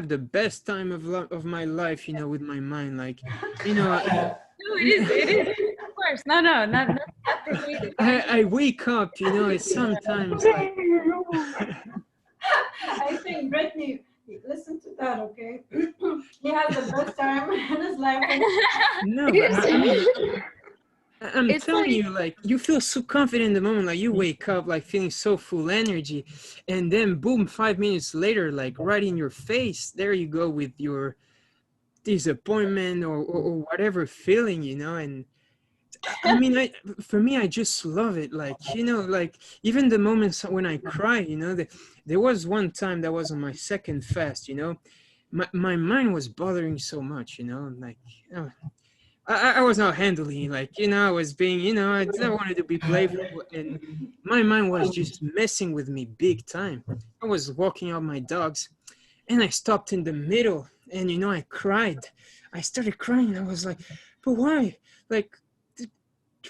the best time of my life, with my mind. Like, No, it is. Of course. No, not I wake up, it's sometimes like. I think Brittany, listen to that, okay? He has the best time in his life. No, but I'm It's telling like you, like you feel so confident in the moment, like you wake up like feeling so full energy, and then boom, 5 minutes later, like right in your face, there you go with your disappointment or whatever feeling, and I mean, for me, I just love it. Like, like even the moments when I cry, there was one time that was on my second fast, my mind was bothering so much, like, uh, I was not handling, like, I was being, I wanted to be playful, and my mind was just messing with me big time. I was walking out my dogs, and I stopped in the middle, and, I cried. I started crying. I was like, but why? Like,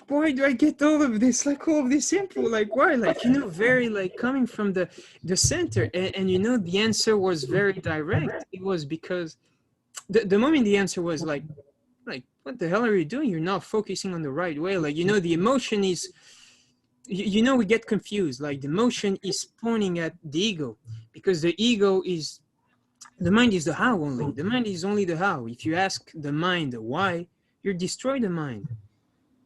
why do I get all of this, like all of this info? Like, why? Like, very like coming from the center. And the answer was very direct. It was because the moment the answer was like, what the hell are you doing? You're not focusing on the right way. Like, the emotion is, we get confused. Like, the emotion is pointing at the ego, because the mind is the how only. The mind is only the how. If you ask the mind why, you destroy the mind.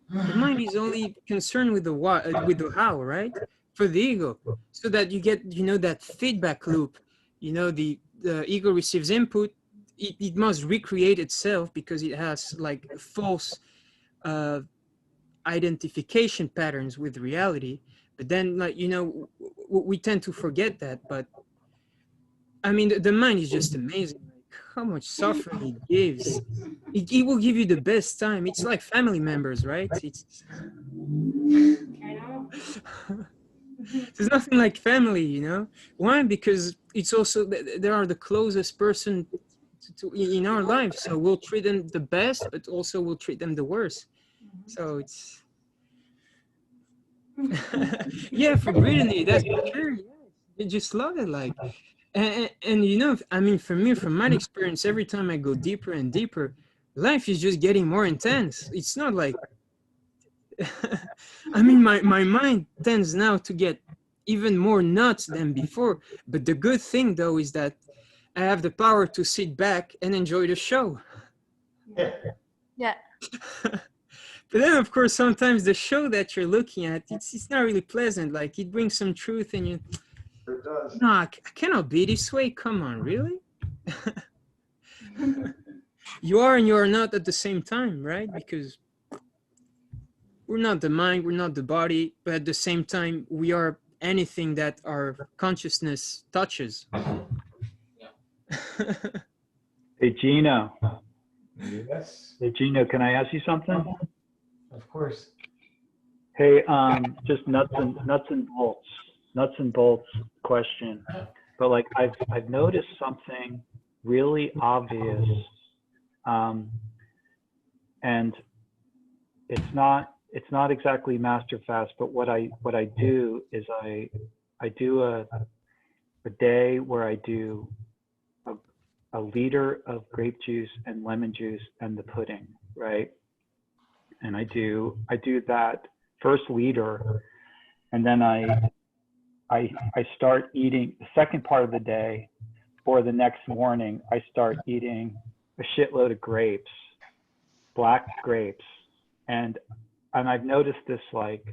The mind is only concerned with the why, with the how, right? For the ego, so that you get, that feedback loop. The ego receives input. It must recreate itself because it has like false uh, identification patterns with reality. But then, like, we tend to forget that. But I mean, the mind is just amazing. Like how much suffering it gives. It will give you the best time. It's like family members, right? It's I know. there's nothing like family, Why? Because it's also they are the closest person in our lives, so we'll treat them the best, but also we'll treat them the worst. So it's yeah, for Brittany, that's for sure. Yeah, you just love it, like, and I mean, for me, from my experience, every time I go deeper and deeper, life is just getting more intense. It's not like I mean, my mind tends now to get even more nuts than before. But the good thing, though, is that I have the power to sit back and enjoy the show. yeah. But then, of course, sometimes the show that you're looking at, it's not really pleasant. Like, it brings some truth, and you, It does. no, I cannot be this way. Come on, really? You are and you are not at the same time, right? Because we're not the mind, we're not the body, but at the same time, we are anything that our consciousness touches. Hey, Gino. Yes, Hey, Gino, can I ask you something? of course. Hey, just nuts and bolts question. But like, I've noticed something really obvious, and it's not exactly master fast. But what I do is I do a day where I do a liter of grape juice and lemon juice and the pudding, right? And I do that first liter, and then I start eating the second part of the day, or the next morning I start eating a shitload of grapes, black grapes, and I've noticed this like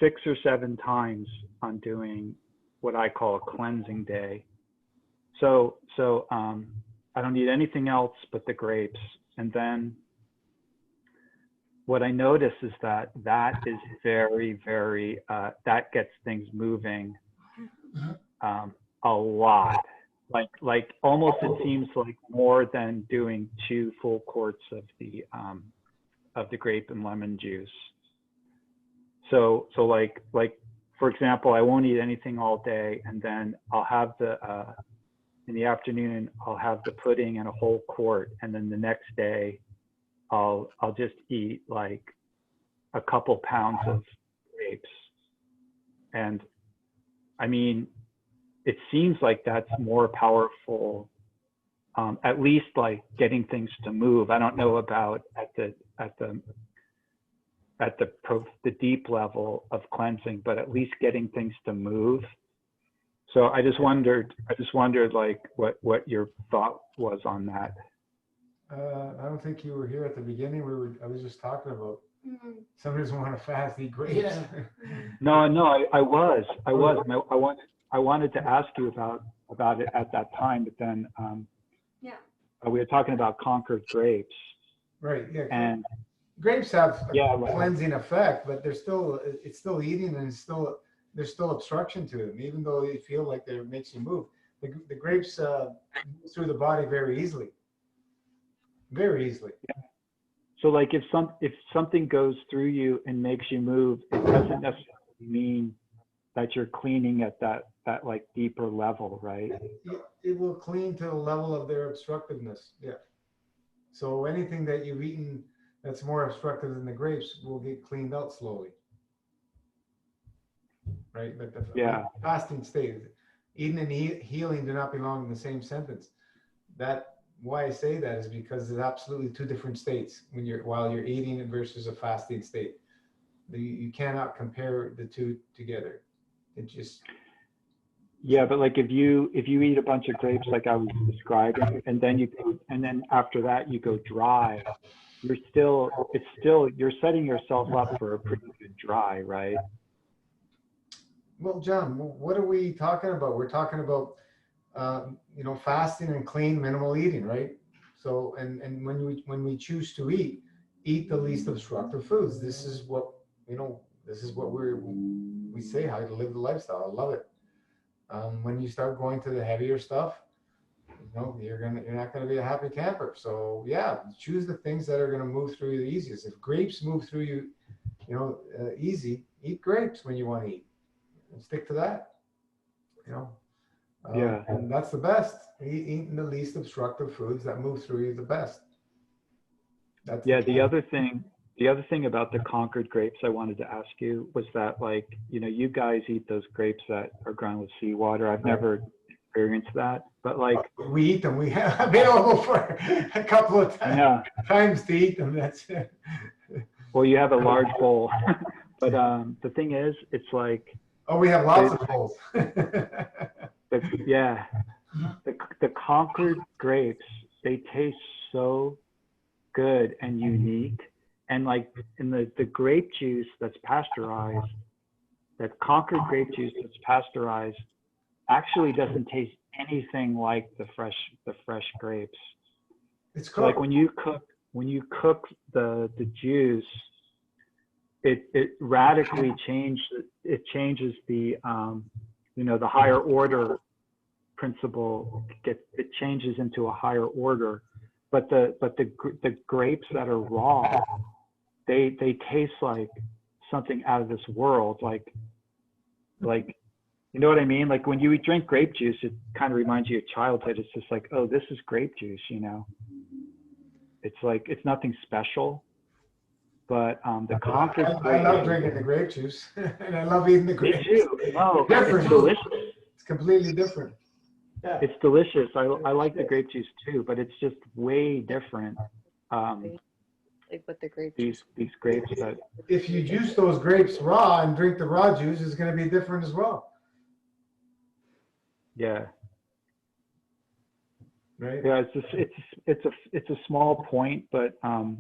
6 or 7 times on doing what I call a cleansing day. So I don't eat anything else but the grapes, and then what I notice is that is very, very, that gets things moving a lot. Like almost it seems like more than doing 2 full quarts of the grape and lemon juice. So like for example, I won't eat anything all day, and then I'll have in the afternoon I'll have the pudding and a whole quart, and then the next day I'll just eat like a couple pounds of grapes. And I mean, it seems like that's more powerful, at least like getting things to move. I don't know about at the deep level of cleansing, but at least getting things to move. So I just wondered like what your thought was on that. I don't think you were here at the beginning. I was just talking about Somebody doesn't want to fast, eat grapes. Yeah. No, I was, and I wanted to ask you about it at that time, but then Yeah. we were talking about Concord grapes, Right, yeah. and Grapes have a yeah, like, cleansing effect, but they're still, it's still eating, and there's still obstruction to them, even though they feel like it makes you move. The grapes move through the body very easily. Very easily. so like if something goes through you and makes you move, it doesn't necessarily mean that you're cleaning at that like deeper level, right? It will clean to the level of their obstructiveness. Yeah. So anything that you've eaten that's more obstructive than the grapes will get cleaned out slowly. Right? But the Yeah. fasting state, eating and healing do not belong in the same sentence. Why I say that is because there's absolutely two different states while you're eating it versus a fasting state. You cannot compare the two together. It just. Yeah, but like if you eat a bunch of grapes like I was describing, and then after that you go dry, you're setting yourself up for a pretty good dry, right? Well, John, what are we talking about? We're talking about fasting and clean, minimal eating, right? So, and when we choose to eat the least obstructive foods. This is what we say how to live the lifestyle. I love it. When you start going to the heavier stuff, you're not gonna be a happy camper. So yeah, choose the things that are gonna move through you the easiest. If grapes move through you, easy, eat grapes when you want to eat, and stick to that. Yeah. And that's the best. Eating the least obstructive foods that move through you the best. That's the other thing about the Concord grapes I wanted to ask you was that, like, you guys eat those grapes that are grown with seawater. I've never experienced that, but like we eat them. We have available for a couple of times to eat them. That's it. Well, you have a large bowl, but the thing is, it's like. Oh, we have lots of bowls. The Concord grapes, they taste so good and unique, and like in the grape juice that's pasteurized, that Concord grape juice that's pasteurized actually doesn't taste anything like the fresh grapes. It's cooked. So like when you cook the juice, it radically changes the the higher order principle. It changes into a higher order, but the grapes that are raw, they taste like something out of this world, like you know what I mean? Like when you drink grape juice, it kind of reminds you of childhood. It's just like, oh, this is grape juice, It's like, it's nothing special. But the Concord I love drinking the grape juice, and I love eating the grapes. Me too. No, Different. it's delicious. It's completely different. Yeah. It's delicious. I like the grape juice too, but it's just way different. Like with the grape These grapes that. If you juice those grapes raw and drink the raw juice, it's going to be different as well. Yeah. Right. Yeah. It's a small point, but I'm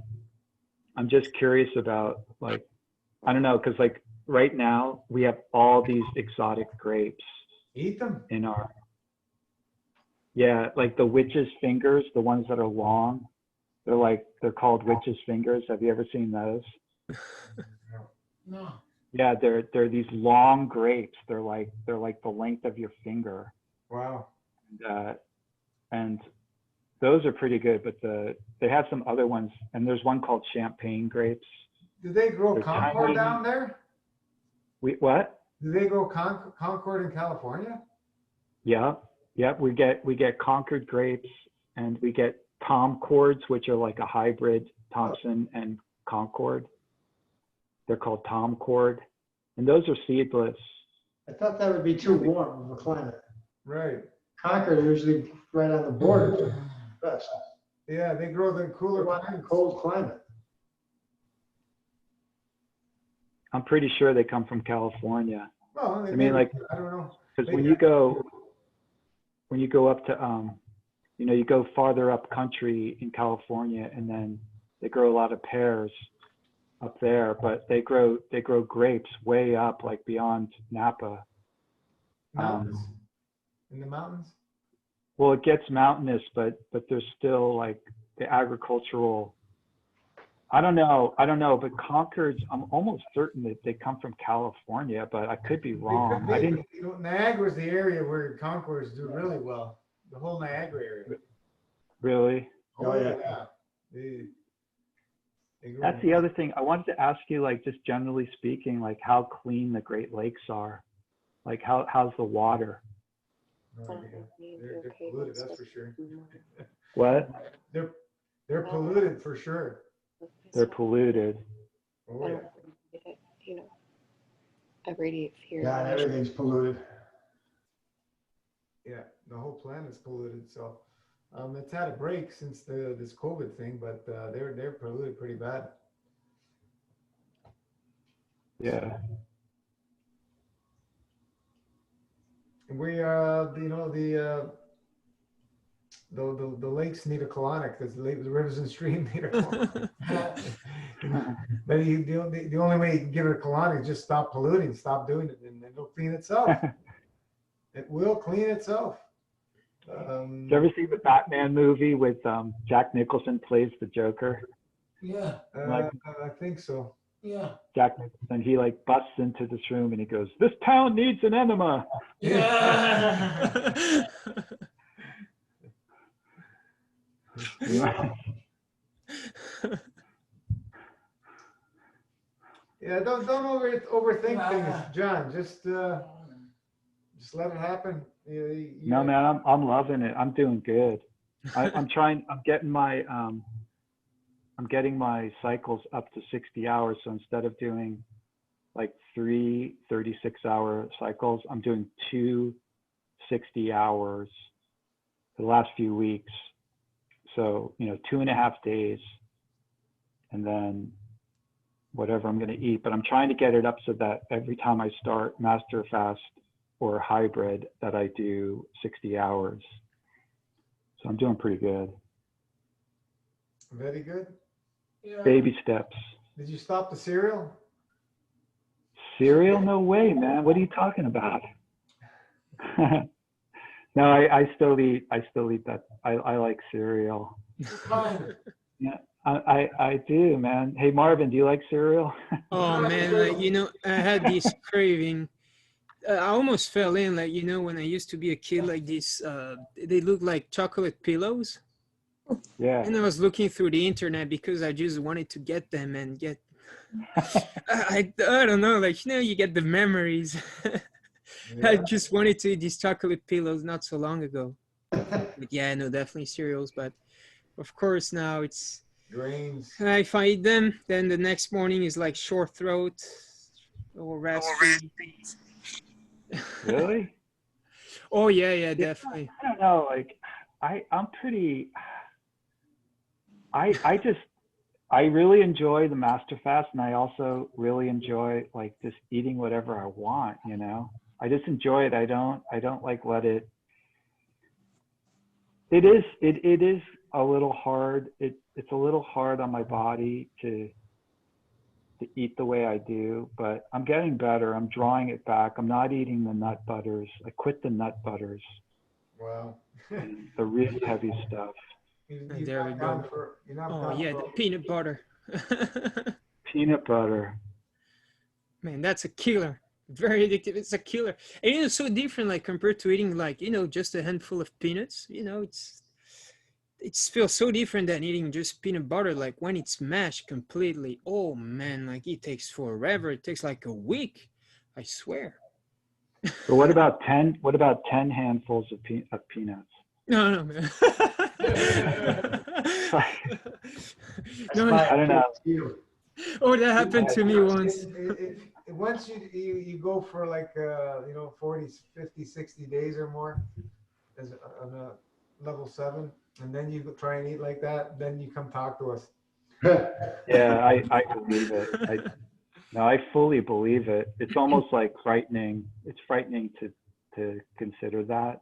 just curious about, like, I don't know, because like right now we have all these exotic grapes. Eat them. In our. Yeah, like the witch's fingers, the ones that are long. They're called witch's fingers. Have you ever seen those? No. Yeah, they're these long grapes. They're like the length of your finger. Wow. And those are pretty good, but they have some other ones, and there's one called champagne grapes. Do they grow They're Concord tiny. down there? What? Do they grow Concord in California? Yeah. Yep. We get Concord grapes, and we get Tom Cords, which are like a hybrid Thompson and Concord. They're called Tom Cord, and those are seedless. I thought that would be too warm of a climate. Right. Concord are usually right on the border. Best. Yeah, they grow the cooler climates. Cold climate. I'm pretty sure they come from California. Well, I mean, like, I don't know. because when you go up to you go farther up country in California, and then they grow a lot of pears. up there, but they grow grapes way up, like beyond Napa. Mountains? In the mountains? Well, it gets mountainous, but there's still like the agricultural. I don't know, but Concords, I'm almost certain that they come from California, but I could be wrong. I didn't. You know, Niagara's the area where Concords do really well. The whole Niagara area. Really? Oh, yeah. They grow That's the other thing. I wanted to ask you, like, just generally speaking, like how clean the Great Lakes are. Like how's the water? no idea. They're polluted, that's for sure. What? They're polluted for sure. They're polluted. Oh, yeah. You know, I radiate fear. Yeah, and everything's polluted. Yeah, the whole planet's polluted. So it's had a break since this COVID thing, but they're polluted pretty bad. Yeah. We you know, the lakes need a colonic. The rivers and streams need a colonic. But the only way you can give it a colonic is just stop polluting, stop doing it, and it'll clean itself. It will clean itself. Did you ever see the Batman movie with Jack Nicholson plays the Joker? Yeah. I think so. Yeah. Jack Nicholson, he like busts into this room and he goes, "This town needs an enema." Yeah. Yeah, don't overthink things, John. Just let it happen. No, man, I'm loving it. I'm doing good. I'm getting my cycles up to 60 hours. So instead of doing like 3 36-hour cycles, I'm doing 2 60 hours for the last few weeks. So, 2.5 days, and then whatever I'm going to eat. But I'm trying to get it up so that every time I start master fast or hybrid, that I do 60 hours. So I'm doing pretty good. Very good. Yeah. Baby steps. Did you stop the cereal? Cereal? No way, man. What are you talking about? No, I still eat that. I like cereal. Fine. Yeah, I do, man. Hey, Marvin, do you like cereal? Oh man, like, I had this craving. I almost fell in, like, when I used to be a kid, like this, they look like chocolate pillows. Yeah. And I was looking through the internet because I just wanted to get them and get, I don't know, like, you get the memories. I just wanted to eat these chocolate pillows not so long ago. But yeah, no, definitely cereals. But of course now it's Grains. if I eat them, then the next morning is like sore throat or raspy. Really? Oh yeah, definitely. I don't know. Like, I'm pretty. I really enjoy the master fast, and I also really enjoy like just eating whatever I want. I just enjoy it. I don't like let it. It is a little hard. It's a little hard on my body to eat the way I do, but I'm getting better. I'm drawing it back. I'm not eating the nut butters. I quit the nut butters. Wow. The really heavy stuff. There we go. Oh yeah, the peanut butter. Peanut butter. Man, that's a killer. Very addictive. It's a killer. And it's so different, like compared to eating like, just a handful of peanuts. It feels so different than eating just peanut butter. Like when it's mashed completely. Oh man, like it takes forever. It takes like a week. I swear. But what about 10 handfuls of peanuts? No, man. No, I don't know. Oh, that happened to me once. Once you go for like 40, 50, 60 days or more as on a level 7, and then you try and eat like that, then you come talk to us. Yeah, I believe it. I fully believe it. It's almost like frightening. It's frightening to consider that.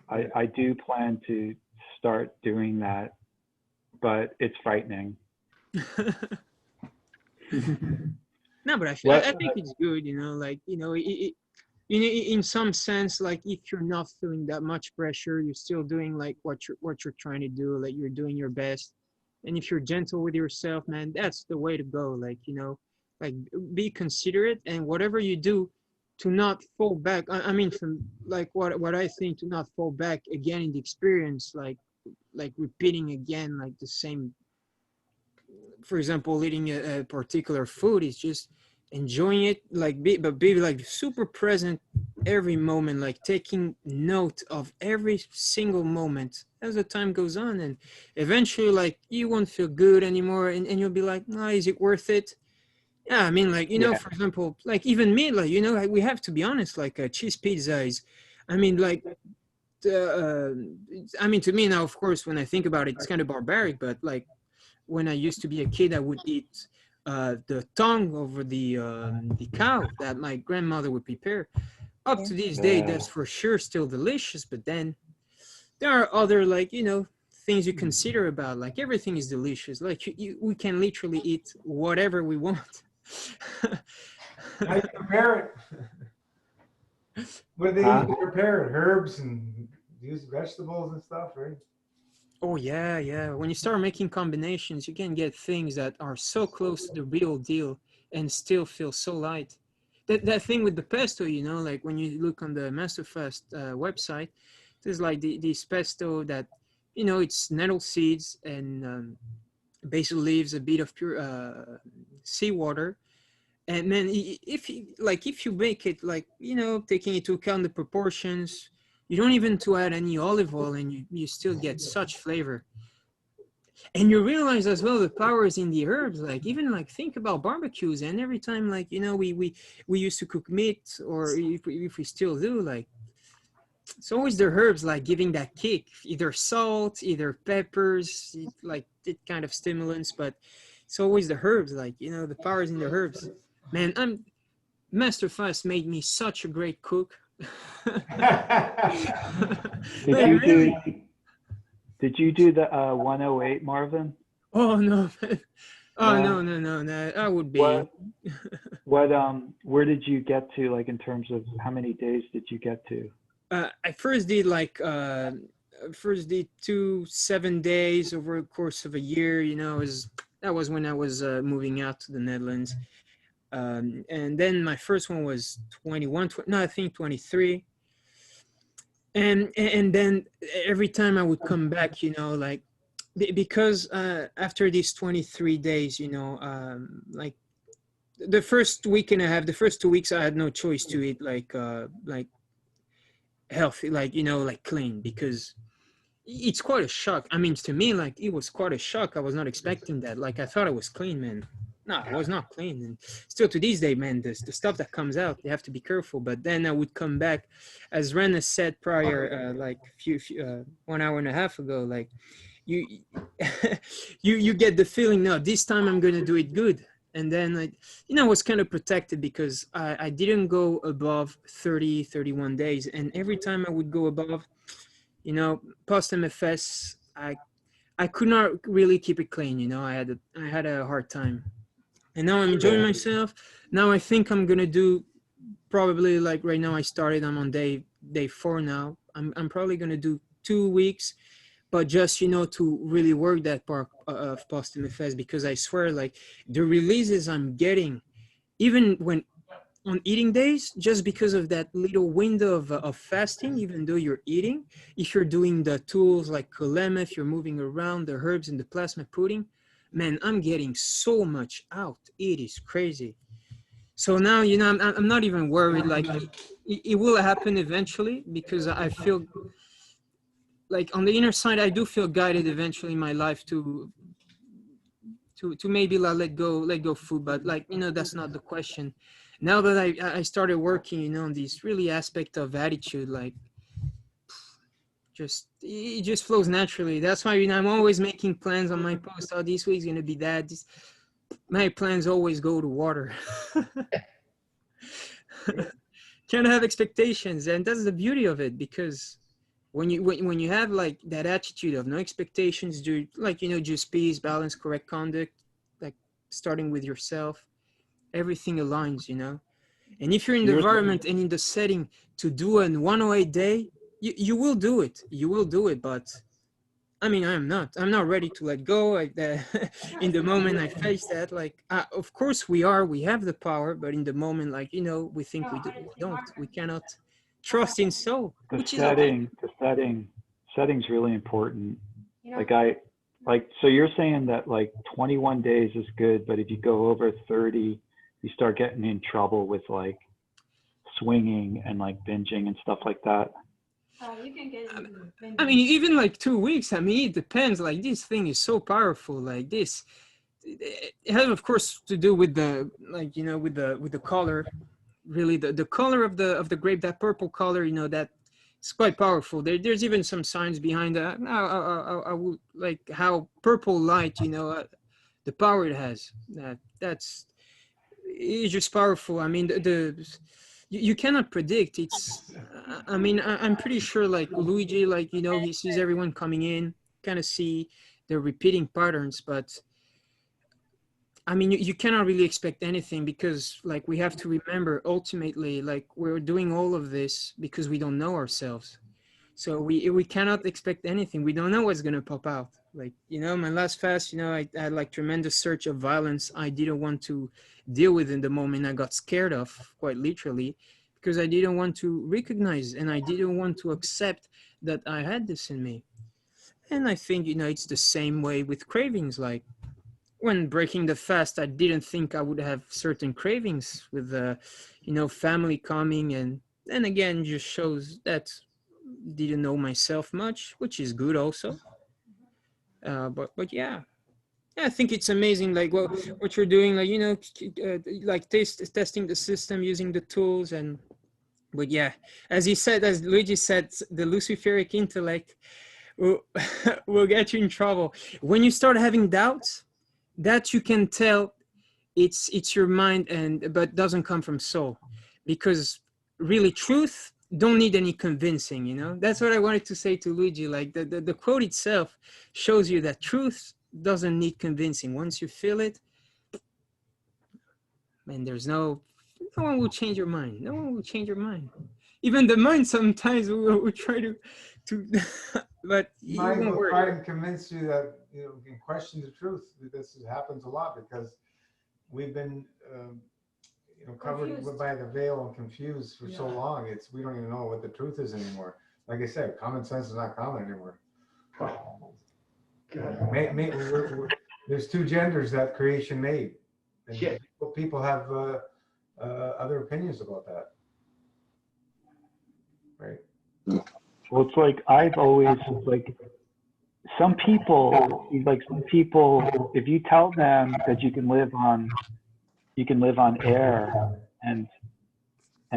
I do plan to start doing that, but it's frightening. No, but What? I think it's good, you know, like, you know, in some sense, like if you're not feeling that much pressure, you're still doing like what you're trying to do, like you're doing your best. And if you're gentle with yourself, man, that's the way to go. Like, you know, like be considerate, and whatever you do, to not fall back. I mean, from like what I think, to not fall back again in the experience, like repeating again, like the same, for example, eating a particular food, is just enjoying it, like but be like super present every moment, like taking note of every single moment as the time goes on, and eventually, like you won't feel good anymore, and you'll be like, no, is it worth it? Yeah, I mean, like, you know, Yeah. for example, like even me, like, you know, like, we have to be honest, like cheese pizza is, I mean, like, I mean, to me now, of course, when I think about it, it's kind of barbaric, but like when I used to be a kid, I would eat the tongue over the cow that my grandmother would prepare. Up to this day, Yeah. that's for sure still delicious. But then there are other, like, you know, things you consider about. Like everything is delicious. Like we can literally eat whatever we want. How you prepare it? What do they Huh? usually prepare it? Herbs and use vegetables and stuff, right? Oh yeah, yeah. When you start making combinations, you can get things that are so close to the real deal and still feel so light. That thing with the pesto, you know, like when you look on the Masterfast website, there's like this pesto that, you know, it's nettle seeds and basil leaves, a bit of pure seawater, and then if you make it, like, you know, taking into account the proportions, you don't even to add any olive oil, and you still get such flavor. And you realize as well the power is in the herbs. Like even like think about barbecues, and every time, like, you know, we used to cook meat, or if we still do, like it's always the herbs, like giving that kick, either salt, either peppers, like it kind of stimulants, but it's always the herbs, like, you know, the power is in the herbs. Man, Master Fast made me such a great cook. Did Like you do really. did you do the 108, Marvin? Oh no, man. Oh No. no. I would be. What where did you get to, like in terms of how many days did you get to? I first did like first did 7 days over the course of a year. You know, that was when I was moving out to the Netherlands. And then my first one was 21. No, I think 23. And then every time I would come back, you know, like because after these 23 days, you know, like the first week and a half, the first 2 weeks, I had no choice to eat like healthy, like, you know, like clean, because it's quite a shock. I mean, to me, like it was quite a shock. I was not expecting that. Like I thought I was clean, man. No, I was not clean. And still to this day, man, the stuff that comes out, you have to be careful. But then I would come back, as Rena said prior, like few 1 hour and a half ago, like you you get the feeling, no, this time I'm gonna do it good. And then, like, you know, I was kind of protected because I didn't go above 31 days, and every time I would go above, you know, post MFS, I could not really keep it clean. You know, I had a hard time, and now I'm enjoying Yeah. myself. Now I think I'm gonna do, probably, like right now I'm on day 4 now. I'm probably gonna do 2 weeks, but just, you know, to really work that part of post MFS, because I swear, like the releases I'm getting, even when on eating days, just because of that little window of fasting, even though you're eating, if you're doing the tools like kolema, if you're moving around the herbs and the plasma pudding, man, I'm getting so much out. It is crazy. So now, you know, I'm not even worried. Like it will happen eventually, because I feel like on the inner side, I do feel guided eventually in my life to maybe let go food. But, like, you know, that's not the question. Now that I started working, you know, on this really aspect of attitude, like just it just flows naturally. That's why, you know, I'm always making plans on my post. Oh, this week's gonna be that. My plans always go to water. Can't have expectations, and that's the beauty of it, because when you have like that attitude of no expectations, do, like, you know, just peace, balance, correct conduct, like starting with yourself, everything aligns, you know. And if you're in the Here's environment and in the setting to do a 108 day, you will do it. You will do it. But I mean, I'm not ready to let go. Like that. In the moment I face that, like, of course we have the power, but in the moment, like, you know, we think we don't. We cannot trust in soul, the which is okay. setting's really important. You know, So you're saying that like 21 days is good, but if you go over 30, you start getting in trouble with like swinging and like binging and stuff like that. you can get into I mean, even like 2 weeks. I mean, it depends. Like, this thing is so powerful. Like this, it has, of course, to do with the, like, you know, with the color. Really, the color of the grape, that purple color. You know, that it's quite powerful. There's even some science behind that. I would like how purple light. You know, the power it has. That's it's just powerful. I mean, you cannot predict. It's I mean, I'm pretty sure like Luigi, like, you know, he sees everyone coming in, kind of see the repeating patterns, but I mean, you cannot really expect anything, because like we have to remember ultimately, like, we're doing all of this because we don't know ourselves. So we cannot expect anything. We don't know what's gonna pop out. Like, you know, my last fast, you know, I had like tremendous surge of violence I didn't want to deal with in the moment. I got scared of, quite literally, because I didn't want to recognize and I didn't want to accept that I had this in me. And I think, you know, it's the same way with cravings. Like, when breaking the fast, I didn't think I would have certain cravings with you know, family coming, and then again, just shows that didn't know myself much, which is good also. But yeah, I think it's amazing, like what you're doing, like, you know, like testing the system using the tools. And but yeah, as he said, as Luigi said, the Luciferic intellect will, will get you in trouble when you start having doubts. That you can tell it's your mind, and but doesn't come from soul, because really truth don't need any convincing, you know. That's what I wanted to say to Luigi. Like the quote itself shows you that truth doesn't need convincing. Once you feel it, and there's no one will change your mind. No one will change your mind. Even the mind sometimes will try to but it Mind won't will work. try and convince you that, you know, you can question the truth. This happens a lot because we've been, you know, covered Confused. by the veil and confused for so Yeah. long. We don't even know what the truth is anymore. Like I said, common sense is not common anymore. God. There's two genders that creation made, and Yeah. people have other opinions about that, right? Well, it's like I've always like some people, if you tell them that you can live on air and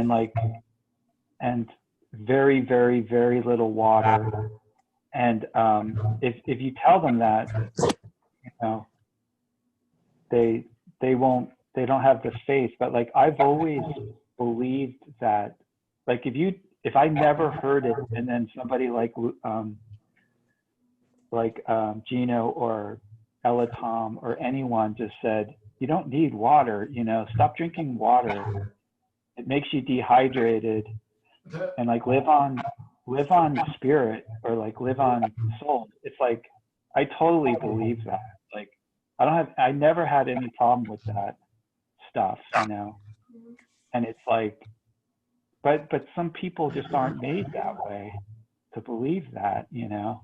like and very, very, very little water, and if you tell them that, you know, they don't have the faith. But like I've always believed that, like if I never heard it, and then somebody like Gino or Elatom or anyone just said, you don't need water, you know, stop drinking water. It makes you dehydrated, and like live on spirit, or like live on soul. It's like, I totally believe that. Like, I never had any problem with that stuff, you know? And it's like, but some people just aren't made that way to believe that, you know?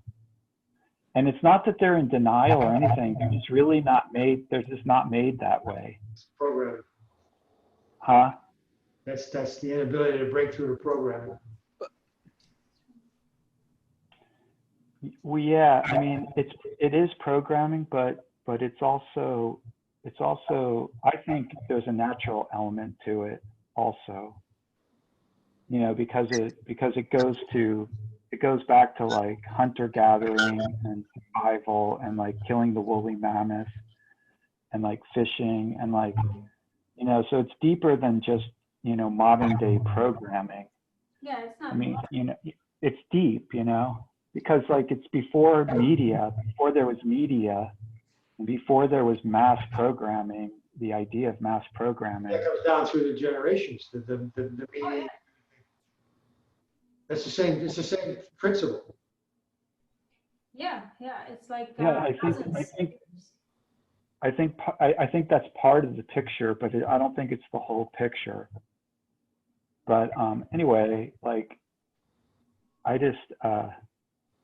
And it's not that they're in denial or anything. They're just really not made. They're just not made that way. Programming. Huh? That's the inability to break through the programming. Well, yeah. I mean, it is programming, but it's also I think there's a natural element to it also. You know, because it goes back to like hunter gathering and survival and like killing the woolly mammoth and like fishing and like, you know, so it's deeper than just, you know, modern day programming. Yeah, it's not. I mean, you know, it's deep, you know, because like it's before media, before there was media, Before there was mass programming, the idea of mass programming. That comes down through the generations, the meaning. It's the same principle. Yeah, it's like Yeah, I think that's part of the picture, but I don't think it's the whole picture. But anyway, like I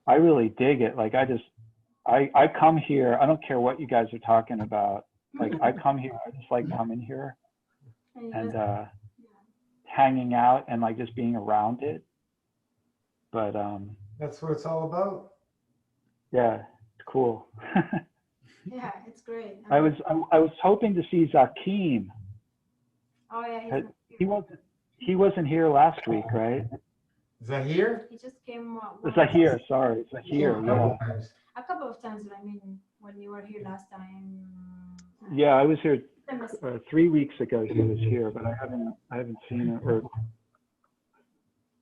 really dig it. Like I come here. I don't care what you guys are talking about. Like I come here. I just like coming here and hanging out and like just being around it. But That's what it's all about. yeah, it's cool. Yeah, it's great. I was hoping to see Zakim. Oh yeah, He wasn't here last week, right? Zahir? he just came. Zahir, sorry, Zahir. Yeah. A couple of times, but I mean, when you were here last time. Yeah, I was here I missed 3 weeks ago. He was here, but I haven't seen it. Or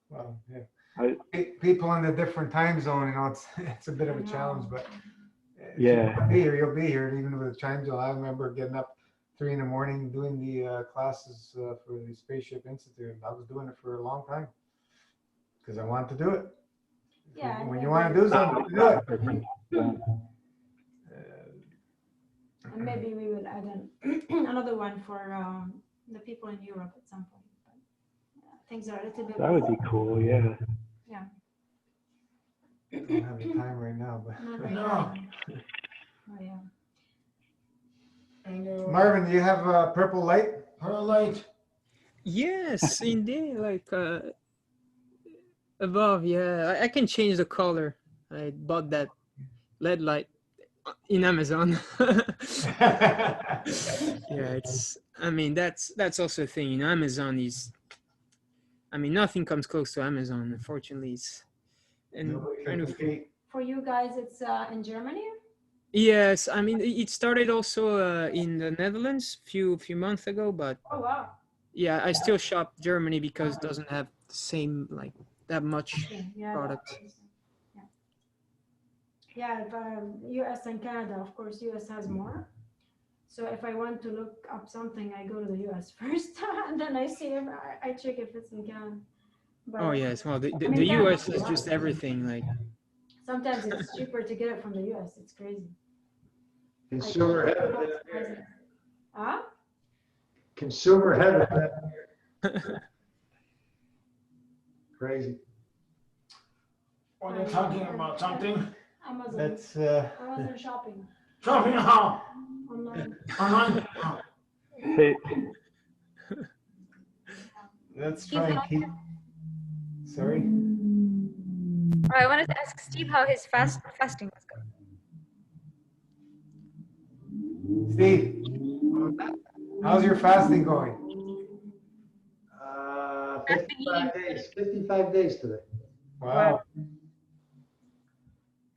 Well, yeah. People in a different time zone, you know, it's a bit of a challenge, but if Yeah. you'll be here, even with the time zone. I remember getting up 3 in the morning doing the classes for the Spaceship Institute. I was doing it for a long time because I wanted to do it. Yeah, When you want to do something, you do it. And maybe we will add another one for the people in Europe at some point. But things are a little bit. That would be cool. Yeah. Yeah. I don't have the time right now, but Not right No. now. Oh yeah. I know. Marvin, do you have purple light? Pearl light. Yes, indeed. Like above, yeah. I can change the color. I bought that LED light in Amazon. Yeah, it's. I mean, that's also a thing. You know, Amazon is. I mean, nothing comes close to Amazon. Unfortunately, it's. And Nobody trying can to. compete. For you guys, it's in Germany. Yes, I mean it started also in the Netherlands few months ago, but Oh wow. yeah, I still shop Germany because it doesn't have the same like that much Yeah. product. Yeah. If, US and Canada, of course, US has more. So if I want to look up something, I go to the US first, and then I see if I check if it's in Canada. But Oh yes, well the I mean, US Canada, is just everything like. sometimes it's cheaper to get it from the US. It's crazy. Consumer heaven down here. Huh? Consumer heaven down here. Crazy. When you're talking about something, Amazon. That's Amazon shopping shopping how? online. Online? Oh. Hey, let's try and keep. Sorry. Oh, I wanted to ask Steve how his fasting was going. Steve, how's your fasting going? 55 days. 55 days today. Wow.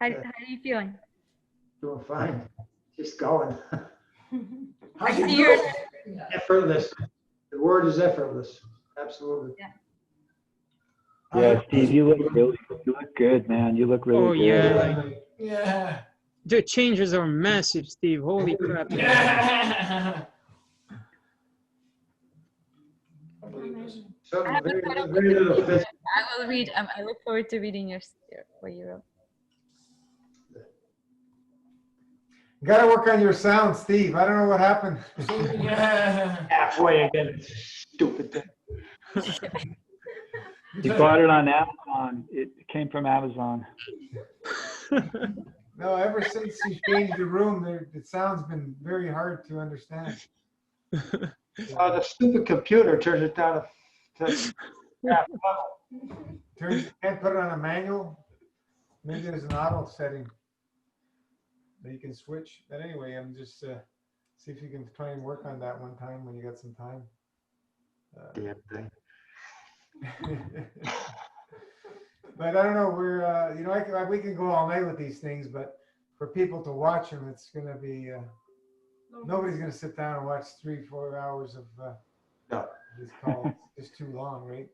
How are you feeling? Doing fine. Just going. How's I it see your going? Effortless. The word is effortless. Absolutely. yeah, Steve, you look good, man. You look really Oh good. yeah, like Yeah. the changes are massive, Steve. Holy crap! Yeah. Something I haven't very, caught up very with the little book physical. yet. I will read. I look forward to reading what you wrote. Got to work on your sound, Steve. I don't know what happened. Yeah. Halfway again. Stupid thing. You bought it on Amazon. It came from Amazon. No, ever since you changed the room, the sound's been very hard to understand. The stupid computer turns it down to half level. Can't put it on a manual. Maybe there's an auto setting that you can switch. But anyway, I'm just see if you can try and work on that one time when you got some time. Damn thing. But I don't know. We're you know we can go all night with these things, but for people to watch them, it's going to be nobody's going to sit down and watch 3-4 hours of No. these calls. It's just too long, right?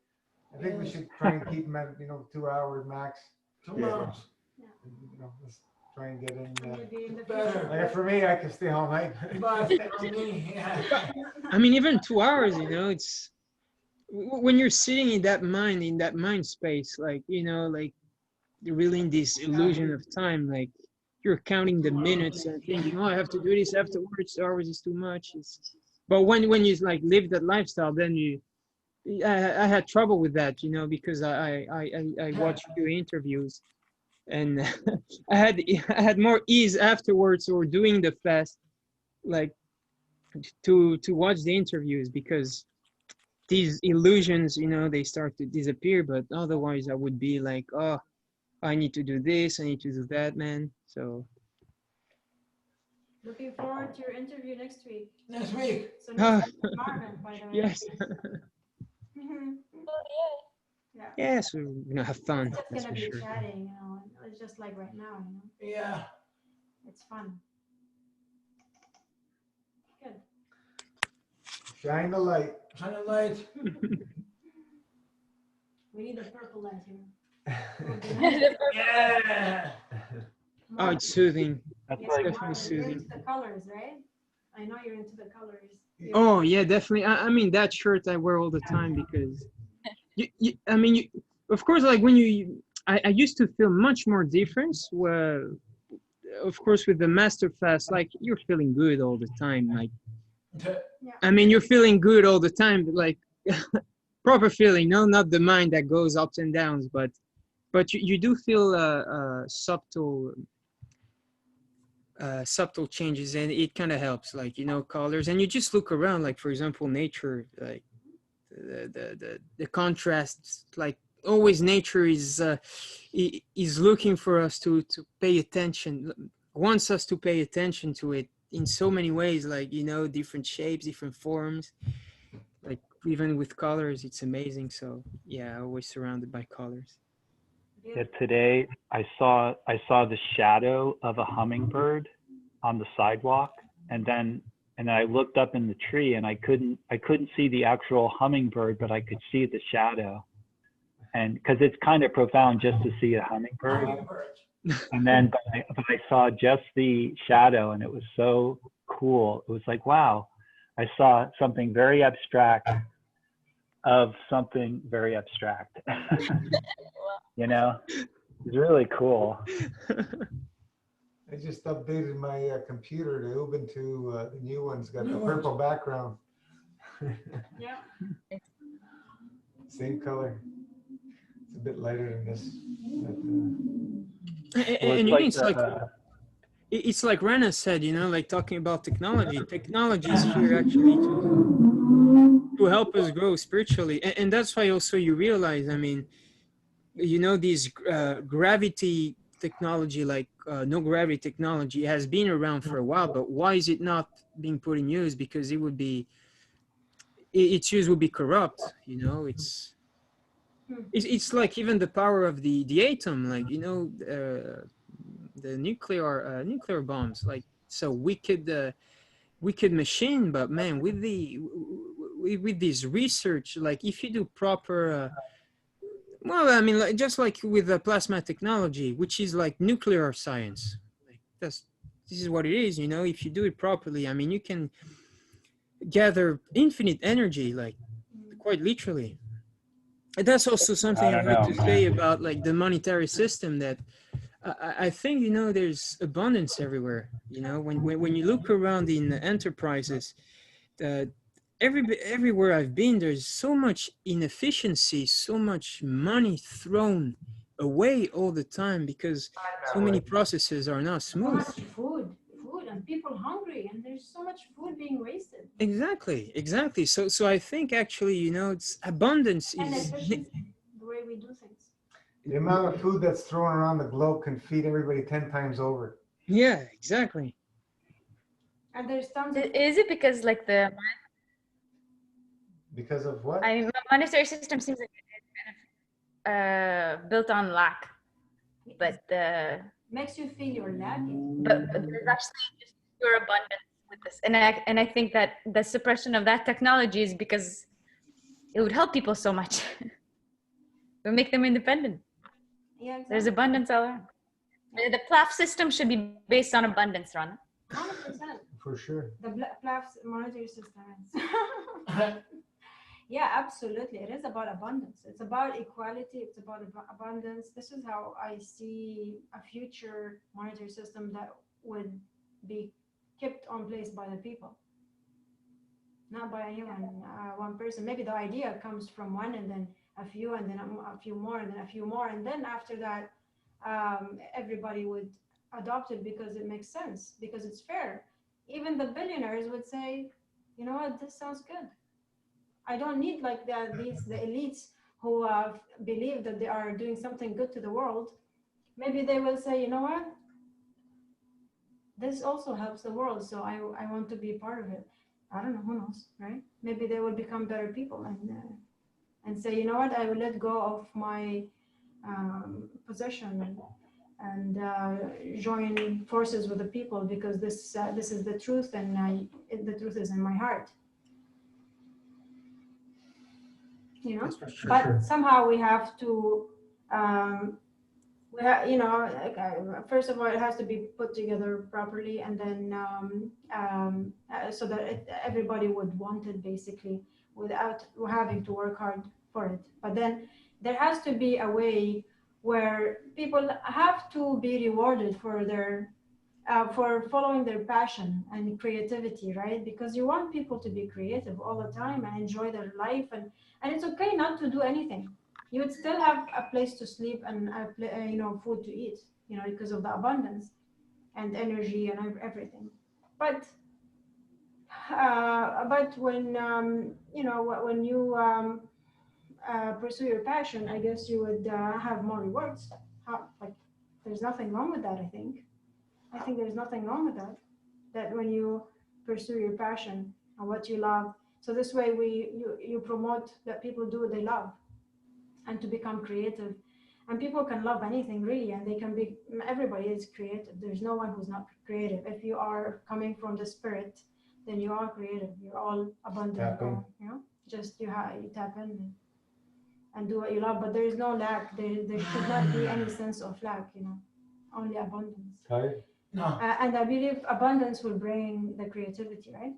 I think we should try and keep them at 2 hours max. 2 hours. Let's try and get in. Maybe in the Better. future. Like for me, I can stay all night. But for me, yeah. I mean, even 2 hours, it's when you're sitting in that mind space, like, like you're really in this illusion of time, like you're counting the minutes and thinking, oh, I have to do this afterwards. 2 hours is too much. But when you like live that lifestyle, then I had trouble with that, because I watched few interviews, and I had more ease afterwards or doing the fast, like to watch the interviews, because these illusions, they start to disappear. But otherwise, I would be like, oh, I need to do this, I need to do that, man. So Looking forward to your interview next week. Next week. So next week, environment, by the way. yes, Mhm. Yeah. yes, we're gonna have fun. It's just That's gonna for be sure. chatting, It's just like right now, Yeah. It's fun. Good. Shine the light. Shine a light. We need the purple light here. Yeah. Oh, it's soothing. That's Yeah, like definitely Marvin, you're soothing. into the colors, right? I know you're into the colors. Oh yeah, definitely. I mean, that shirt I wear all the time, because of course, like when I used to feel much more difference where, of course, with the master fast, like you're feeling good all the time. Like, I mean, you're feeling good all the time, but like proper feeling, no, not the mind that goes ups and downs, but you do feel subtle changes, and it kind of helps, like, colors, and you just look around, like, for example, nature, like the contrasts, like always nature is looking for us to pay attention, wants us to pay attention to it in so many ways, like, different shapes, different forms, like even with colors, it's amazing. So yeah, always surrounded by colors. Yeah, today I saw the shadow of a hummingbird on the sidewalk, and then I looked up in the tree, and I couldn't see the actual hummingbird, but I could see the shadow. And because it's kind of profound just to see a hummingbird, and then but I saw just the shadow, and it was so cool. It was like, wow, I saw something very abstract of something very abstract. It's really cool. I just updated my computer to Ubuntu. The new one's got the New purple background. Yeah. Same color. It's a bit lighter than this. But, And it's like Rana said, like talking about technology. Technology is here actually to help us grow spiritually, and that's why also you realize, I mean, these gravity technology, like no gravity technology, has been around for a while, but why is it not being put in use? Because its use would be corrupt. It's like even the power of the atom, like, the nuclear bombs, like, so wicked machine, but man, with this research, like if you do proper well, I mean, like, just like with the plasma technology, which is like nuclear science, like this is what it is. If you do it properly, I mean, you can gather infinite energy, like quite literally. And that's also something I wanted to say about like the monetary system, that I think, there's abundance everywhere. When you look around in enterprises, everywhere I've been, there's so much inefficiency, so much money thrown away all the time, because so many processes are not So smooth. much food, and people hungry, and there's so much food being wasted. Exactly. So I think actually, it's abundance And is efficiency, the way we do things. the amount of food that's thrown around the globe can feed everybody 10 times over. yeah, exactly. And there's tons of Is it because like Because of what? the monetary system seems like it's kind of built on lack, but makes you feel you're lacking. but there's actually just pure abundance with this, and I think that the suppression of that technology is because it would help people so much. It would make them independent. Yeah, exactly. There's abundance all around. The PLAF system should be based on abundance, Rana. 100%. For sure. The PLAF's monetary system is. Yeah, absolutely. It is about abundance. It's about equality. It's about abundance. This is how I see a future monetary system that would be kept on place by the people, not by anyone, one person. Maybe the idea comes from one, and then a few, and then a few more, and then a few more, and then after that, everybody would adopt it because it makes sense, because it's fair. Even the billionaires would say, you know what, this sounds good. I don't need like the elites who believe that they are doing something good to the world. Maybe they will say, you know what, this also helps the world, so I want to be part of it. I don't know, who knows, right? Maybe they will become better people and say, you know what, I will let go of my possession and join forces with the people, because this is the truth, and the truth is in my heart. You know, but somehow we have to you know, first of all, it has to be put together properly, and then so that everybody would want it, basically, without having to work hard for it. But then there has to be a way where people have to be rewarded for their for following their passion and creativity, right? Because you want people to be creative all the time and enjoy their life, and it's okay not to do anything. You would still have a place to sleep and you know, food to eat, you know, because of the abundance and energy and everything. But when you know, when you pursue your passion, I guess you would have more rewards. Like, there's nothing wrong with that. I think there's nothing wrong with that. That when you pursue your passion and what you love, so this way you promote that people do what they love, and to become creative. And people can love anything, really, and they can be, everybody is creative. There's no one who's not creative. If you are coming from the spirit, then you are creative. You're all abundant, you know, just you tap in and do what you love. But there is no lack. There should not be any sense of lack, you know, only abundance. Right? No. And I believe abundance will bring the creativity, right?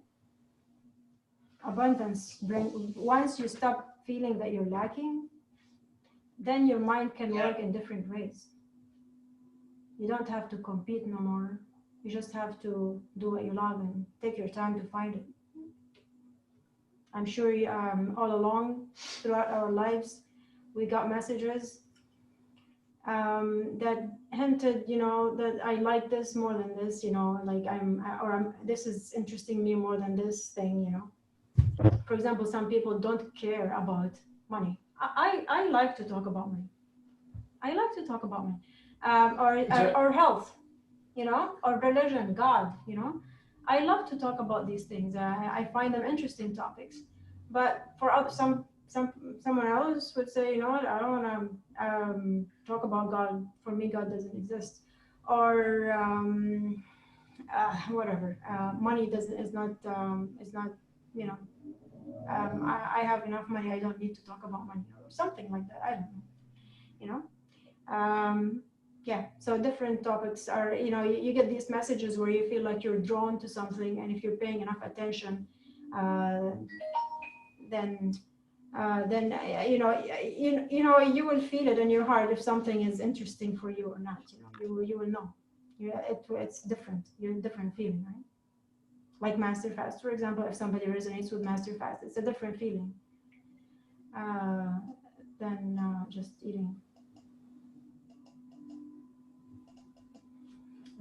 Abundance once you stop feeling that you're lacking, then your mind can work in different ways. You don't have to compete no more. You just have to do what you love and take your time to find it. I'm sure all along throughout our lives, we got messages that hinted, you know, that I like this more than this, you know, like this is interesting me more than this thing, you know. For example, some people don't care about money. I like to talk about money. I like to talk about money, or health, you know, or religion, God, you know. I love to talk about these things. I find them interesting topics. But for someone else would say, you know what, I don't want to talk about God. For me, God doesn't exist, or whatever. Money is not, you know. I have enough money. I don't need to talk about money, or something like that. I don't know, you know. Yeah, so different topics are, you know, you get these messages where you feel like you're drawn to something, and if you're paying enough attention, then you know, you will feel it in your heart if something is interesting for you or not. You know, you will know. Yeah, it's different. You're a different feeling, right? Like Master Fast, for example, if somebody resonates with Master Fast, it's a different feeling than just eating.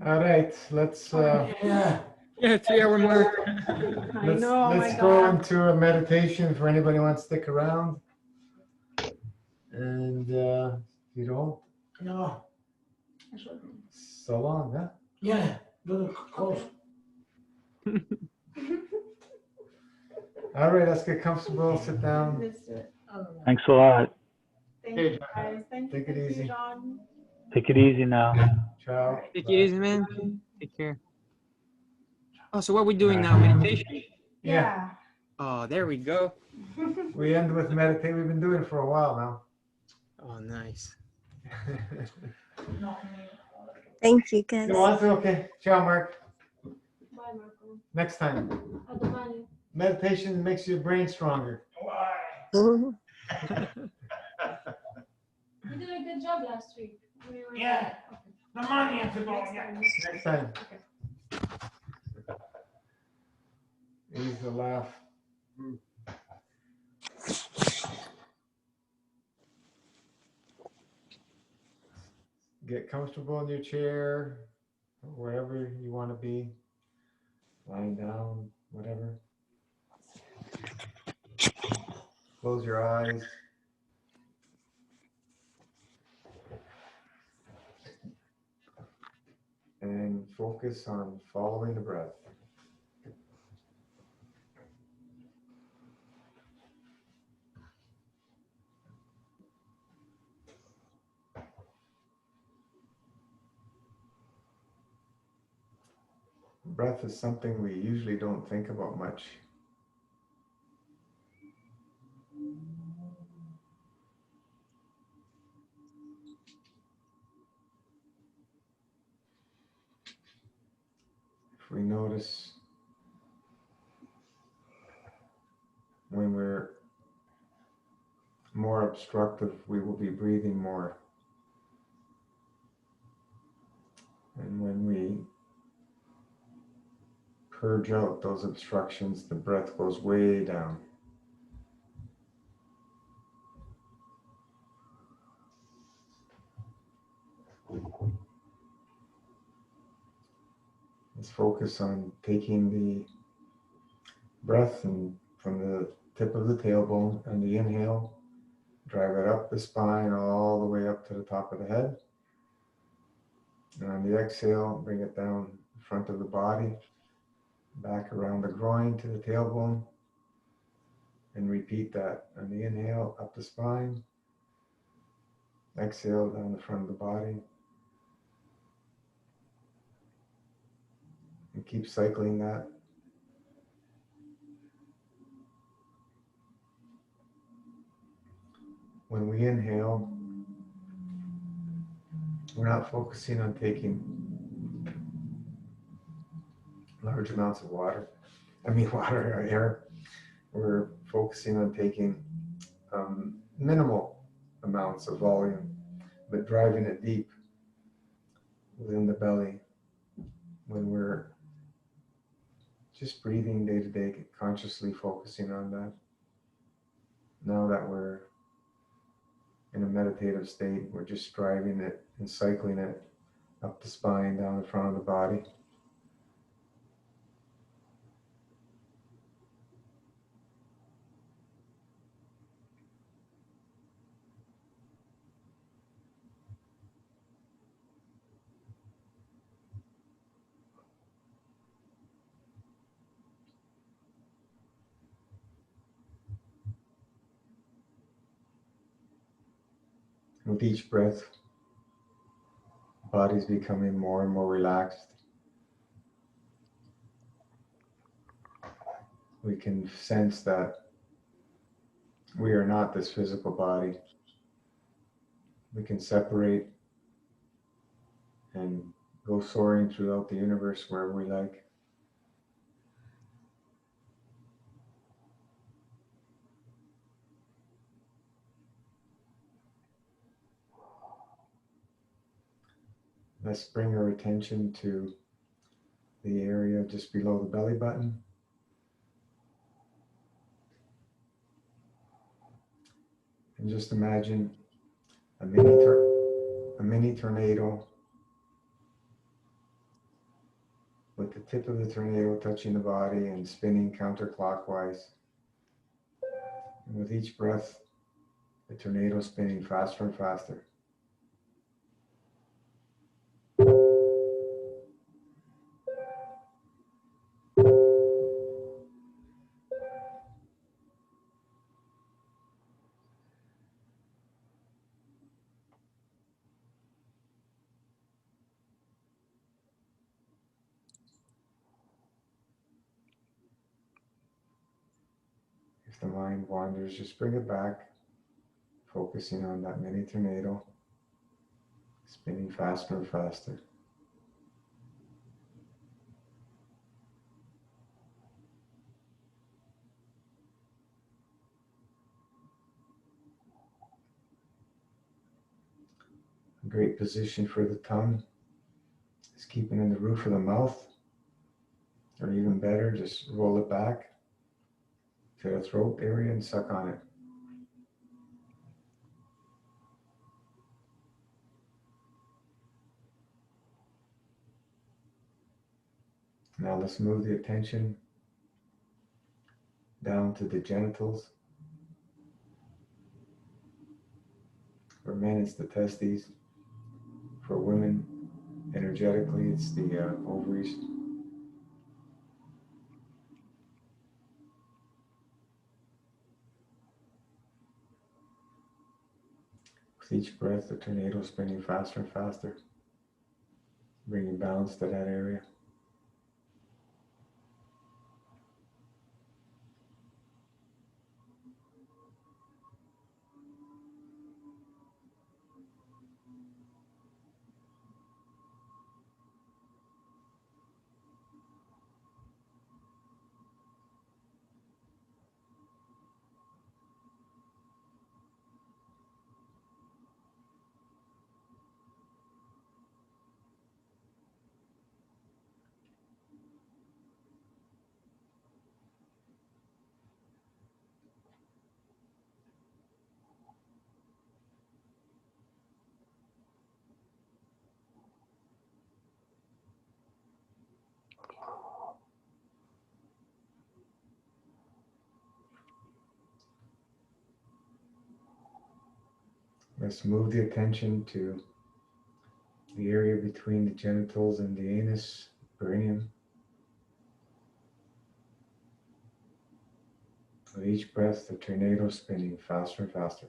All right, let's Yeah. Yeah, 3 hour mark. I know, let's my go God. into a meditation for anybody who wants to stick around. And if you don't, No. so long, huh? Yeah. Do it close. All right, let's get comfortable, sit down. Let's do it. Thanks a lot. Thank you, guys. Thank you. Take it Thank you, easy. John. Take it easy now. Ciao. Take it easy, man. Take care. Oh, so what are we doing now? Meditation? Yeah. Oh, there we go. We end with meditate. We've been doing it for a while now. Oh, nice. No. Thank you, guys. You want to? Okay. Ciao, Mark. Bye, Marco. Next time. A domani. Meditation makes your brain stronger. Mhm. You did a good job last week. Yeah. Okay. The money has to go. Next Yeah. time. Next time. Okay. Ease the laugh. Get comfortable in your chair, or wherever you want to be. Lying down, whatever. Close your eyes. And focus on following the breath. Breath is something we usually don't think about much. If we notice when we're more obstructive, we will be breathing more. And when we purge out those obstructions, the breath goes way down. Let's focus on taking the breath and from the tip of the tailbone on the inhale, drive it up the spine all the way up to the top of the head. And on the exhale, bring it down the front of the body, back around the groin to the tailbone. And repeat that on the inhale, up the spine. Exhale, down the front of the body. And keep cycling that. When we inhale, we're not focusing on taking large amounts of water. Water or air. We're focusing on taking minimal amounts of volume, but driving it deep within the belly when we're just breathing day to day, consciously focusing on that. Now that we're in a meditative state, we're just driving it and cycling it up the spine, down the front of the body. With each breath, body's becoming more and more relaxed. We can sense that we are not this physical body. We can separate and go soaring throughout the universe wherever we like. Let's bring our attention to the area just below the belly button. And just imagine a mini tornado with the tip of the tornado touching the body and spinning counterclockwise. And with each breath, the tornado spinning faster and faster. If the mind wanders, just bring it back, focusing on that mini tornado, spinning faster and faster. A great position for the tongue is keeping in the roof of the mouth, or even better, just roll it back to the throat area and suck on it. Now let's move the attention down to the genitals. For men, it's the testes. For women, energetically, it's the ovaries. With each breath, the tornado is spinning faster and faster, bringing balance to that area. Let's move the attention to the area between the genitals and the anus, perineum. With each breath, the tornado is spinning faster and faster.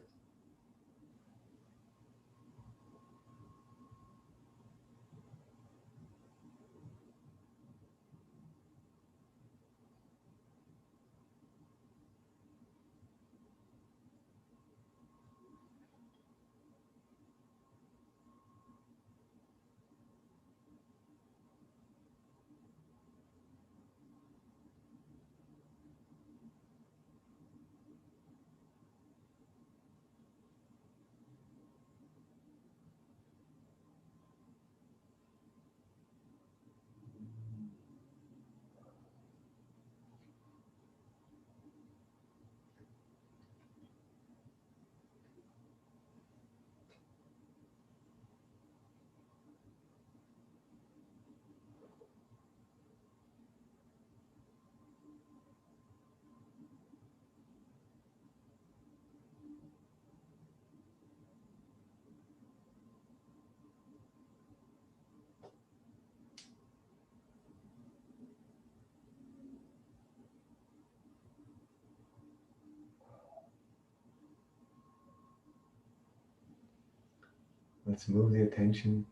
Let's move the attention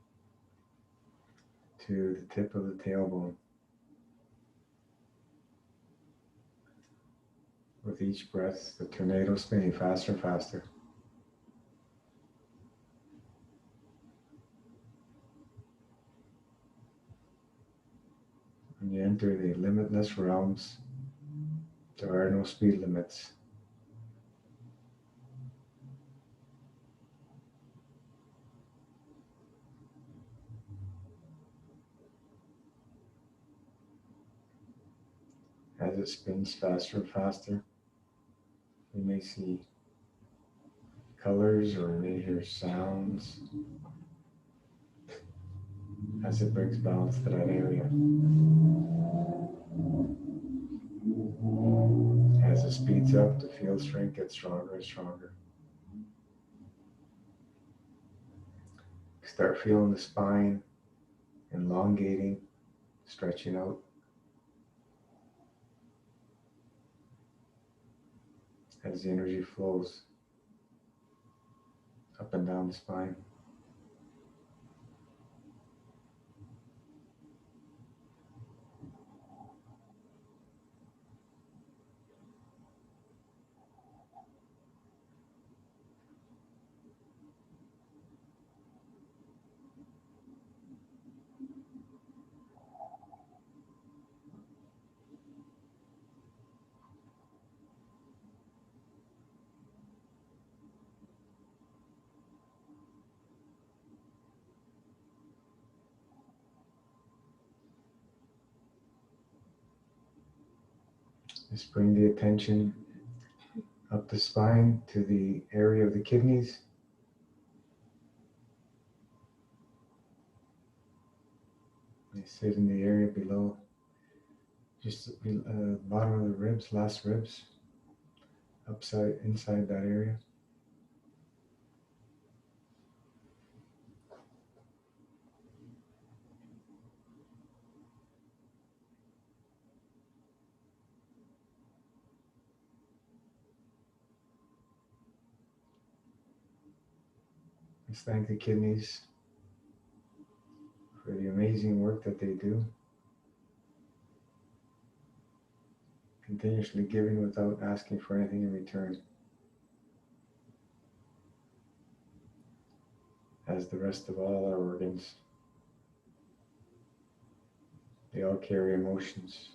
to the tip of the tailbone. With each breath, the tornado is spinning faster and faster. When you enter the limitless realms, there are no speed limits. As it spins faster and faster, we may see colors or may hear sounds as it brings balance to that area. As it speeds up, the field strength gets stronger and stronger. Start feeling the spine elongating, stretching out. As the energy flows up and down the spine. Just bring the attention up the spine to the area of the kidneys. They sit in the area below, just bottom of the ribs, last ribs, inside that area. Let's thank the kidneys for the amazing work that they do. Continuously giving without asking for anything in return. As the rest of all our organs, they all carry emotions.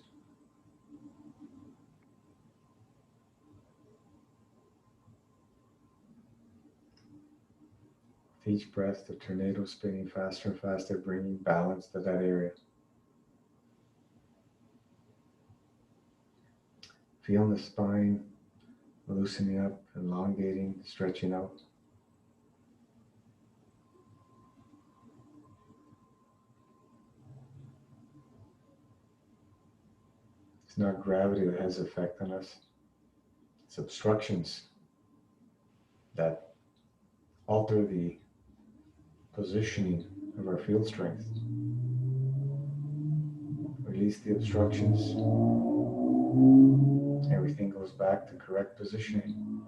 With each breath, the tornado spinning faster and faster, bringing balance to that area. Feel the spine loosening up, elongating, stretching out. It's not gravity that has effect on us. It's obstructions that alter the positioning of our field strength. Release the obstructions. Everything goes back to correct positioning,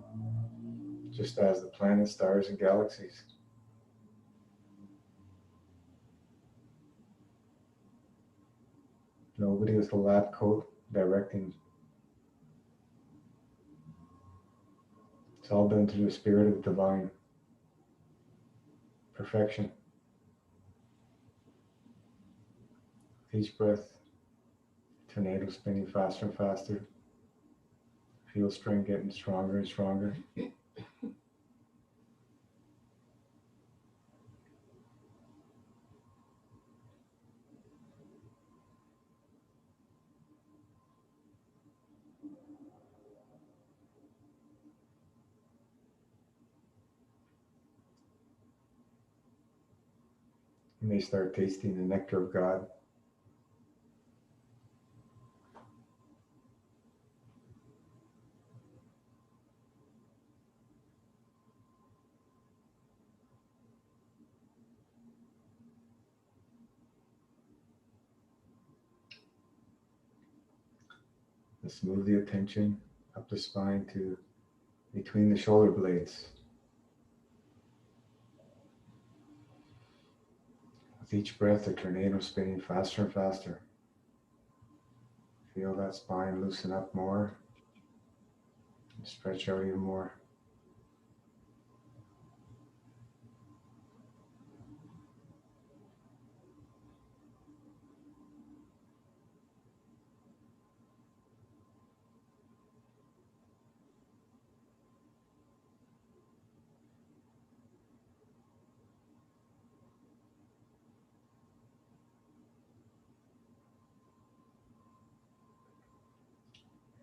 just as the planets, stars, and galaxies. Nobody with a lab coat directing. It's all done through the spirit of divine perfection. With each breath, tornado spinning faster and faster. Feel strength getting stronger and stronger. You may start tasting the nectar of God. Let's move the attention up the spine to between the shoulder blades. With each breath, the tornado spinning faster and faster. Feel that spine loosen up more and stretch out even more.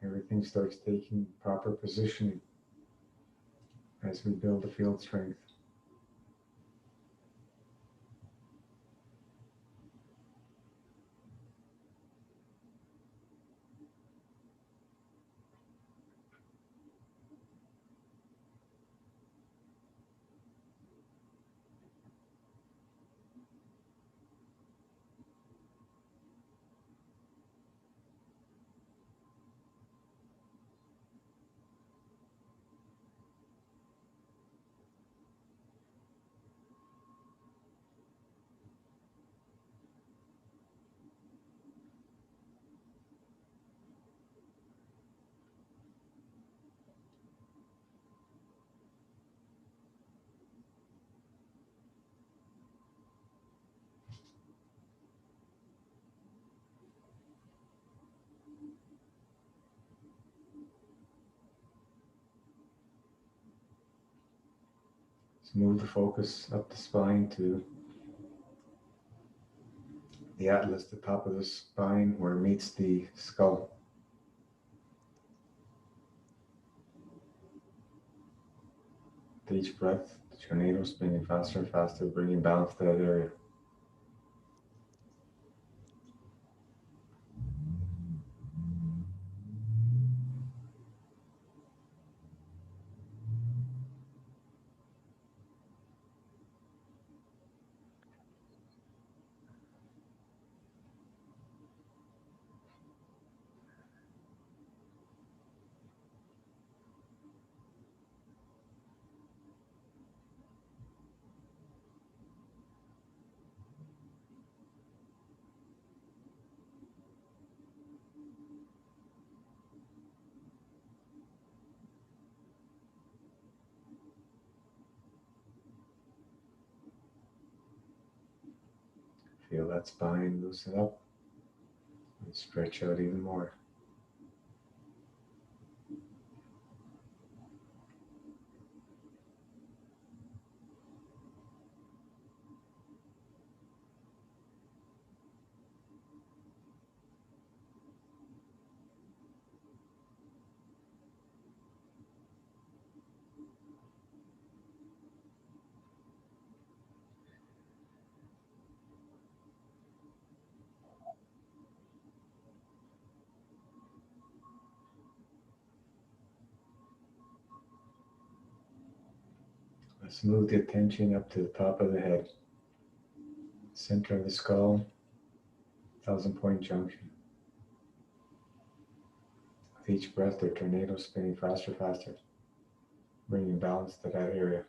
Everything starts taking proper positioning as we build the field strength. Let's move the focus up the spine to the atlas, the top of the spine where it meets the skull. With each breath, the tornado is spinning faster and faster, bringing balance to that area. Feel that spine loosen up and stretch out even more. Let's move the attention up to the top of the head, center of the skull, 1,000-point junction. With each breath, the tornado is spinning faster, faster, bringing balance to that area.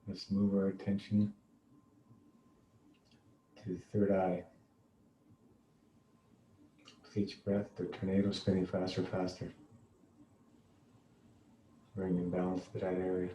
Let's move our attention to the third eye. With each breath, the tornado is spinning faster, faster, bringing balance to that area.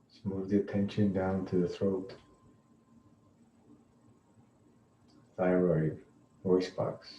Let's move the attention down to the throat, thyroid, voice box.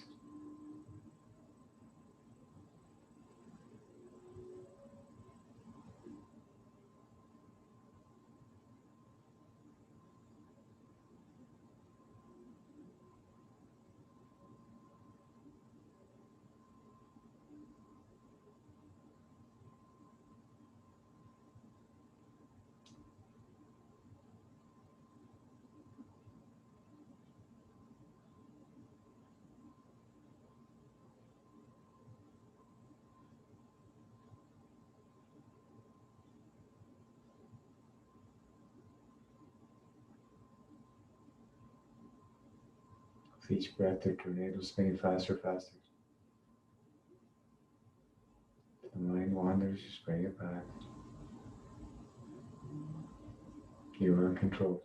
With each breath, the tornado spinning faster, faster. If the mind wanders, just bring it back. You are in control.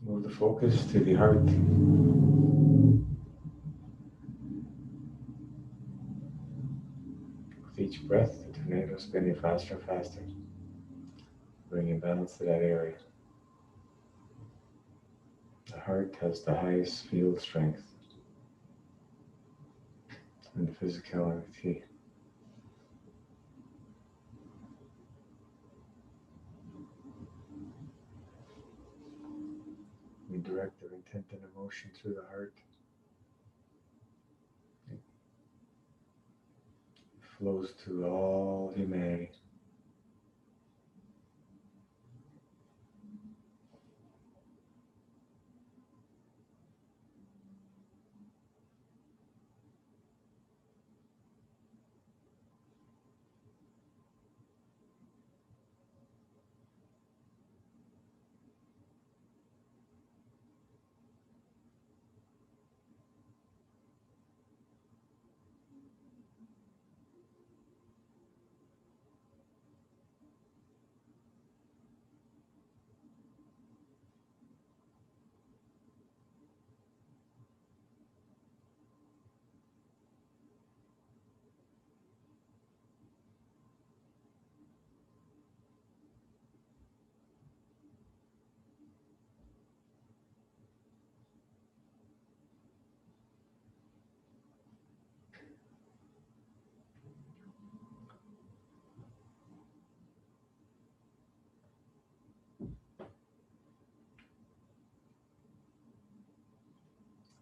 Move the focus to the heart. With each breath, the tornado is spinning faster and faster, bringing balance to that area. The heart has the highest field strength in the physicality. We direct our intent and emotion through the heart. It flows to all humanity.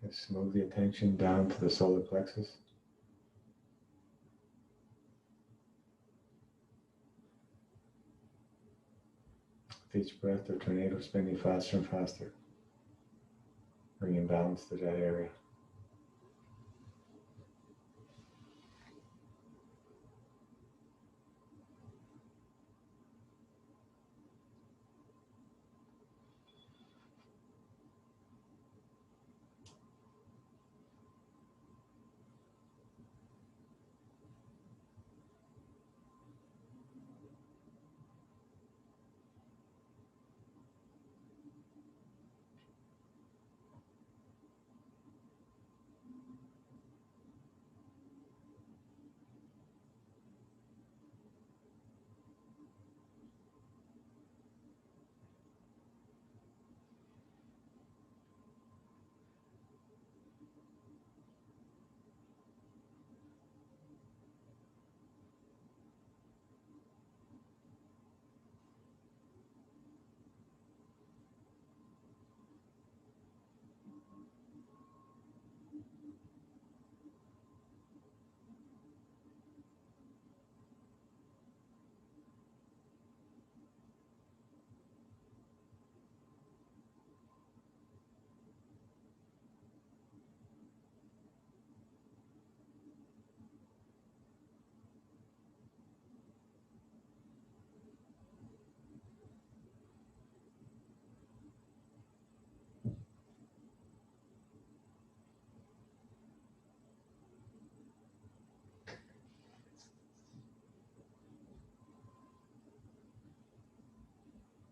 Let's move the attention down to the solar plexus. With each breath, the tornado is spinning faster and faster, bringing balance to that area.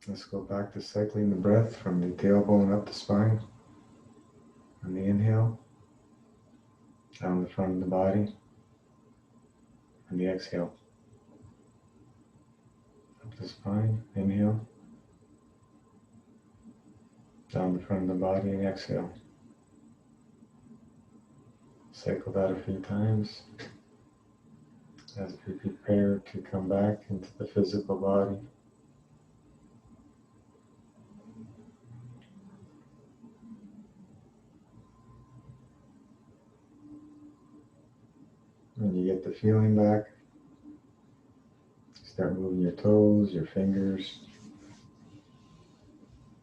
Let's go back to cycling the breath from the tailbone up the spine. On the inhale, down the front of the body. On the exhale, up the spine. Inhale. Down the front of the body and exhale. Cycle that a few times as we prepare to come back into the physical body. When you get the feeling back, start moving your toes, your fingers,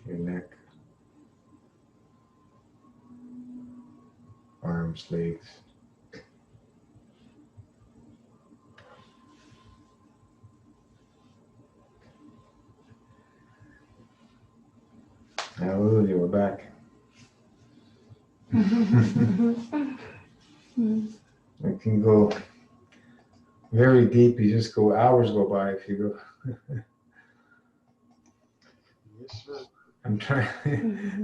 your neck, arms, legs. Hallelujah, we're back. It can go very deep. You just go, hours go by if you go. Yes, sir. I'm trying,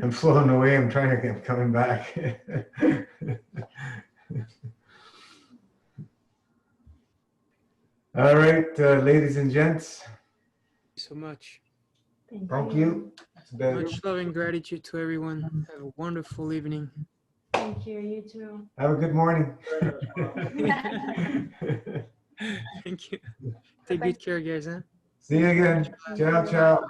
I'm flowing away. I'm trying to get coming back. All right, ladies and gents, Thank you so much. thank you. It's been, Much love and gratitude to everyone. Have a wonderful evening. Thank you. You too. have a good morning. Thank you. Take good care, guys. Huh? See you again. Ciao, ciao.